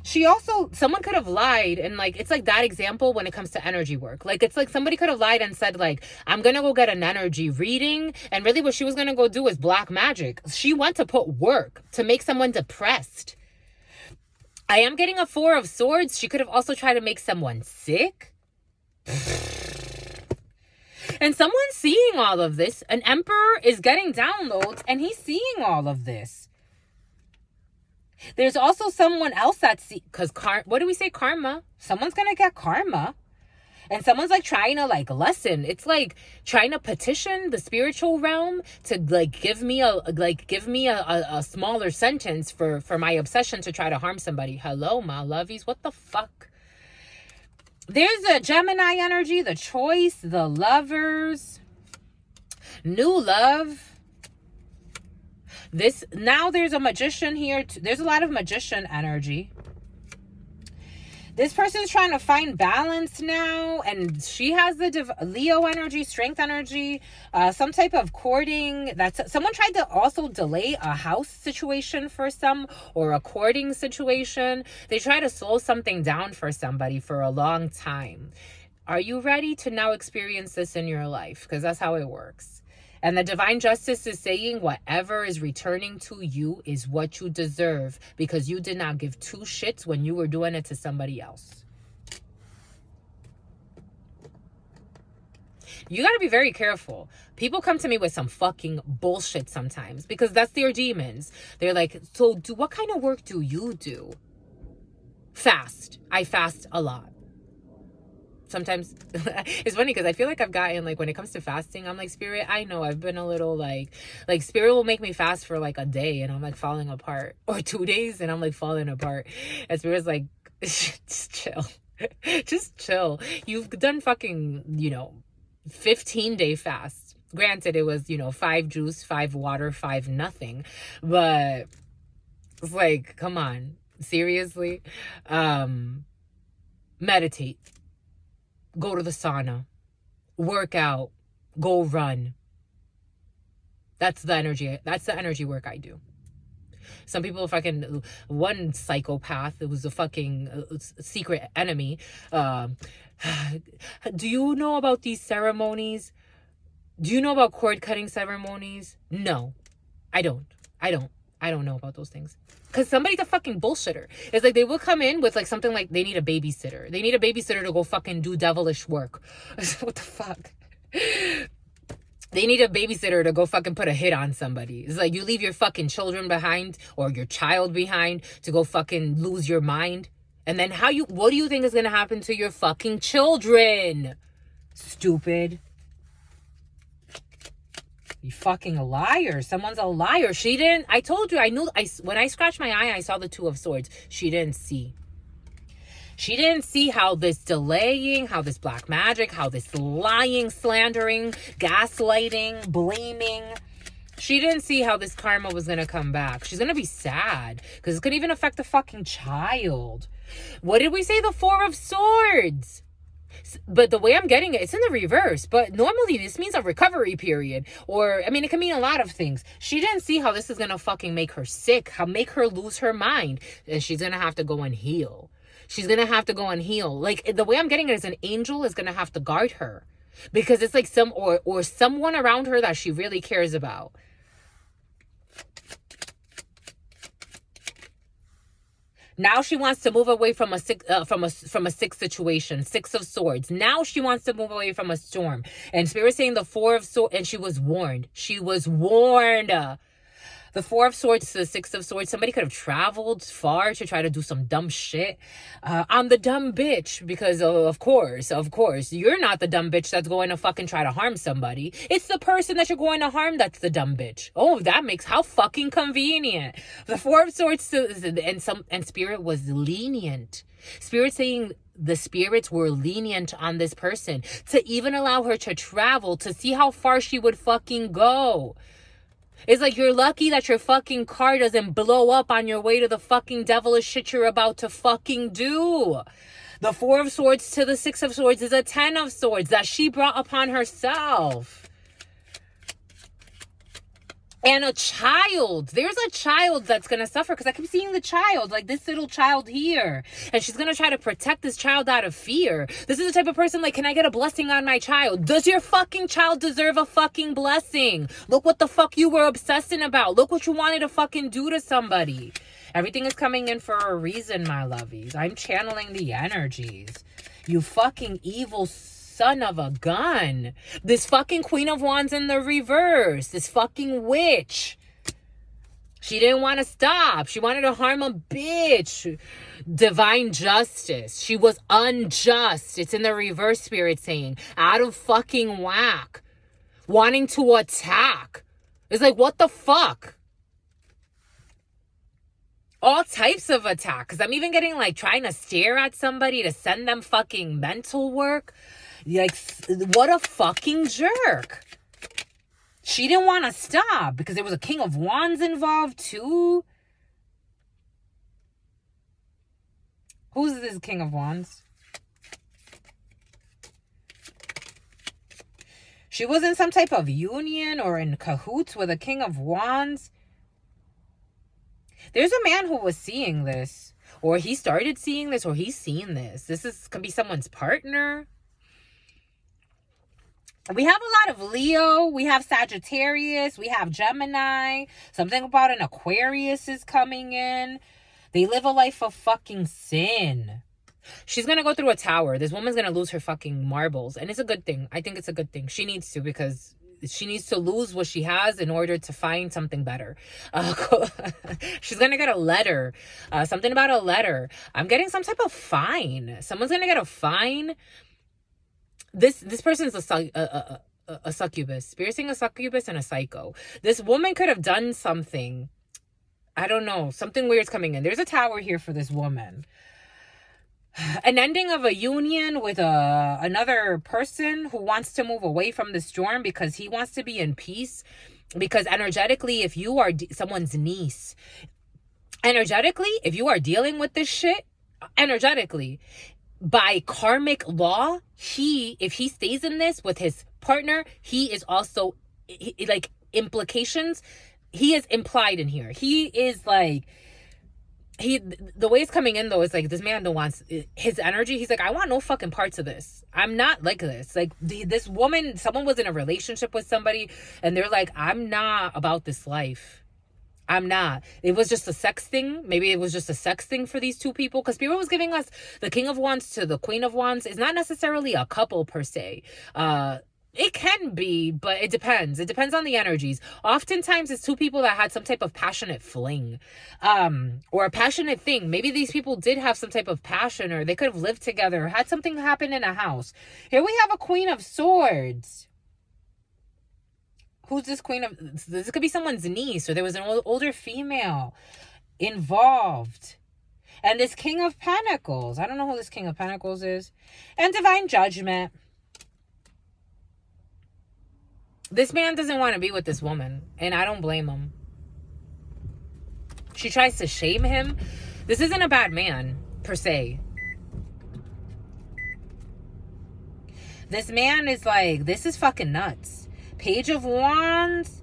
Someone could have lied, and like it's like that example when it comes to energy work. Like it's like somebody could have lied and said like, I'm gonna go get an energy reading, and really what she was gonna go do is black magic. She went to put work to make someone depressed. I am getting a 4 of Swords. She could have also tried to make someone sick. And someone's seeing all of this. An emperor is getting downloads and he's seeing all of this. There's also someone else that's because what do we say? Karma. Someone's going to get karma. And someone's like trying to like lessen. It's like trying to petition the spiritual realm to like give me a smaller sentence for my obsession to try to harm somebody. Hello, my lovies. What the fuck? There's a Gemini energy, the Choice, the Lovers, new love. Now there's a Magician here. There's a lot of Magician energy. This person's trying to find balance now, and she has the Leo energy, strength energy, some type of courting. Someone tried to also delay a house situation for some, or a courting situation. They try to slow something down for somebody for a long time. Are you ready to now experience this in your life? Because that's how it works. And the divine justice is saying whatever is returning to you is what you deserve, because you did not give 2 shits when you were doing it to somebody else. You got to be very careful. People come to me with some fucking bullshit sometimes because that's their demons. They're like, so what kind of work do you do? Fast. I fast a lot. Sometimes it's funny because I feel like I've gotten like when it comes to fasting, I'm like, Spirit, I know I've been a little like Spirit will make me fast for like a day and I'm like falling apart, or 2 days and I'm like falling apart. And Spirit's like, just chill. Just chill. You've done fucking, 15-day fast. Granted, it was, 5 juice, 5 water, 5 nothing. But it's like, come on. Seriously? Meditate. Go to the sauna, work out, go run. That's the energy work I do. Some people fucking, one psychopath, it was a fucking secret enemy. Do you know about these ceremonies? Do you know about cord cutting ceremonies? No, I don't know about those things. Because somebody's a fucking bullshitter. It's like they will come in with like something like they need a babysitter. They need a babysitter to go fucking do devilish work. What the fuck? They need a babysitter to go fucking put a hit on somebody. It's like you leave your fucking children behind or your child behind to go fucking lose your mind. And then what do you think is going to happen to your fucking children? Stupid. You fucking liar. Someone's a liar. I told you, when I scratched my eye, I saw the 2 of Swords. She didn't see. She didn't see how this delaying, how this black magic, how this lying, slandering, gaslighting, blaming. She didn't see how this karma was going to come back. She's going to be sad because it could even affect the fucking child. What did we say? The 4 of Swords. But the way I'm getting it, it's in the reverse. But normally this means a recovery period. Or, I mean, it can mean a lot of things. She didn't see how this is going to fucking make her sick. Make her lose her mind. And she's going to have to go and heal. She's going to have to go and heal. Like, the way I'm getting it is an angel is going to have to guard her. Because it's like or someone around her that she really cares about. Now she wants to move away from a sick situation, 6 of Swords. Now she wants to move away from a storm. And Spirit saying the 4 of Swords, and she was warned. She was warned. The 4 of Swords to the 6 of Swords. Somebody could have traveled far to try to do some dumb shit. I'm the dumb bitch because, of course, you're not the dumb bitch that's going to fucking try to harm somebody. It's the person that you're going to harm that's the dumb bitch. Oh, that makes how fucking convenient. The 4 of Swords and Spirit was lenient. Spirit saying the spirits were lenient on this person to even allow her to travel to see how far she would fucking go. It's like you're lucky that your fucking car doesn't blow up on your way to the fucking devilish shit you're about to fucking do. The 4 of Swords to the 6 of Swords is a 10 of Swords that she brought upon herself. And a child. There's a child that's going to suffer because I keep seeing the child, like this little child here. And she's going to try to protect this child out of fear. This is the type of person like, can I get a blessing on my child? Does your fucking child deserve a fucking blessing? Look what the fuck you were obsessing about. Look what you wanted to fucking do to somebody. Everything is coming in for a reason, my lovies. I'm channeling the energies. You fucking evil son of a gun. This fucking Queen of Wands in the reverse. This fucking witch. She didn't want to stop. She wanted to harm a bitch. Divine justice. She was unjust. It's in the reverse, spirit saying. Out of fucking whack. Wanting to attack. It's like, what the fuck? All types of attack. Because I'm even getting like trying to stare at somebody to send them fucking mental work. Like, what a fucking jerk. She didn't want to stop because there was a King of Wands involved too. Who's this King of Wands? She was in some type of union or in cahoots with a King of Wands. There's a man who was seeing this, or he started seeing this, or he's seen this. Could be someone's partner. We have a lot of Leo. We have Sagittarius. We have Gemini. Something about an Aquarius is coming in. They live a life of fucking sin. She's going to go through a tower. This woman's going to lose her fucking marbles. And it's a good thing. I think it's a good thing. She needs to, because she needs to lose what she has in order to find something better. She's going to get a letter. Something about a letter. I'm getting some type of fine. Someone's going to get a fine. This person's a succubus. Spirit saying a succubus and a psycho. This woman could have done something. I don't know. Something weird's coming in. There's a tower here for this woman. An ending of a union with another person who wants to move away from the storm because he wants to be in peace. Because energetically, if you are someone's niece, energetically, if you are dealing with this shit, energetically, by karmic law, if he stays in this with his partner, he is also, like, implications, he is implied in here. He is like, the way it's coming in though is like, this man don't want his energy. He's like, I want no fucking parts of this. I'm not like this. Like, this woman, someone was in a relationship with somebody and they're like, I'm not about this life. I'm not. It was just a sex thing. Maybe it was just a sex thing for these two people. Because Spirit was giving us the King of Wands to the Queen of Wands. It's not necessarily a couple per se. It can be, but it depends. It depends on the energies. Oftentimes, it's two people that had some type of passionate fling. Or a passionate thing. Maybe these people did have some type of passion, or they could have lived together, had something happen in a house. Here we have a Queen of Swords. Who's this Queen of... This could be someone's niece, or there was an older female involved. And this King of Pentacles. I don't know who this King of Pentacles is. And Divine Judgment. This man doesn't want to be with this woman. And I don't blame him. She tries to shame him. This isn't a bad man, per se. This man is like, this is fucking nuts. Page of Wands,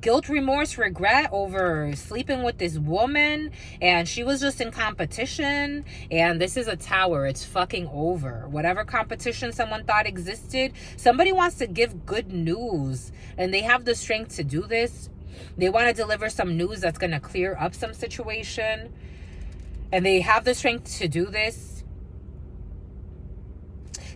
guilt, remorse, regret over sleeping with this woman, and she was just in competition, and this is a tower. It's fucking over. Whatever competition someone thought existed, somebody wants to give good news, and they have the strength to do this. They want to deliver some news that's going to clear up some situation, and they have the strength to do this.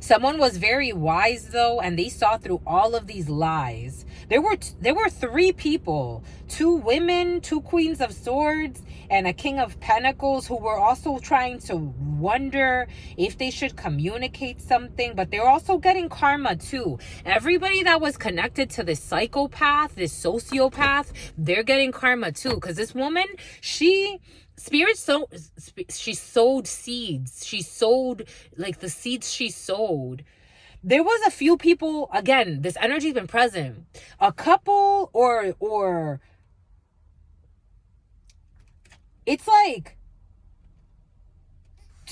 Someone was very wise though, and they saw through all of these lies. There were three people, two women, two Queens of Swords, and a King of Pentacles, who were also trying to wonder if they should communicate something, but they're also getting karma too. Everybody that was connected to this psychopath, this sociopath, they're getting karma too. Because this woman, she sowed seeds. She sowed, like, the seeds she sowed. There was a few people, again, this energy's been present. A couple or it's like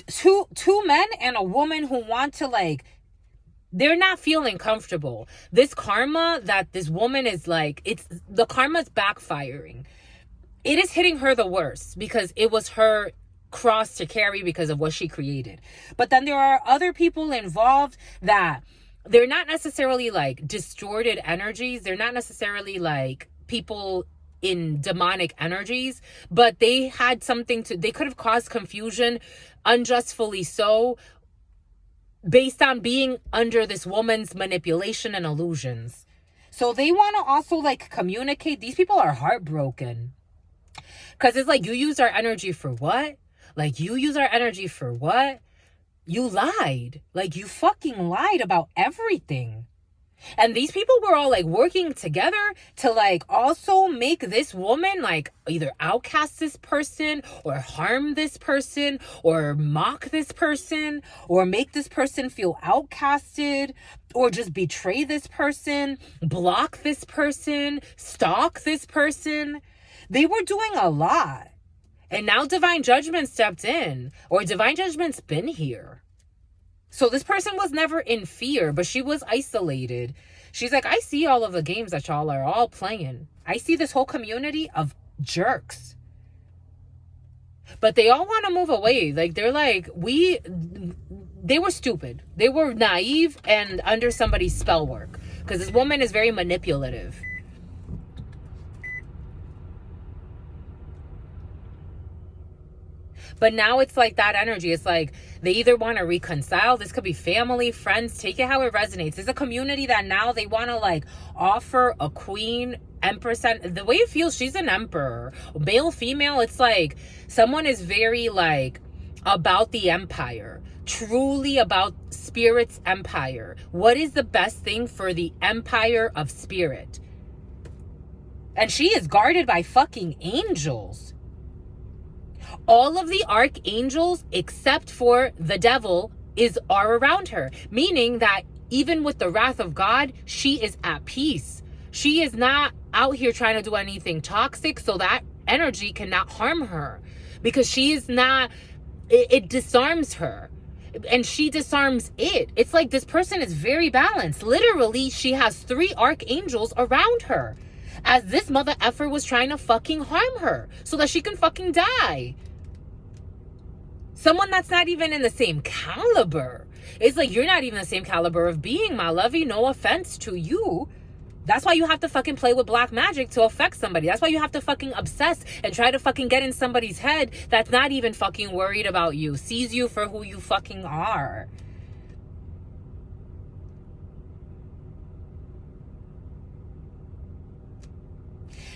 two men and a woman who want to, like, they're not feeling comfortable. This karma that this woman is like, the karma's backfiring. It is hitting her the worst because it was her cross to carry because of what she created. But then there are other people involved that they're not necessarily like distorted energies. They're not necessarily like people in demonic energies, but they had they could have caused confusion, unjustly so, based on being under this woman's manipulation and illusions. So they want to also like communicate. These people are heartbroken. Because it's like, you use our energy for what? Like, you use our energy for what? You lied. Like, you fucking lied about everything. And these people were all like working together to like also make this woman like either outcast this person or harm this person or mock this person or make this person feel outcasted or just betray this person, block this person, stalk this person. They were doing a lot. And now divine judgment stepped in, or divine judgment's been here. So this person was never in fear, but she was isolated. She's like, I see all of the games that y'all are all playing. I see this whole community of jerks. But they all want to move away. Like, they're like, they were stupid. They were naive and under somebody's spell work. Because this woman is very manipulative. But now it's like that energy. It's like they either want to reconcile. This could be family, friends. Take it how it resonates. There's a community that now they want to like offer a queen, empress. And the way it feels, she's an emperor. Male, female, it's like someone is very like about the empire. Truly about spirit's empire. What is the best thing for the empire of spirit? And she is guarded by fucking angels. All of the archangels, except for the devil, are around her. Meaning that even with the wrath of God, she is at peace. She is not out here trying to do anything toxic, so that energy cannot harm her. Because she is not, it disarms her. And she disarms it. It's like this person is very balanced. Literally, she has 3 archangels around her. As this mother effer was trying to fucking harm her. So that she can fucking die. Someone that's not even in the same caliber. It's like, you're not even the same caliber of being, my lovey. No offense to you. That's why you have to fucking play with black magic to affect somebody. That's why you have to fucking obsess and try to fucking get in somebody's head that's not even fucking worried about you. Sees you for who you fucking are.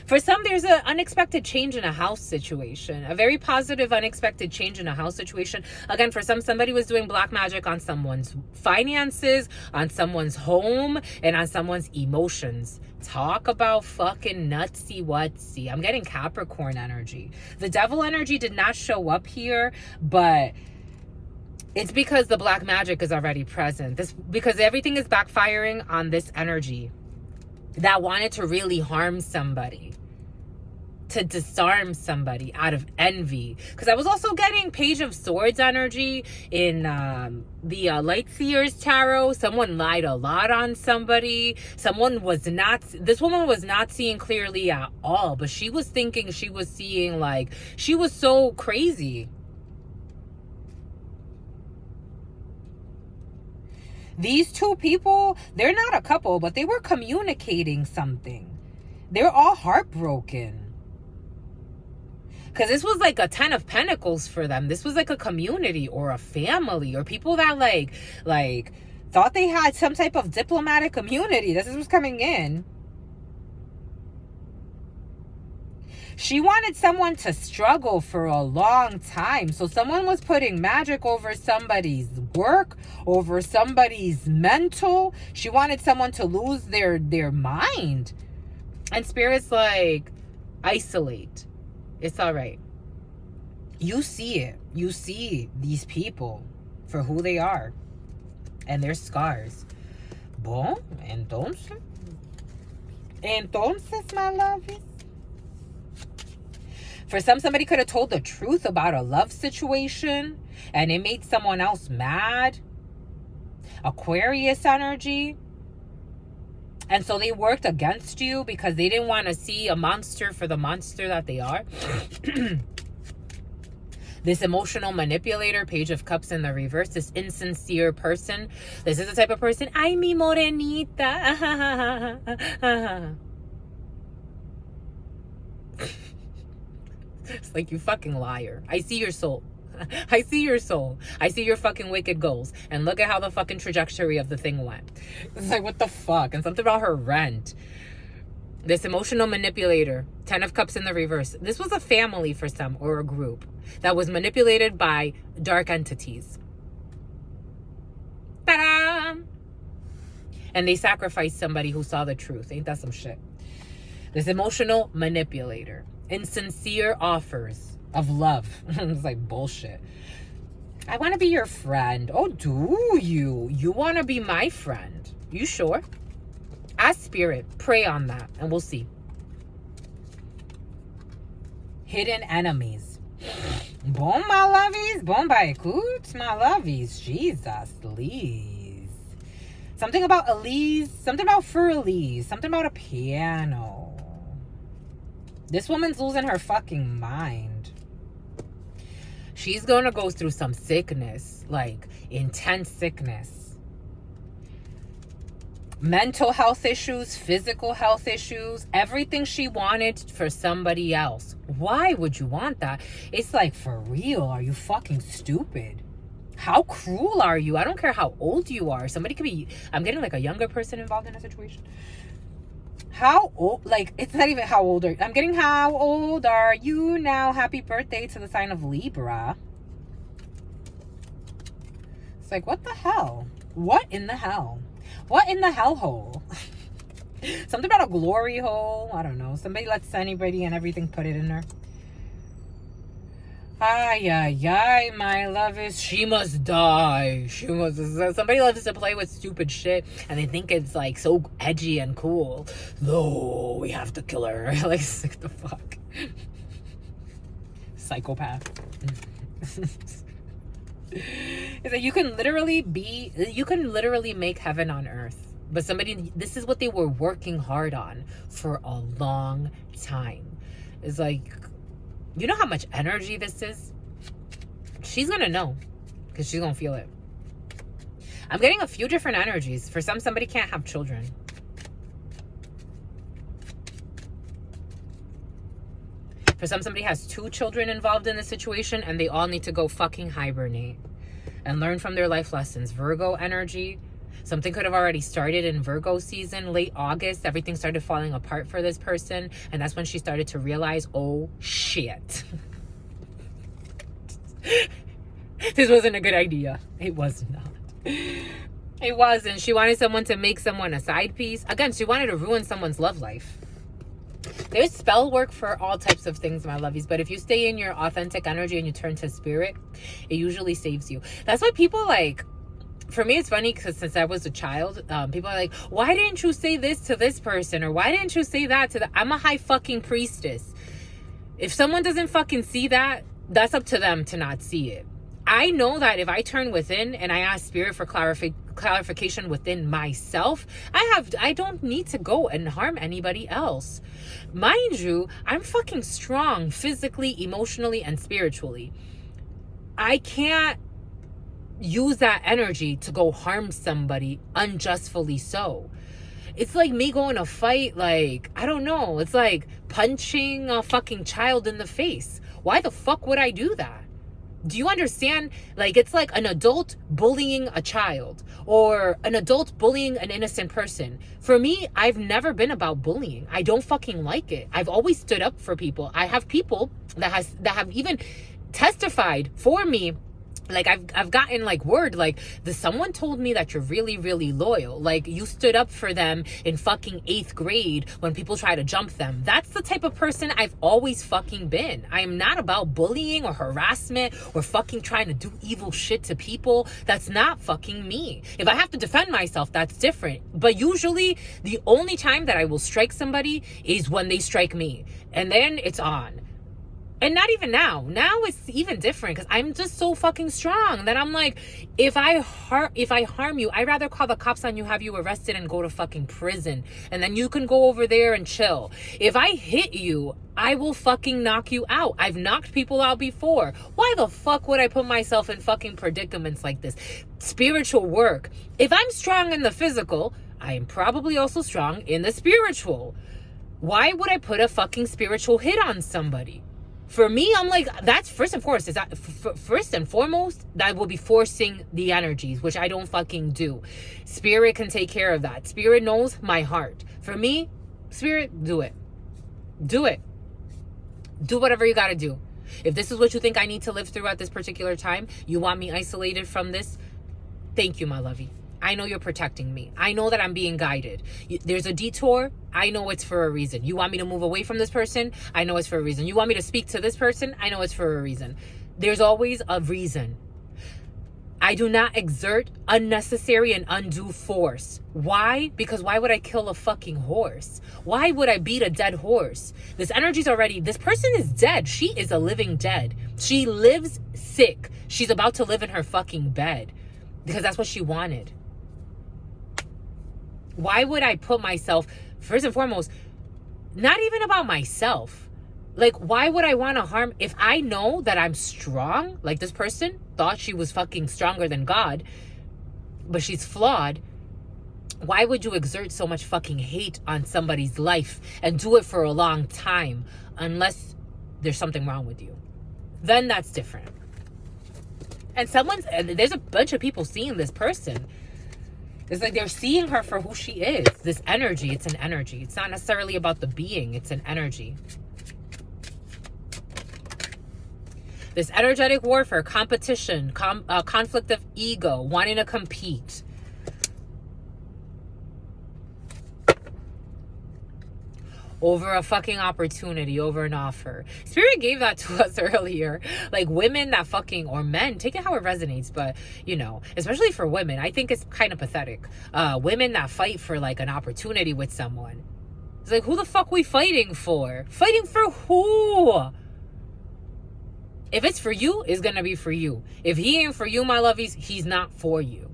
For some, there's an unexpected change in a house situation. A very positive, unexpected change in a house situation. Again, for some, somebody was doing black magic on someone's finances, on someone's home, and on someone's emotions. Talk about fucking nutsy-wutsy. I'm getting Capricorn energy. The devil energy did not show up here, but it's because the black magic is already present. Because everything is backfiring on this energy that wanted to really harm somebody, to disarm somebody out of envy. Because I was also getting Page of Swords energy in the Light Seers Tarot. Someone lied a lot on somebody. This woman was not seeing clearly at all, but she was thinking she was seeing, like, she was so crazy. These 2 people, they're not a couple, but they were communicating something. They're all heartbroken. Because this was like a 10 of Pentacles for them. This was like a community or a family or people that like thought they had some type of diplomatic immunity. This is what's coming in. She wanted someone to struggle for a long time. So someone was putting magic over somebody's work, over somebody's mental. She wanted someone to lose their mind. And Spirit's like, isolate. It's all right. You see it. You see these people for who they are and their scars. Bon, entonces, my lovies. For some, somebody could have told the truth about a love situation and it made someone else mad. Aquarius energy. And so they worked against you because they didn't want to see a monster for the monster that they are. This emotional manipulator, Page of Cups in the reverse, this insincere person. This is the type of person, ay, mi morenita. It's like, you fucking liar. I see your soul. I see your soul. I see your fucking wicked goals. And look at how the fucking trajectory of the thing went. It's like, what the fuck? And something about her rent. This emotional manipulator, 10 of Cups in the reverse. This was a family for some, or a group, that was manipulated by dark entities. Ta-da! And they sacrificed somebody who saw the truth. Ain't that some shit? This emotional manipulator. Insincere offers of love. It's like bullshit. I want to be your friend. Oh, do you? You want to be my friend? You sure? Ask Spirit. Pray on that. And we'll see. Hidden enemies. Bon, my lovies. Bon, by écoute, my lovies. Jesus, Elise. Something about Elise. Something about for Elise. Something about a piano. This woman's losing her fucking mind. She's going to go through some sickness, like intense sickness. Mental health issues, physical health issues, everything she wanted for somebody else. Why would you want that? It's like, for real, are you fucking stupid? How cruel are you? I don't care how old you are. Somebody could be, I'm getting like a younger person involved in a situation. How old, like, it's not even how old are you. I'm getting, how old are you now? Happy birthday to the sign of Libra. It's like, what the hell? What in the hell? What in the hellhole? Something about a glory hole. I don't know. Somebody lets anybody and everything put it in there. Ay, ay, ay, my love is, she must die. She must. Somebody loves to play with stupid shit and they think it's like so edgy and cool. No, we have to kill her. Like, what the fuck? Psychopath. It's like, you can literally make heaven on earth. But somebody, this is what they were working hard on for a long time. It's like, you know how much energy this is? She's going to know because she's going to feel it. I'm getting a few different energies. For some, somebody can't have children. For some, somebody has 2 children involved in the situation and they all need to go fucking hibernate and learn from their life lessons. Virgo energy. Something could have already started in Virgo season, late August. Everything started falling apart for this person. And that's when she started to realize, oh, shit. This wasn't a good idea. It was not. It wasn't. She wanted someone to make someone a side piece. Again, she wanted to ruin someone's love life. There's spell work for all types of things, my lovies. But if you stay in your authentic energy and you turn to spirit, it usually saves you. That's why people like... For me, it's funny because since I was a child, people are like, why didn't you say this to this person? Or why didn't you say that to the... I'm a high fucking priestess. If someone doesn't fucking see that, that's up to them to not see it. I know that if I turn within and I ask spirit for clarification within myself, I don't need to go and harm anybody else. Mind you, I'm fucking strong physically, emotionally, and spiritually. I can't use that energy to go harm somebody unjustly so. It's like me going to fight, like, I don't know. It's like punching a fucking child in the face. Why the fuck would I do that? Do you understand? Like, it's like an adult bullying a child or an adult bullying an innocent person. For me, I've never been about bullying. I don't fucking like it. I've always stood up for people. I have people that have even testified for me. Like, I've gotten like word, like, someone told me that you're really, really loyal. Like, you stood up for them in fucking 8th grade when people try to jump them. That's the type of person I've always fucking been. I am not about bullying or harassment or fucking trying to do evil shit to people. That's not fucking me. If I have to defend myself, that's different. But usually the only time that I will strike somebody is when they strike me. And then it's on. And not even now. Now it's even different because I'm just so fucking strong that I'm like, if I harm you, I'd rather call the cops on you, have you arrested, and go to fucking prison. And then you can go over there and chill. If I hit you, I will fucking knock you out. I've knocked people out before. Why the fuck would I put myself in fucking predicaments like this? Spiritual work. If I'm strong in the physical, I am probably also strong in the spiritual. Why would I put a fucking spiritual hit on somebody? For me, I'm like, that's first and foremost, that will be forcing the energies, which I don't fucking do. Spirit can take care of that. Spirit knows my heart. For me, Spirit, do it. Do it. Do whatever you got to do. If this is what you think I need to live through at this particular time, you want me isolated from this, thank you, my lovey. I know you're protecting me. I know that I'm being guided. There's a detour. I know it's for a reason. You want me to move away from this person? I know it's for a reason. You want me to speak to this person? I know it's for a reason. There's always a reason. I do not exert unnecessary and undue force. Why? Because why would I kill a fucking horse? Why would I beat a dead horse? This energy's already, this person is dead. She is a living dead. She lives sick. She's about to live in her fucking bed because that's what she wanted. Why would I put myself, first and foremost, not even about myself. Like, why would I want to harm, if I know that I'm strong, like this person thought she was fucking stronger than God, but she's flawed. Why would you exert so much fucking hate on somebody's life and do it for a long time unless there's something wrong with you? Then that's different. And there's a bunch of people seeing this person. It's like they're seeing her for who she is. This energy, it's an energy. It's not necessarily about the being, it's an energy. This energetic warfare, competition, conflict of ego, wanting to compete. Over a fucking opportunity, over an offer. Spirit gave that to us earlier. Like women that fucking, or men, take it how it resonates, but you know, especially for women, I think it's kind of pathetic. Women that fight for like an opportunity with someone. It's like, who the fuck we fighting for? Fighting for who? If it's for you, it's gonna be for you. If he ain't for you, my lovies, he's not for you.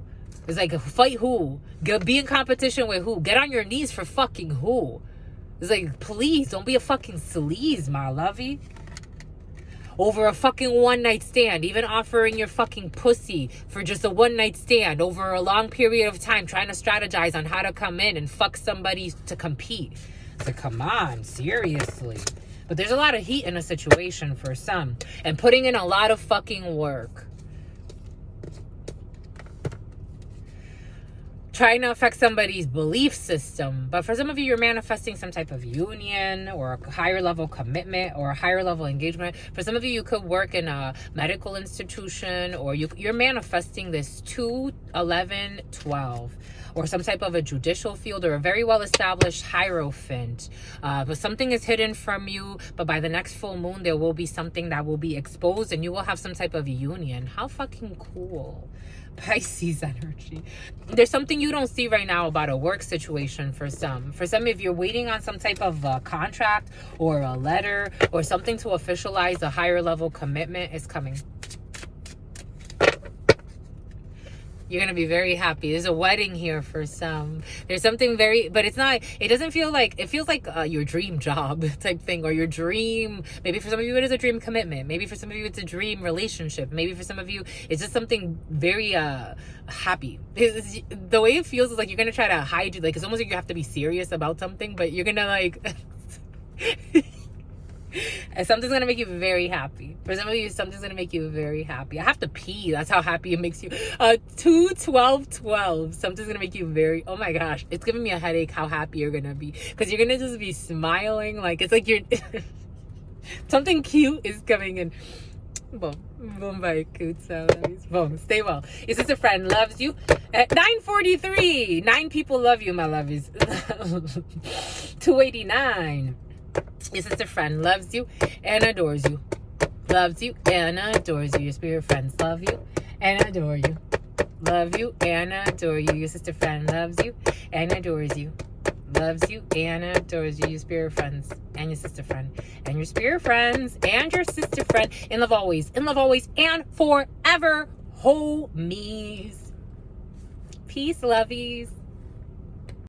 It's like, fight who? Be in competition with who? Get on your knees for fucking who? It's like, please, don't be a fucking sleaze, my lovey. Over a fucking one-night stand. Even offering your fucking pussy for just a one-night stand over a long period of time, trying to strategize on how to come in and fuck somebody to compete. It's like, come on, seriously. But there's a lot of heat in a situation for some. And putting in a lot of fucking work. Trying to affect somebody's belief system. But for some of you, you're manifesting some type of union or a higher level commitment or a higher level engagement. For some of you, you could work in a medical institution, or you're manifesting this 2, 11, 12. Or some type of a judicial field or a very well-established hierophant. But something is hidden from you, but by the next full moon, there will be something that will be exposed and you will have some type of union. How fucking cool. Pisces energy. There's something you don't see right now about a work situation for some. For some, if you're waiting on some type of contract or a letter or something to officialize a higher level commitment, is coming. You're going to be very happy. There's a wedding here for some. There's something very, but it's not, it doesn't feel like, it feels like your dream job type thing, or your dream. Maybe for some of you, it is a dream commitment. Maybe for some of you, it's a dream relationship. Maybe for some of you, it's just something very happy. The way it feels is like you're going to try to hide you. Like, it's almost like you have to be serious about something, but you're going to like... And something's gonna make you very happy. For some of you, something's gonna make you very happy. I have to pee. That's how happy it makes you. 2, 12, 12. Something's gonna make you very, oh my gosh. It's giving me a headache how happy you're gonna be. Because you're gonna just be smiling. Like, it's like you're... something cute is coming in. Boom. Boom, bye. Boom. Stay well. Your sister friend loves you. At 9:43. 9 people love you, my lovies. 289. Your sister friend loves you and adores you. Loves you and adores you. Your spirit friends love you and adore you. Love you and adore you. Your sister friend loves you and adores you. loves you and adores you, your spirit friends and your sister friend, and your spirit friends and your sister friend, in love always, and forever, homies. Peace, lovies.